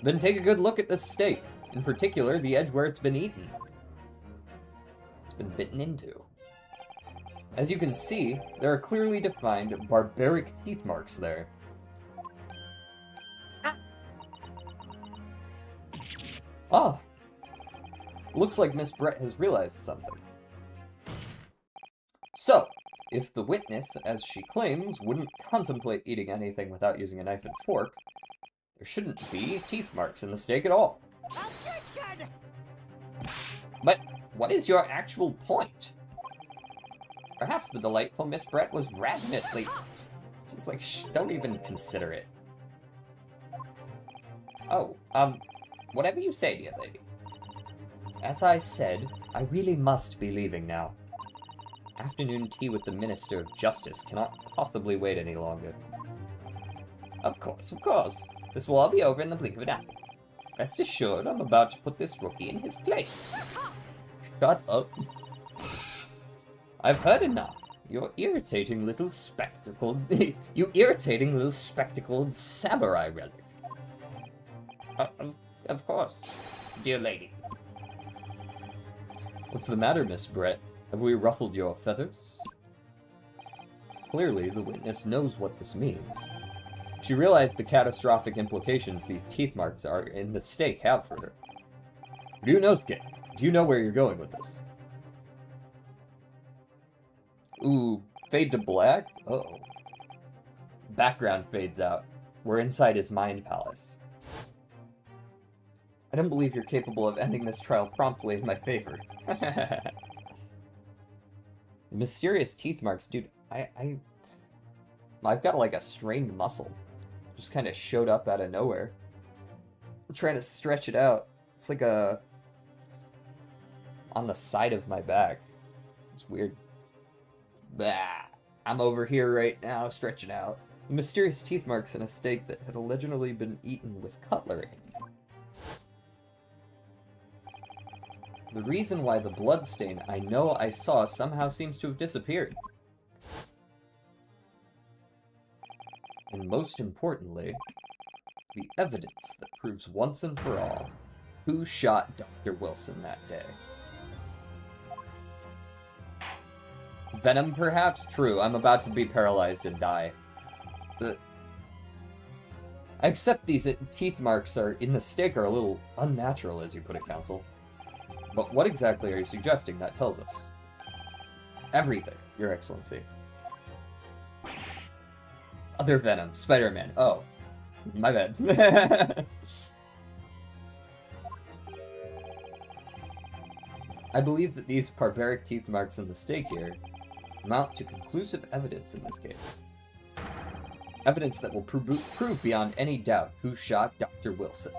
Then take a good look at this steak, in particular the edge where it's been eaten. It's been bitten into. As you can see, there are clearly defined barbaric teeth marks there. Ah! Looks like Miss Brett has realized something. So, if the witness, as she claims, wouldn't contemplate eating anything without using a knife and fork, there shouldn't be teeth marks in the steak at all. Objection! But what is your actual point? Perhaps the delightful Miss Brett was ravenously... She's like, shh, don't even consider it. Oh, whatever you say, dear lady. As I said, I really must be leaving now. Afternoon tea with the Minister of Justice cannot possibly wait any longer. Of course. This will all be over in the blink of an eye. Rest assured, I'm about to put this rookie in his place. Shut up. I've heard enough. You irritating little spectacled samurai relic. Of course, dear lady. What's the matter, Miss Brett? Have we ruffled your feathers? Clearly, the witness knows what this means. She realized the catastrophic implications these teeth marks are in the steak have for her. Ryunosuke, do you know where you're going with this? Ooh, fade to black? Uh-oh. Background fades out. We're inside his mind palace. I don't believe you're capable of ending this trial promptly in my favor. The mysterious teeth marks, dude, I've got like a strained muscle. Just kind of showed up out of nowhere. I'm trying to stretch it out. It's like on the side of my back. It's weird. Bah, I'm over here right now, stretching out. The mysterious teeth marks in a steak that had allegedly been eaten with cutlery. The reason why the bloodstain I know I saw somehow seems to have disappeared. And most importantly, the evidence that proves once and for all who shot Dr. Wilson that day. Venom, perhaps? True, I'm about to be paralyzed and die. I accept these teeth marks are in the steak are a little unnatural, as you put it, Counsel. But what exactly are you suggesting that tells us? Everything, Your Excellency. Other Venom, Spider-Man. Oh, my bad. I believe that these barbaric teeth marks in the steak here amount to conclusive evidence in this case. Evidence that will prove beyond any doubt who shot Dr. Wilson.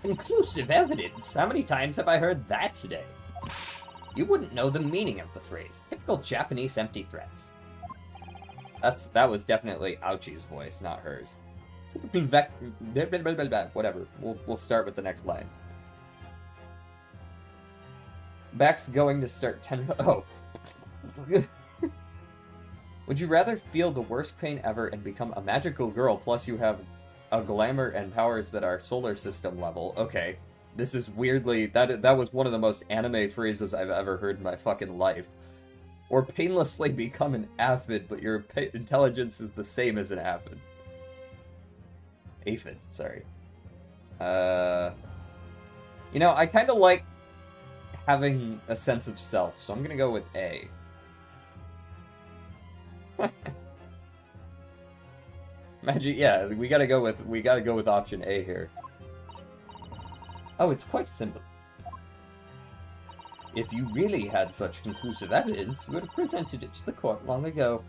Conclusive evidence? How many times have I heard that today? You wouldn't know the meaning of the phrase. Typical Japanese empty threats. That was definitely Ouchie's voice, not hers. Whatever. We'll start with the next line. Back's going to start 10. Oh. Would you rather feel the worst pain ever and become a magical girl, plus you have a glamour and powers that are solar system level? Okay, this is weirdly... That was one of the most anime phrases I've ever heard in my fucking life. Or painlessly become an aphid, but your intelligence is the same as an aphid. Aphid, sorry. You know, I kind of like having a sense of self, so I'm gonna go with A. Magic, yeah, we gotta go with option A here. Oh, it's quite simple. If you really had such conclusive evidence, you would have presented it to the court long ago.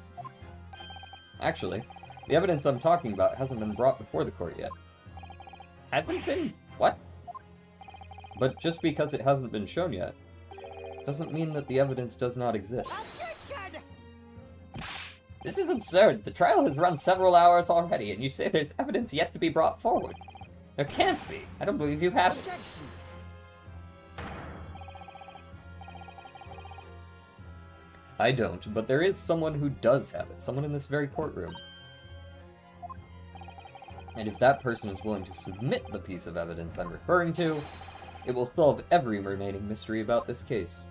Actually, the evidence I'm talking about hasn't been brought before the court yet. Hasn't been? What? But just because it hasn't been shown yet, doesn't mean that the evidence does not exist. Objection! This is absurd. The trial has run several hours already, and you say there's evidence yet to be brought forward. There can't be. I don't believe you have it. Objection. I don't, but there is someone who does have it. Someone in this very courtroom. And if that person is willing to submit the piece of evidence I'm referring to, it will solve every remaining mystery about this case.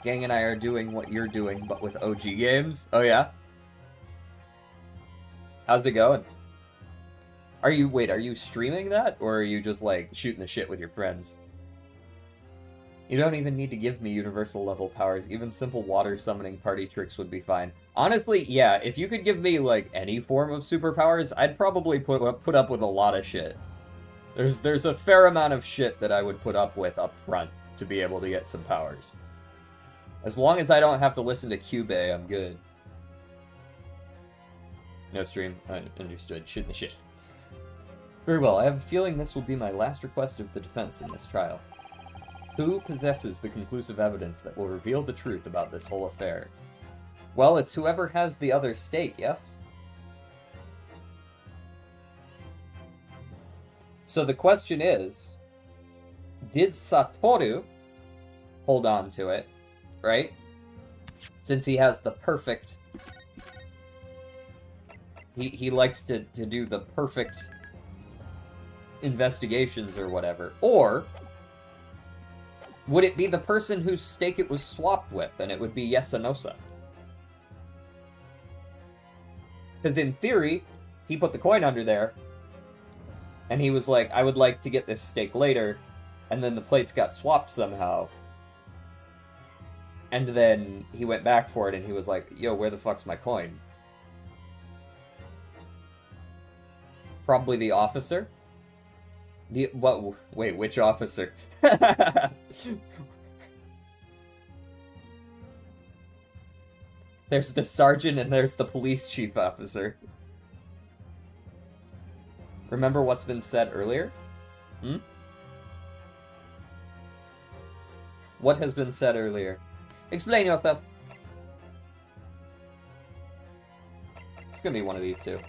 Gang and I are doing what you're doing, but with OG games. Oh yeah? How's it going? Are you streaming that? Or are you just, like, shooting the shit with your friends? You don't even need to give me universal level powers. Even simple water summoning party tricks would be fine. Honestly, yeah, if you could give me, like, any form of superpowers, I'd probably put up with a lot of shit. There's a fair amount of shit that I would put up with up front to be able to get some powers. As long as I don't have to listen to Cube, I'm good. No stream. Understood. Shooting the shit. Very well, I have a feeling this will be my last request of the defense in this trial. Who possesses the conclusive evidence that will reveal the truth about this whole affair? Well, it's whoever has the other stake, yes? So the question is, did Satoru hold on to it, right? Since he has the perfect... He likes to do the perfect investigations or whatever. Or would it be the person whose stake it was swapped with, and it would be Yesanosa? Because in theory, he put the coin under there, and he was like, I would like to get this stake later, and then the plates got swapped somehow. And then he went back for it, and he was like, yo, where the fuck's my coin? Probably the officer? Wait, which officer? There's the sergeant and there's the police chief officer. Remember what's been said earlier? What has been said earlier? Explain yourself. It's gonna be one of these two.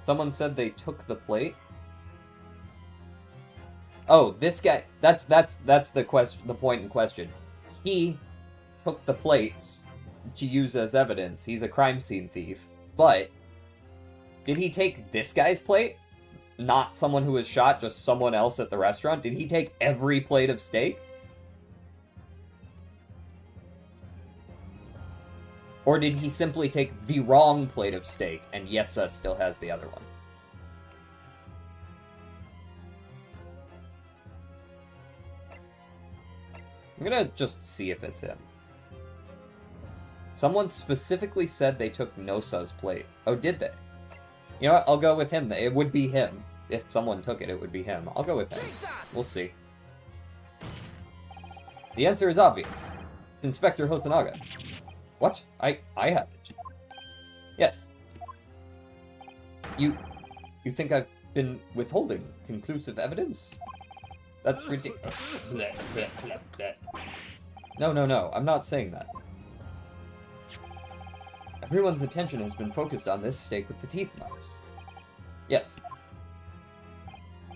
Someone said they took the plate. Oh, this guy. That's the question. The point in question. He took the plates to use as evidence. He's a crime scene thief. But did he take this guy's plate? Not someone who was shot, just someone else at the restaurant. Did he take every plate of steak? Or did he simply take the wrong plate of steak, and Yessa still has the other one? I'm gonna just see if it's him. Someone specifically said they took Nosa's plate. Oh, did they? You know what? I'll go with him. It would be him. If someone took it, it would be him. I'll go with him. We'll see. The answer is obvious. It's Inspector Hosonaga. What? I have it. Yes. You think I've been withholding conclusive evidence? That's ridiculous. No, I'm not saying that. Everyone's attention has been focused on this stake with the teeth marks. Yes.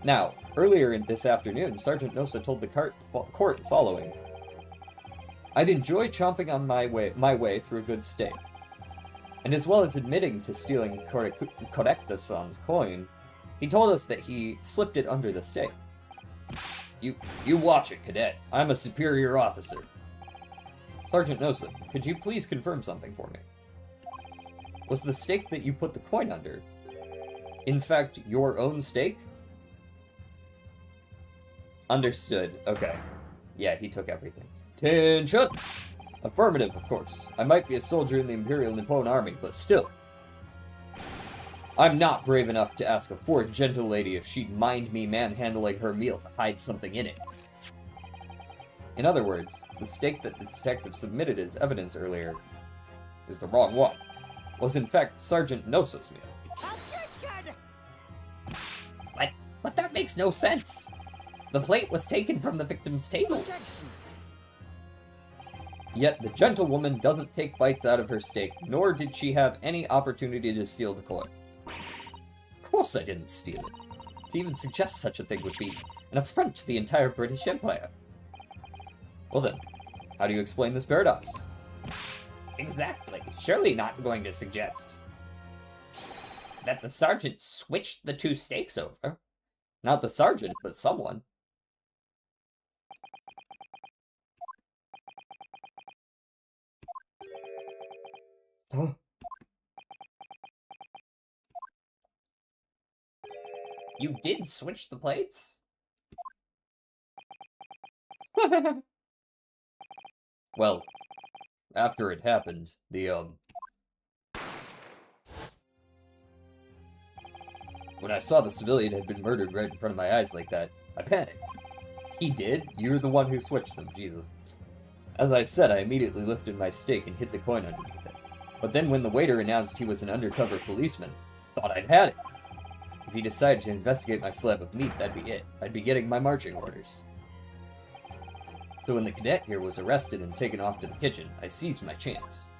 Now, earlier in this afternoon, Sergeant Nosa told the court following. I'd enjoy chomping on my way through a good steak. And as well as admitting to stealing Korekta-san's coin, he told us that he slipped it under the steak. You watch it, cadet. I'm a superior officer. Sergeant Nosa, could you please confirm something for me? Was the steak that you put the coin under, in fact, your own steak? Understood. Okay. Yeah, he took everything. Attention! Affirmative, of course. I might be a soldier in the Imperial Nippon Army, but still. I'm not brave enough to ask a poor gentle lady if she'd mind me manhandling her meal to hide something in it. In other words, the steak that the detective submitted as evidence earlier is the wrong one. Was in fact Sergeant Nosa's meal. Objection! But that makes no sense. The plate was taken from the victim's table. Objection. Yet the gentlewoman doesn't take bites out of her steak, nor did she have any opportunity to steal the coin. Of course I didn't steal it. To even suggest such a thing would be an affront to the entire British Empire. Well then, how do you explain this paradox? Exactly. Surely not going to suggest that the sergeant switched the two steaks over. Not the sergeant, but someone. Huh? You did switch the plates? Well, after it happened, when I saw the civilian had been murdered right in front of my eyes like that, I panicked. He did? You're the one who switched them, Jesus. As I said, I immediately lifted my steak and hid the coin underneath it. But then when the waiter announced he was an undercover policeman, thought I'd had it. If he decided to investigate my slab of meat, that'd be it. I'd be getting my marching orders. So when the cadet here was arrested and taken off to the kitchen, I seized my chance.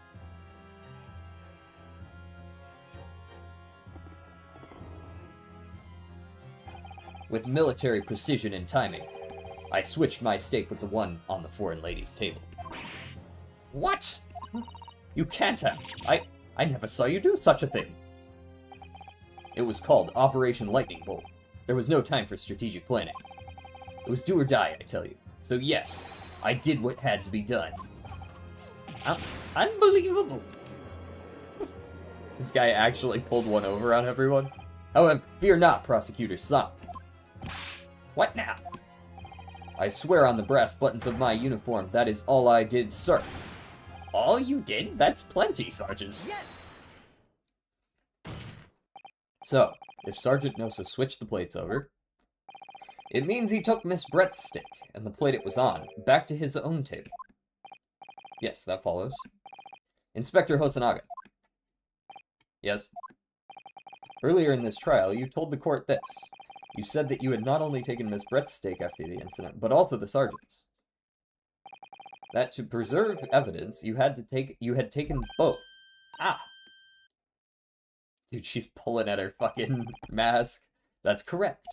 With military precision and timing, I switched my steak with the one on the foreign lady's table. What? You can't have. I never saw you do such a thing. It was called Operation Lightning Bolt. There was no time for strategic planning. It was do or die, I tell you. So yes, I did what had to be done. Unbelievable. This guy actually pulled one over on everyone. However, fear not, prosecutor's son. What now? I swear on the brass buttons of my uniform, that is all I did, sir. All you did? That's plenty, Sergeant. Yes. So, if Sergeant Nosa switched the plates over, it means he took Miss Brett's steak, and the plate it was on, back to his own table. Yes, that follows. Inspector Hosonaga. Yes? Earlier in this trial, you told the court this. You said that you had not only taken Miss Brett's steak after the incident, but also the sergeant's. That to preserve evidence, you had taken both. Ah, Dude, she's pulling at her fucking mask. That's correct.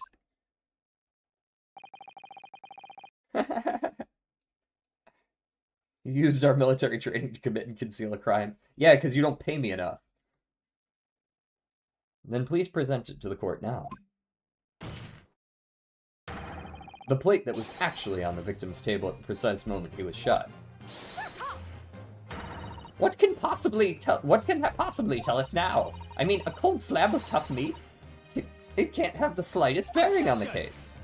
You used our military training to commit and conceal a crime. Yeah, because you don't pay me enough. Then please present it to the court now. The plate that was actually on the victim's table at the precise moment he was shot. Shut up. what can that possibly tell us now? I mean, a cold slab of tough meat? It can't have the slightest bearing on the case.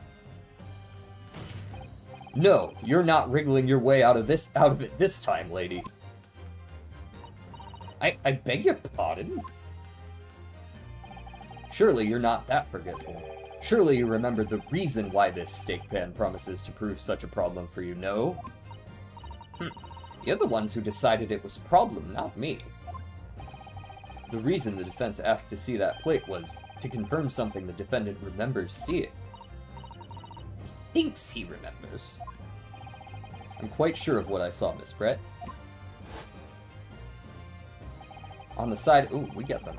No, you're not wriggling your way out of it this time, lady. I beg your pardon? Surely you're not that forgetful. Surely you remember the reason why this steak pan promises to prove such a problem for you, no? You're the ones who decided it was a problem, not me. The reason the defense asked to see that plate was to confirm something the defendant remembers seeing. Thinks he remembers. I'm quite sure of what I saw, Miss Brett. On the side... Ooh, we got them.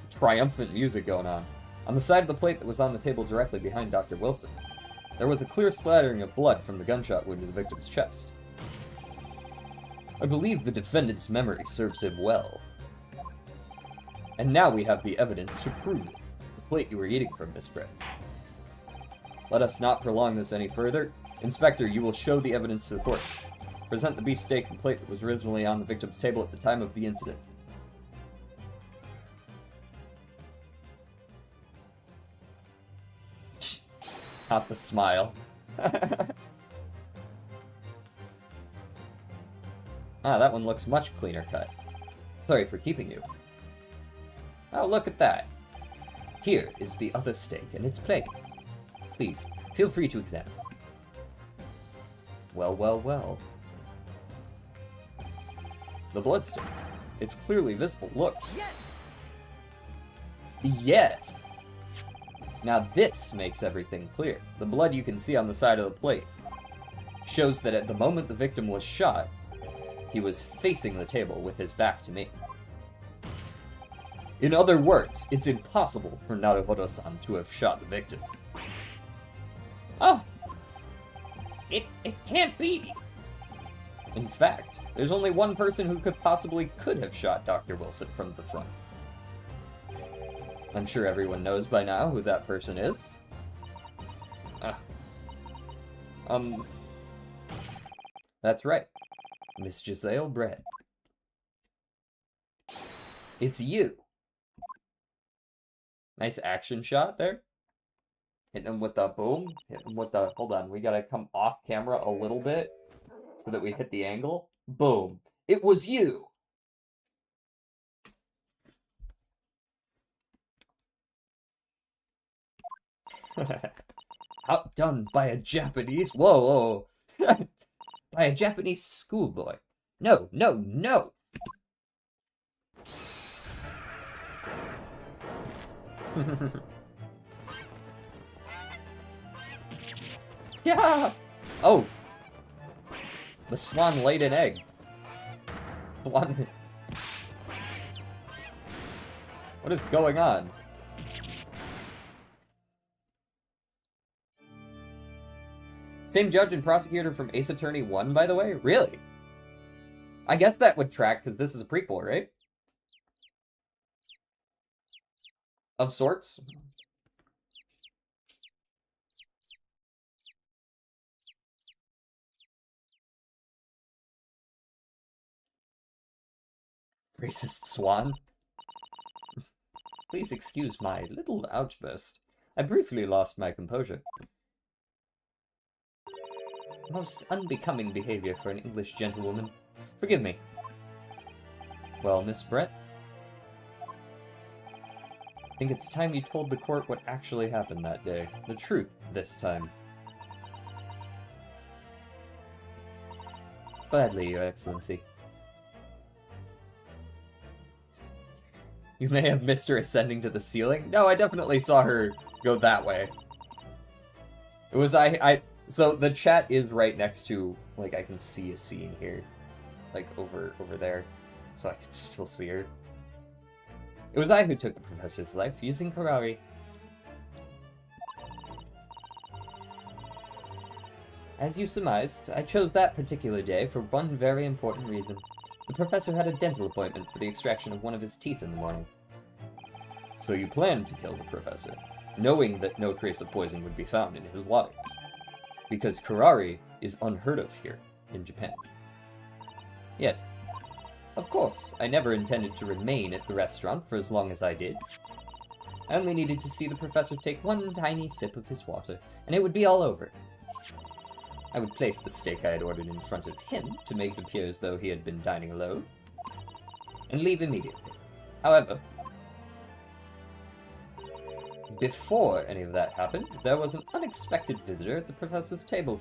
Triumphant music going on. On the side of the plate that was on the table directly behind Dr. Wilson, there was a clear splattering of blood from the gunshot wound to the victim's chest. I believe the defendant's memory serves him well. And now we have the evidence to prove it. The plate you were eating from, Miss Brett. Let us not prolong this any further. Inspector, you will show the evidence to the court. Present the beefsteak and plate that was originally on the victim's table at the time of the incident. Not the smile. Ah, that one looks much cleaner cut. Sorry for keeping you. Oh, look at that. Here is the other steak and its plate. Please, feel free to examine. Well, well, well. The bloodstain. It's clearly visible. Look. Yes. Yes! Now this makes everything clear. The blood you can see on the side of the plate shows that at the moment the victim was shot, he was facing the table with his back to me. In other words, it's impossible for Naruhodo-san to have shot the victim. Oh! It can't be! In fact, there's only one person who could have shot Dr. Wilson from the front. I'm sure everyone knows by now who that person is. That's right. Miss Giselle Brett. It's you. Nice action shot there. Hitting him with the boom. Hitting him with the... Hold on, we gotta come off camera a little bit so that we hit the angle. Boom. It was you! Outdone by a Japanese... Whoa, whoa. By a Japanese schoolboy. No, no, no! Yeah! Oh! The swan laid an egg. Swan... What is going on? Same judge and prosecutor from Ace Attorney 1, by the way? Really? I guess that would track, because this is a prequel, right? Of sorts. Racist swan. Please excuse my little outburst. I briefly lost my composure. Most unbecoming behavior for an English gentlewoman. Forgive me. Well, Miss Brett? I think it's time you told the court what actually happened that day. The truth, this time. Gladly, Your Excellency. You may have missed her ascending to the ceiling. No, I definitely saw her go that way. It was so the chat is right next to, like, I can see a scene here. Like, over there. So I can still see her. It was I who took the professor's life, using Kurari. As you surmised, I chose that particular day for one very important reason. The professor had a dental appointment for the extraction of one of his teeth in the morning. So you planned to kill the professor, knowing that no trace of poison would be found in his water. Because Kurari is unheard of here, in Japan. Yes. Of course, I never intended to remain at the restaurant for as long as I did. I only needed to see the professor take one tiny sip of his water, and it would be all over. I would place the steak I had ordered in front of him to make it appear as though he had been dining alone, and leave immediately. However, before any of that happened, there was an unexpected visitor at the professor's table.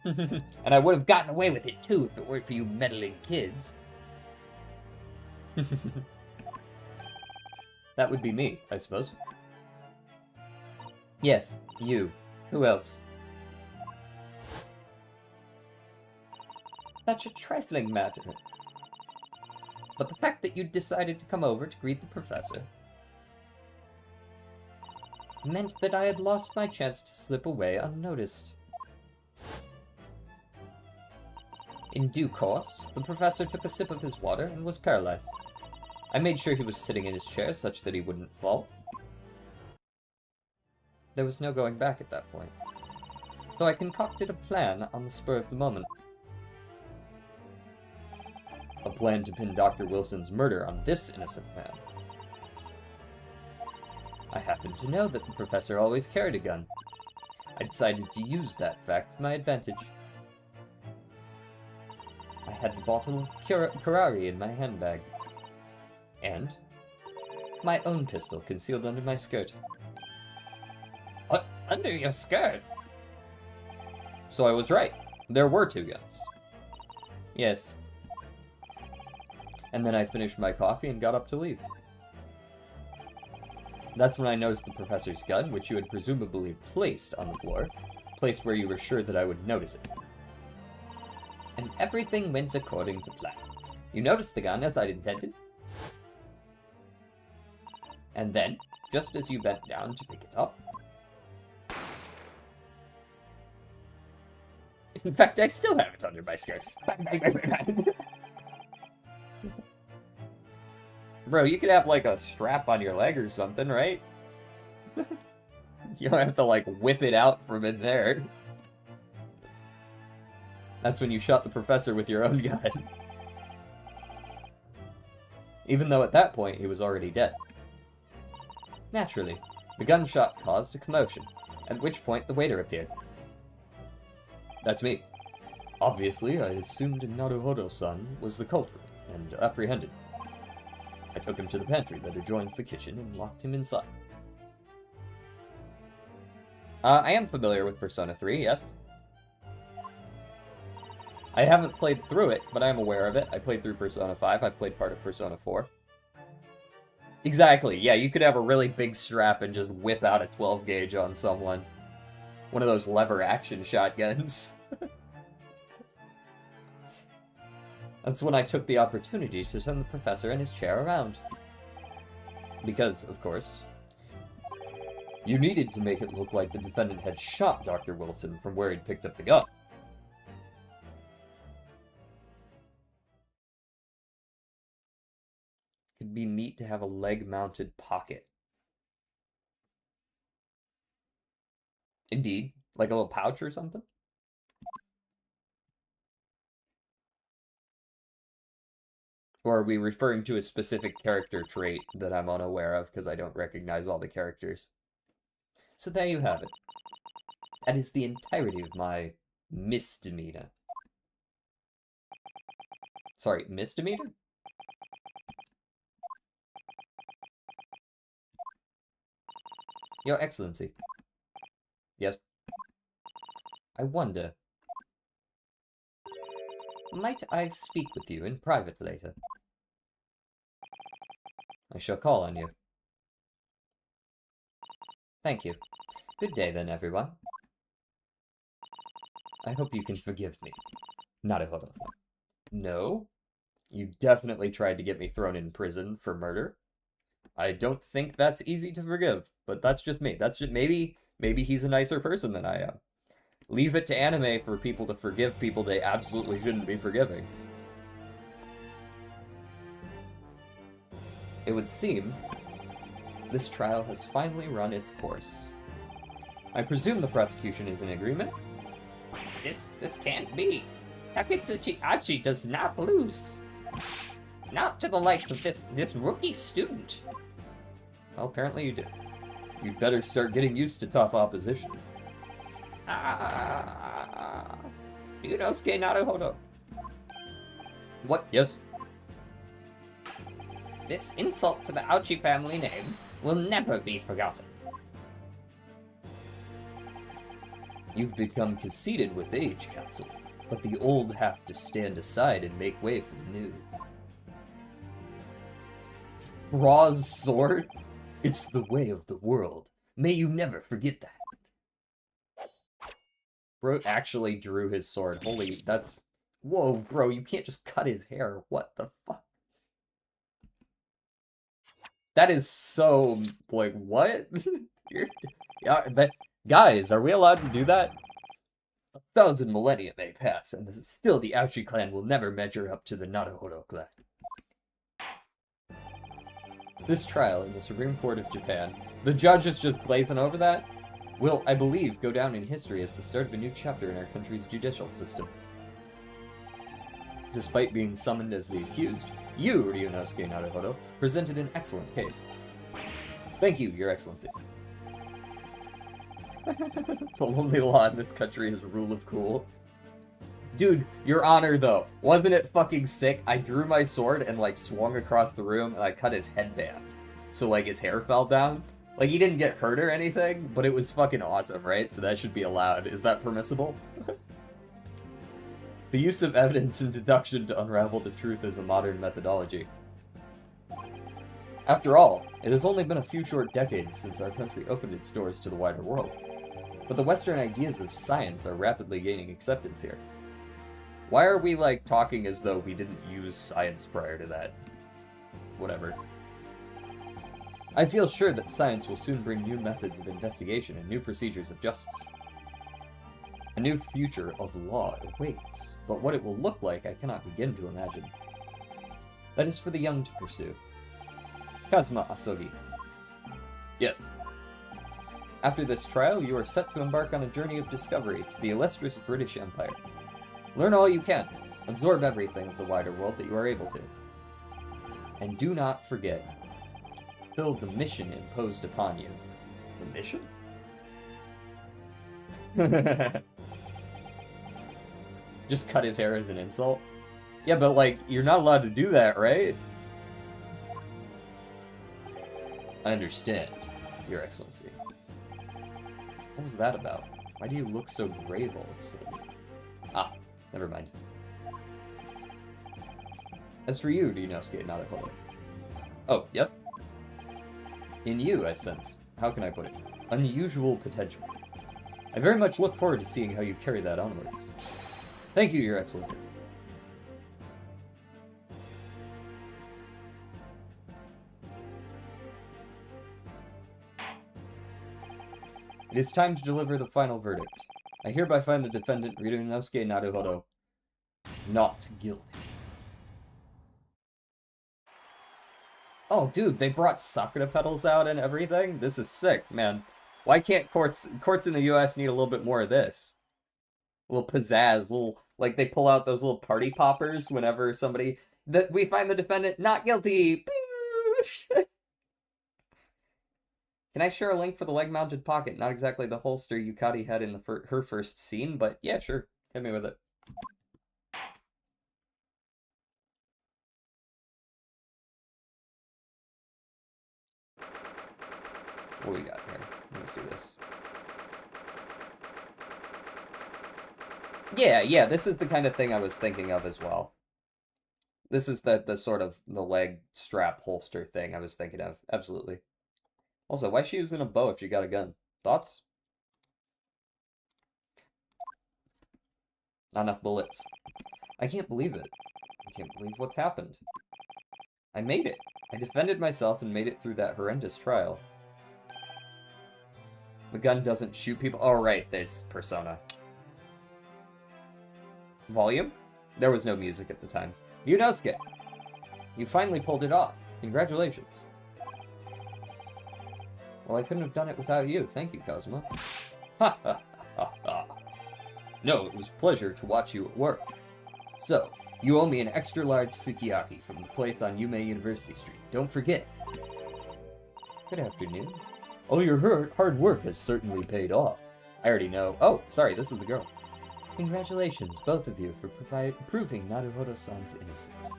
And I would have gotten away with it too if it weren't for you meddling kids. That would be me, I suppose. Yes, you. Who else? Such a trifling matter. But the fact that you decided to come over to greet the professor meant that I had lost my chance to slip away unnoticed. In due course, the professor took a sip of his water and was paralyzed. I made sure he was sitting in his chair such that he wouldn't fall. There was no going back at that point, so I concocted a plan on the spur of the moment. A plan to pin Dr. Wilson's murder on this innocent man. I happened to know that the professor always carried a gun. I decided to use that fact to my advantage. I had the bottle of Kurari in my handbag. And my own pistol concealed under my skirt. What? Under your skirt? So I was right. There were two guns. Yes. And then I finished my coffee and got up to leave. That's when I noticed the professor's gun, which you had presumably placed on the floor, placed where you were sure that I would notice it. And everything went according to plan. You noticed the gun as I'd intended. And then, just as you bent down to pick it up... In fact, I still have it under my skirt. Bang, bang, bang, bang, bang. Bro, you could have, like, a strap on your leg or something, right? You don't have to, like, whip it out from in there. That's when you shot the professor with your own gun. Even though at that point, he was already dead. Naturally, the gunshot caused a commotion, at which point the waiter appeared. That's me. Obviously, I assumed Naruhodo-san was the culprit, and apprehended him. I took him to the pantry that adjoins the kitchen and locked him inside. I am familiar with Persona 3, yes. I haven't played through it, but I am aware of it. I played through Persona 5, I played part of Persona 4. Exactly, yeah, you could have a really big strap and just whip out a 12 gauge on someone. One of those lever action shotguns. That's when I took the opportunity to turn the professor and his chair around. Because, of course, you needed to make it look like the defendant had shot Dr. Wilson from where he'd picked up the gun. It'd be neat to have a leg-mounted pocket. Indeed. Like a little pouch or something? Or are we referring to a specific character trait that I'm unaware of because I don't recognize all the characters? So there you have it. That is the entirety of my misdemeanor. Sorry, misdemeanor? Your Excellency. Yes? I wonder... Might I speak with you in private later? I shall call on you. Thank you. Good day then, everyone. I hope you can forgive me. Naruhodo. No? You definitely tried to get me thrown in prison for murder. I don't think that's easy to forgive, but that's just me. That's just maybe he's a nicer person than I am. Leave it to anime for people to forgive people they absolutely shouldn't be forgiving. It would seem this trial has finally run its course. I presume the prosecution is in agreement? This can't be. Taketsuchi Achi does not lose. Not to the likes of this rookie student. Well, apparently you did. You'd better start getting used to tough opposition. Ryunosuke Naruhodo. What? Yes? This insult to the Aochi family name will never be forgotten. You've become conceited with age, Council, but the old have to stand aside and make way for the new. Ra's sword? It's the way of the world. May you never forget that. Bro actually drew his sword. Holy, that's... Whoa, bro, you can't just cut his hair. What the fuck? That is so... Like, what? Guys, are we allowed to do that? 1,000 millennia may pass, and still the Aoshi clan will never measure up to the Naruhodo clan. This trial in the Supreme Court of Japan, the judge is just glazing over that, will, I believe, go down in history as the start of a new chapter in our country's judicial system. Despite being summoned as the accused, you, Ryunosuke Naruhodo, presented an excellent case. Thank you, Your Excellency. The only law in this country is rule of cool. Dude, Your Honor, though, wasn't it fucking sick? I drew my sword and, like, swung across the room, and I cut his headband. So, like, his hair fell down. Like, he didn't get hurt or anything, but it was fucking awesome, right? So that should be allowed. Is that permissible? The use of evidence and deduction to unravel the truth is a modern methodology. After all, it has only been a few short decades since our country opened its doors to the wider world. But the Western ideas of science are rapidly gaining acceptance here. Why are we, like, talking as though we didn't use science prior to that? Whatever. I feel sure that science will soon bring new methods of investigation and new procedures of justice. A new future of law awaits, but what it will look like I cannot begin to imagine. That is for the young to pursue. Kazuma Asogi. Yes. After this trial, you are set to embark on a journey of discovery to the illustrious British Empire. Learn all you can. Absorb everything of the wider world that you are able to. And do not forget to fulfill the mission imposed upon you. The mission? Just cut his hair as an insult? Yeah, but like, you're not allowed to do that, right? I understand, Your Excellency. What was that about? Why do you look so grave all of a sudden? Ah, never mind. As for you, Ryunosuke Naruhodo. Oh, yes? In you, I sense, how can I put it, unusual potential. I very much look forward to seeing how you carry that onwards. Thank you, Your Excellency. It is time to deliver the final verdict. I hereby find the defendant, Ryunosuke Naruhodo, not guilty. Oh, dude, they brought Sakura petals out and everything? This is sick, man. Why can't courts in the US need a little bit more of this? A little pizzazz, little, like they pull out those little party poppers whenever somebody, that we find the defendant not guilty. Can I share a link for the leg-mounted pocket? Not exactly the holster Yukari had in her first scene, but yeah, sure. Hit me with it. What do we got here? Let me see this. Yeah, this is the kind of thing I was thinking of as well. This is the sort of the leg strap holster thing I was thinking of. Absolutely. Also, why is she using a bow if she got a gun? Thoughts? Not enough bullets. I can't believe it. I can't believe what's happened. I made it. I defended myself and made it through that horrendous trial. The gun doesn't shoot people. Oh, right, there's Persona. Volume? There was no music at the time. Ryunosuke! You finally pulled it off. Congratulations. Well, I couldn't have done it without you. Thank you, Kazuma. Ha ha ha ha. No, it was a pleasure to watch you at work. So, you owe me an extra-large sukiyaki from the place on Yume University Street. Don't forget. Good afternoon. All your hard work has certainly paid off. I already know. Oh, sorry, this is the girl. Congratulations, both of you, for proving Naruhodo-san's innocence.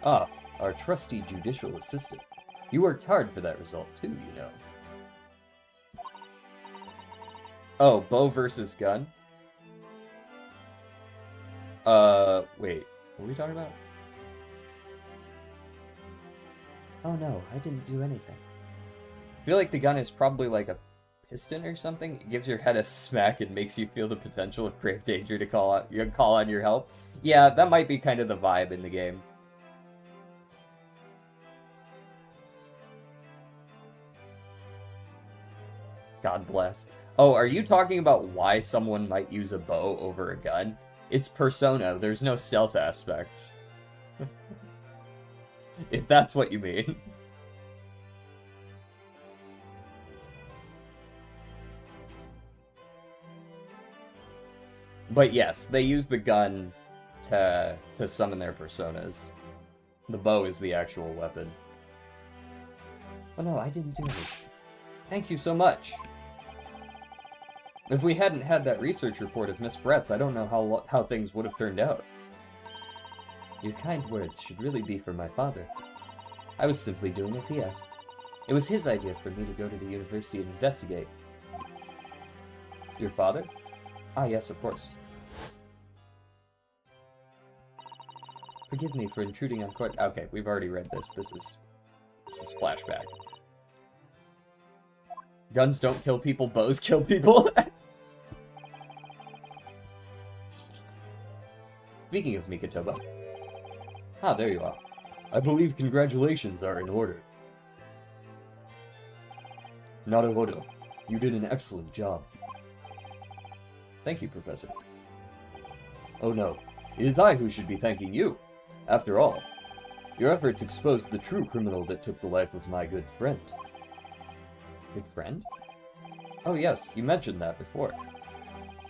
Ah, our trusty judicial assistant. You worked hard for that result, too, you know. Oh, bow versus gun? Wait. What are we talking about? Oh no, I didn't do anything. I feel like the gun is probably like a piston or something. It gives your head a smack and makes you feel the potential of grave danger to call on your help. Yeah, that might be kind of the vibe in the game. God bless. Oh, are you talking about why someone might use a bow over a gun? It's Persona. There's no stealth aspects. If that's what you mean. But yes, they use the gun to summon their personas. The bow is the actual weapon. Oh no, I didn't do anything. Thank you so much. If we hadn't had that research report of Miss Brett's, I don't know how things would have turned out. Your kind words should really be for my father. I was simply doing as he asked. It was his idea for me to go to the university and investigate. Your father? Ah, yes, of course. Forgive me for intruding on court. Okay, we've already read this. This is flashback. Guns don't kill people, bows kill people. Speaking of Mikotoba. Ah, there you are. I believe congratulations are in order. Naruhodo, you did an excellent job. Thank you, Professor. Oh no, it is I who should be thanking you. After all, your efforts exposed the true criminal that took the life of my good friend. Good friend? Oh yes, you mentioned that before.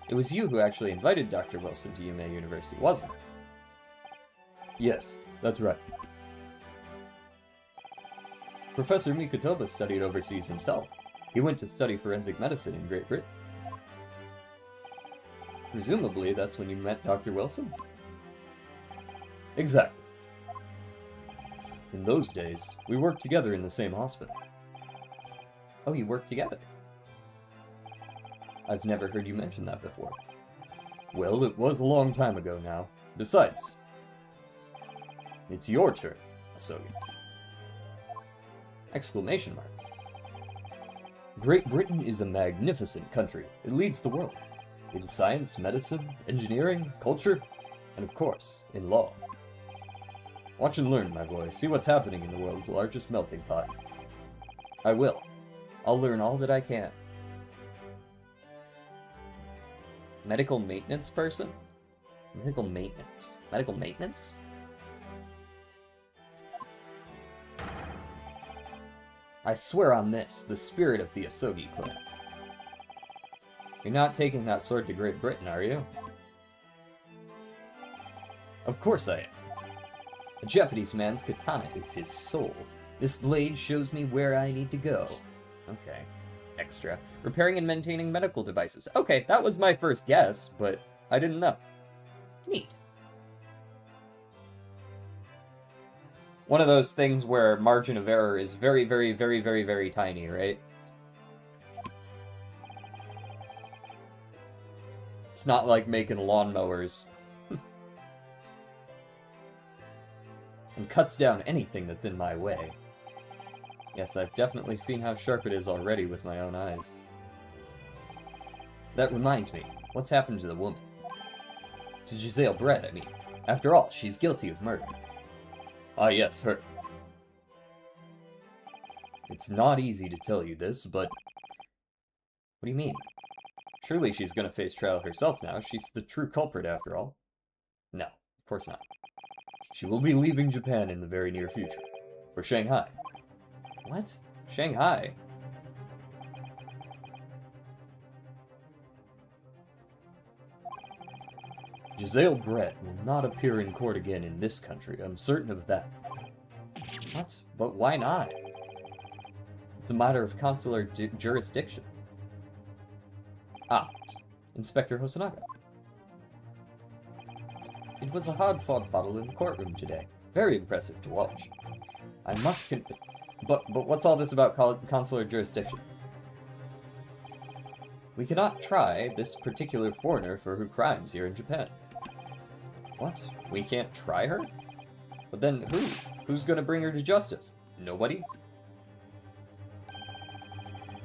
It was you who actually invited Dr. Wilson to Yume University, wasn't it? Yes, that's right. Professor Mikotoba studied overseas himself. He went to study forensic medicine in Great Britain. Presumably, that's when you met Dr. Wilson? Exactly. In those days, we worked together in the same hospital. Oh, you worked together? I've never heard you mention that before. Well, it was a long time ago now. Besides, it's your turn, Asogi. Exclamation mark. Great Britain is a magnificent country. It leads the world. In science, medicine, engineering, culture, and of course, in law. Watch and learn, my boy. See what's happening in the world's largest melting pot. I will. I'll learn all that I can. Medical maintenance person? Medical maintenance. Medical maintenance? I swear on this, the spirit of the Asogi clan. You're not taking that sword to Great Britain, are you? Of course I am. A Japanese man's katana is his soul. This blade shows me where I need to go. Okay. Extra. Repairing and maintaining medical devices. Okay, that was my first guess, but I didn't know. Neat. One of those things where margin of error is very, very, very, very, very tiny, right? It's not like making lawnmowers. And cuts down anything that's in my way. Yes, I've definitely seen how sharp it is already with my own eyes. That reminds me, what's happened to the woman? To Giselle Brett, I mean. After all, she's guilty of murder. Ah yes, her. It's not easy to tell you this, but... What do you mean? Surely she's gonna face trial herself now. She's the true culprit after all. No, of course not. She will be leaving Japan in the very near future. For Shanghai. What? Shanghai? Giselle Brett will not appear in court again in this country, I'm certain of that. What? But why not? It's a matter of consular jurisdiction. Ah, Inspector Hosonaga. It was a hard-fought battle in the courtroom today. Very impressive to watch. I must But what's all this about consular jurisdiction? We cannot try this particular foreigner for her crimes here in Japan. What? We can't try her? But then who? Who's gonna bring her to justice? Nobody?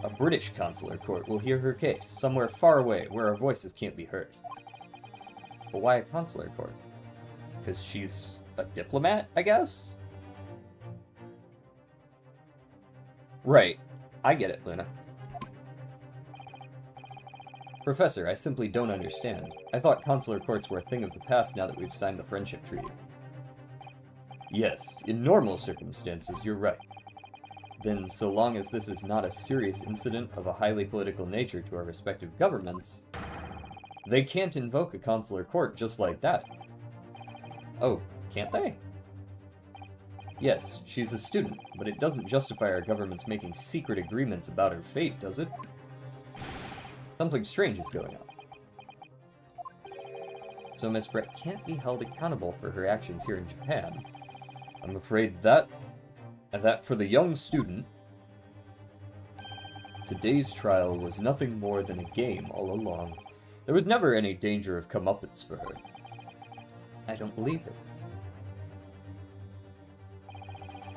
A British consular court will hear her case, somewhere far away, where our voices can't be heard. But why a consular court? Because she's a diplomat, I guess? Right. I get it, Luna. Professor, I simply don't understand. I thought consular courts were a thing of the past now that we've signed the friendship treaty. Yes, in normal circumstances, you're right. Then, so long as this is not a serious incident of a highly political nature to our respective governments, they can't invoke a consular court just like that. Oh, can't they? Yes, she's a student, but it doesn't justify our governments making secret agreements about her fate, does it? Something strange is going on. So Miss Brett can't be held accountable for her actions here in Japan. I'm afraid that for the young student, today's trial was nothing more than a game all along. There was never any danger of comeuppance for her. I don't believe it.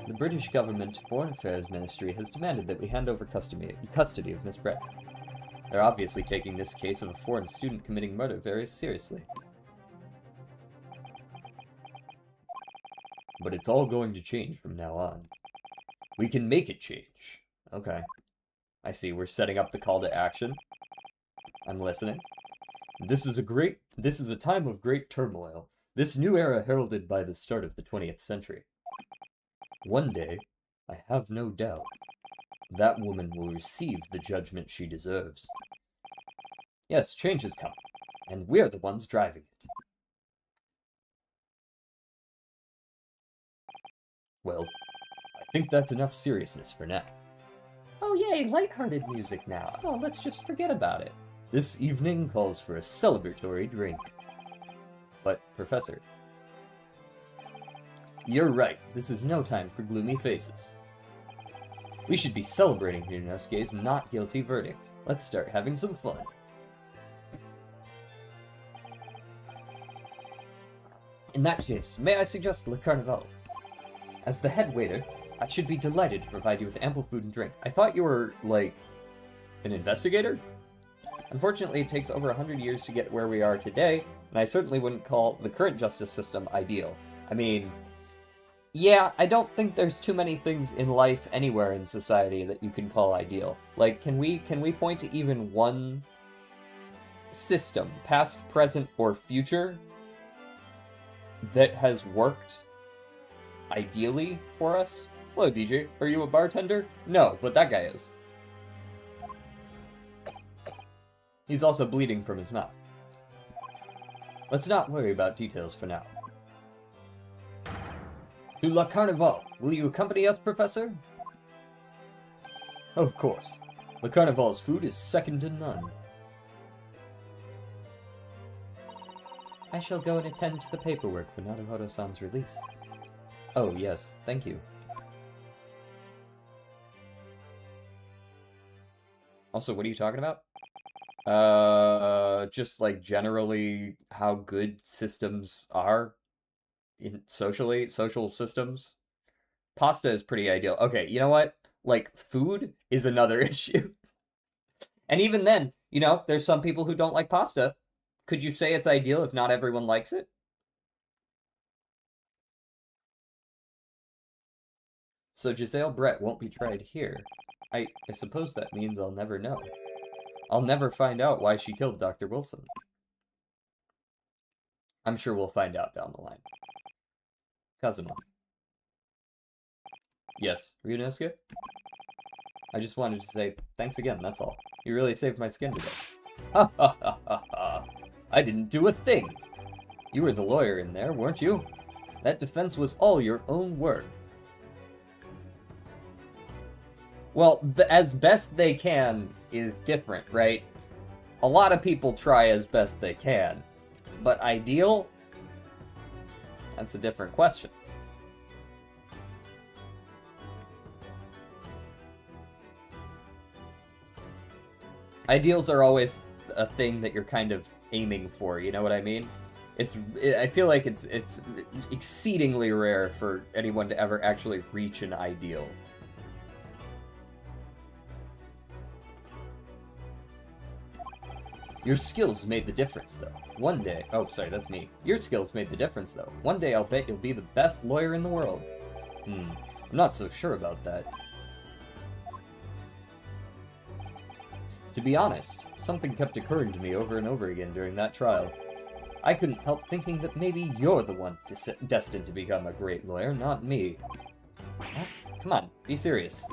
The British government Foreign Affairs Ministry has demanded that we hand over custody of Miss Brett. They're obviously taking this case of a foreign student committing murder very seriously. But it's all going to change from now on. We can make it change. Okay. I see, we're setting up the call to action. I'm listening. This is a time of great turmoil. This new era heralded by the start of the 20th century. One day, I have no doubt, that woman will receive the judgment she deserves. Yes, change has come, and we're the ones driving it. Well, I think that's enough seriousness for now. Oh yay, lighthearted music now. Oh, let's just forget about it. This evening calls for a celebratory drink. But, Professor, you're right. This is no time for gloomy faces. We should be celebrating Ryunosuke's not guilty verdict. Let's start having some fun. In that case, may I suggest Le Carnival? As the head waiter, I should be delighted to provide you with ample food and drink. I thought you were, like, an investigator? Unfortunately, it takes over 100 years to get where we are today, and I certainly wouldn't call the current justice system ideal. I mean, yeah, I don't think there's too many things in life anywhere in society that you can call ideal. Like, can we point to even one system, past, present, or future, that has worked ideally for us? Hello, DJ. Are you a bartender? No, but that guy is. He's also bleeding from his mouth. Let's not worry about details for now. To La Carnival. Will you accompany us, Professor? Of course. La Carnival's food is second to none. I shall go and attend to the paperwork for Naruhodo-san's release. Oh, yes, thank you. Also, what are you talking about? Just like generally how good systems are in social systems. Pasta is pretty ideal. Okay, you know what? Like, food is another issue. And even then, you know, there's some people who don't like pasta. Could you say it's ideal if not everyone likes it? So Giselle Brett won't be tried here. I suppose that means I'll never know. I'll never find out why she killed Dr. Wilson. I'm sure we'll find out down the line. Kazuma. Yes, Ryunosuke? I just wanted to say thanks again, that's all. You really saved my skin today. Ha ha ha ha ha. I didn't do a thing. You were the lawyer in there, weren't you? That defense was all your own work. Well, as best they can is different, right? A lot of people try as best they can. But ideal? That's a different question. Ideals are always a thing that you're kind of aiming for, you know what I mean? I feel like it's exceedingly rare for anyone to ever actually reach an ideal. Your skills made the difference, though. One day... Oh, sorry, that's me. Your skills made the difference, though. One day I'll bet you'll be the best lawyer in the world. I'm not so sure about that. To be honest, something kept occurring to me over and over again during that trial. I couldn't help thinking that maybe you're the one destined to become a great lawyer, not me. What? Come on, be serious.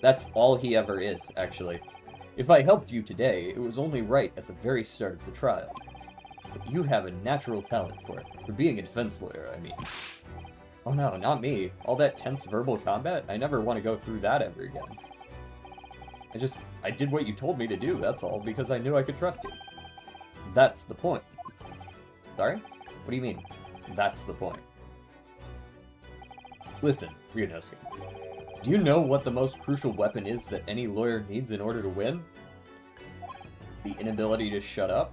That's all he ever is, actually. If I helped you today, it was only right at the very start of the trial. But you have a natural talent for it. For being a defense lawyer, I mean. Oh no, not me. All that tense verbal combat? I never want to go through that ever again. I did what you told me to do, that's all, because I knew I could trust you. That's the point. Sorry? What do you mean? That's the point. Listen, Ryunosuke. Do you know what the most crucial weapon is that any lawyer needs in order to win? The inability to shut up?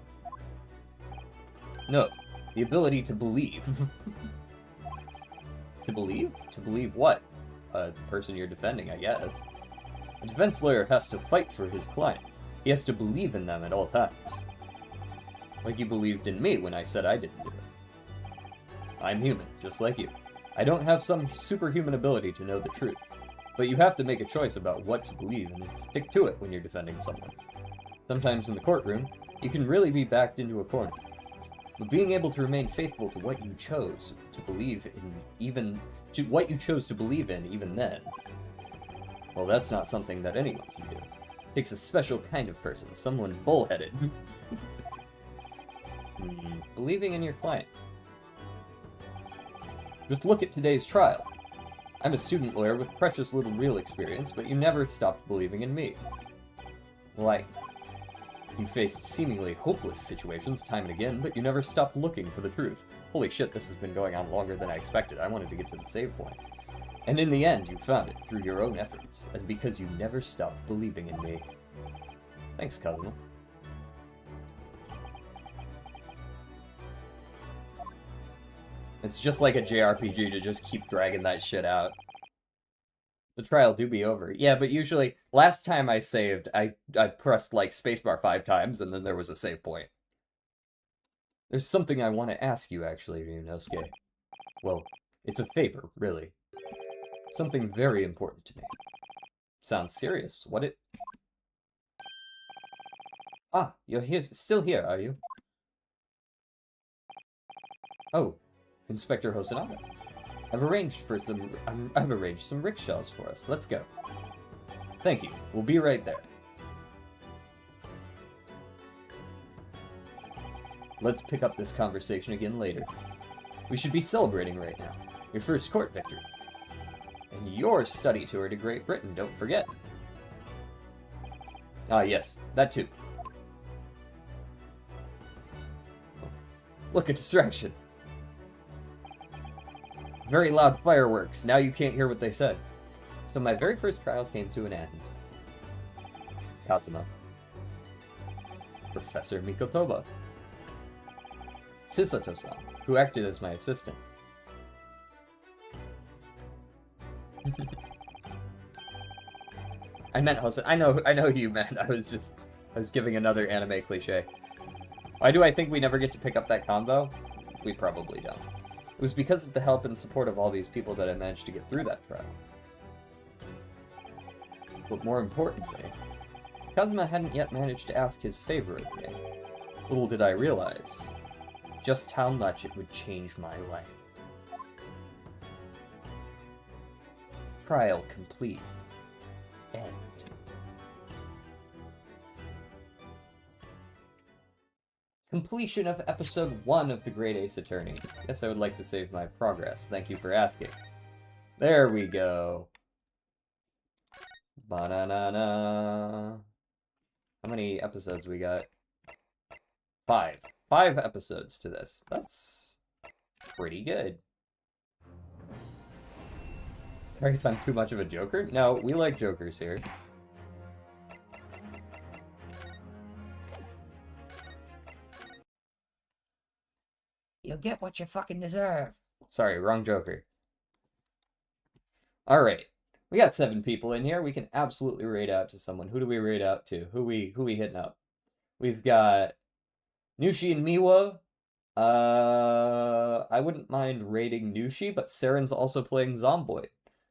No, the ability to believe. To believe? To believe what? The person you're defending, I guess. A defense lawyer has to fight for his clients. He has to believe in them at all times. Like you believed in me when I said I didn't do it. I'm human, just like you. I don't have some superhuman ability to know the truth. But you have to make a choice about what to believe and stick to it when you're defending someone. Sometimes in the courtroom, you can really be backed into a corner. But being able to remain faithful to what you chose to believe in, even then, well, that's not something that anyone can do. It takes a special kind of person, someone bullheaded. Believing in your client. Just look at today's trial. I'm a student lawyer with precious little real experience, but you never stopped believing in me. Like, you faced seemingly hopeless situations time and again, but you never stopped looking for the truth. Holy shit, this has been going on longer than I expected. I wanted to get to the save point. And in the end, you found it through your own efforts, and because you never stopped believing in me. Thanks, Kazuma. It's just like a JRPG to just keep dragging that shit out. The trial do be over. Yeah, but usually, last time I saved, I pressed, like, spacebar 5 times, and then there was a save point. There's something I want to ask you, actually, Ryunosuke. Well, it's a favor, really. Something very important to me. Sounds serious. What it... Ah, you're here, still here, are you? Oh, Inspector Hosonaga. I've arranged some rickshaws for us. Let's go. Thank you. We'll be right there. Let's pick up this conversation again later. We should be celebrating right now. Your first court victory. And your study tour to Great Britain, don't forget. Ah, yes. That too. Look, a distraction. Very loud fireworks. Now you can't hear what they said. So my very first trial came to an end. Kazuma. Professor Mikotoba. Susato-san, who acted as my assistant. I meant Hosa. I know who you meant. I was giving another anime cliche. Why do I think we never get to pick up that combo? We probably don't. It was because of the help and support of all these people that I managed to get through that trial. But more importantly, Kazuma hadn't yet managed to ask his favor of me. Little did I realize just how much it would change my life. Trial complete. End. Completion of episode 1 of The Great Ace Attorney. Guess I would like to save my progress. Thank you for asking. There we go. Ba-na-na-na. How many episodes we got? 5. 5 episodes to this. That's pretty good. Sorry if I'm too much of a joker. No, we like jokers here. You'll get what you fucking deserve. Sorry, wrong joker. Alright. We got 7 people in here. We can absolutely raid out to someone. Who do we raid out to? Who we hitting up? We've got Nushi and Miwa. I wouldn't mind raiding Nushi, but Saren's also playing Zomboid.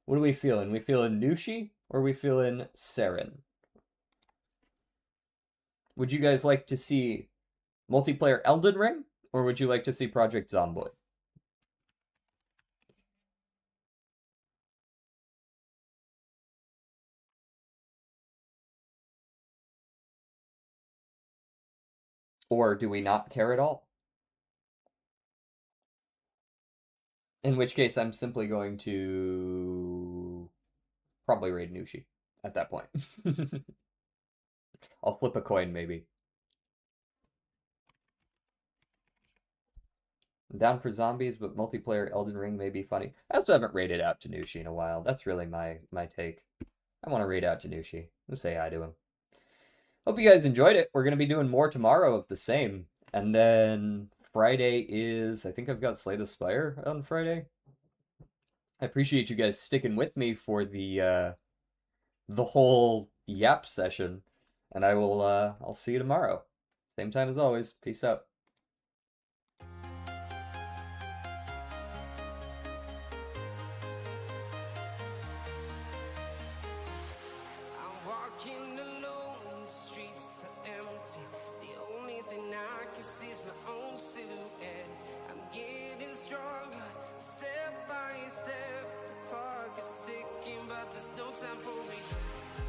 What are we feeling? We feeling Nushi or are we feeling Saren? Would you guys like to see multiplayer Elden Ring? Or would you like to see Project Zomboid? Or do we not care at all? In which case, I'm simply going to probably raid Nushi at that point. I'll flip a coin, maybe. I'm down for zombies, but multiplayer Elden Ring may be funny. I also haven't raided out to Nushi in a while. That's really my take. I want to raid out to Nushi. Let's say hi to him. Hope you guys enjoyed it. We're going to be doing more tomorrow of the same. And then Friday is... I think I've got Slay the Spire on Friday. I appreciate you guys sticking with me for the whole yap session, and I'll see you tomorrow. Same time as always. Peace out.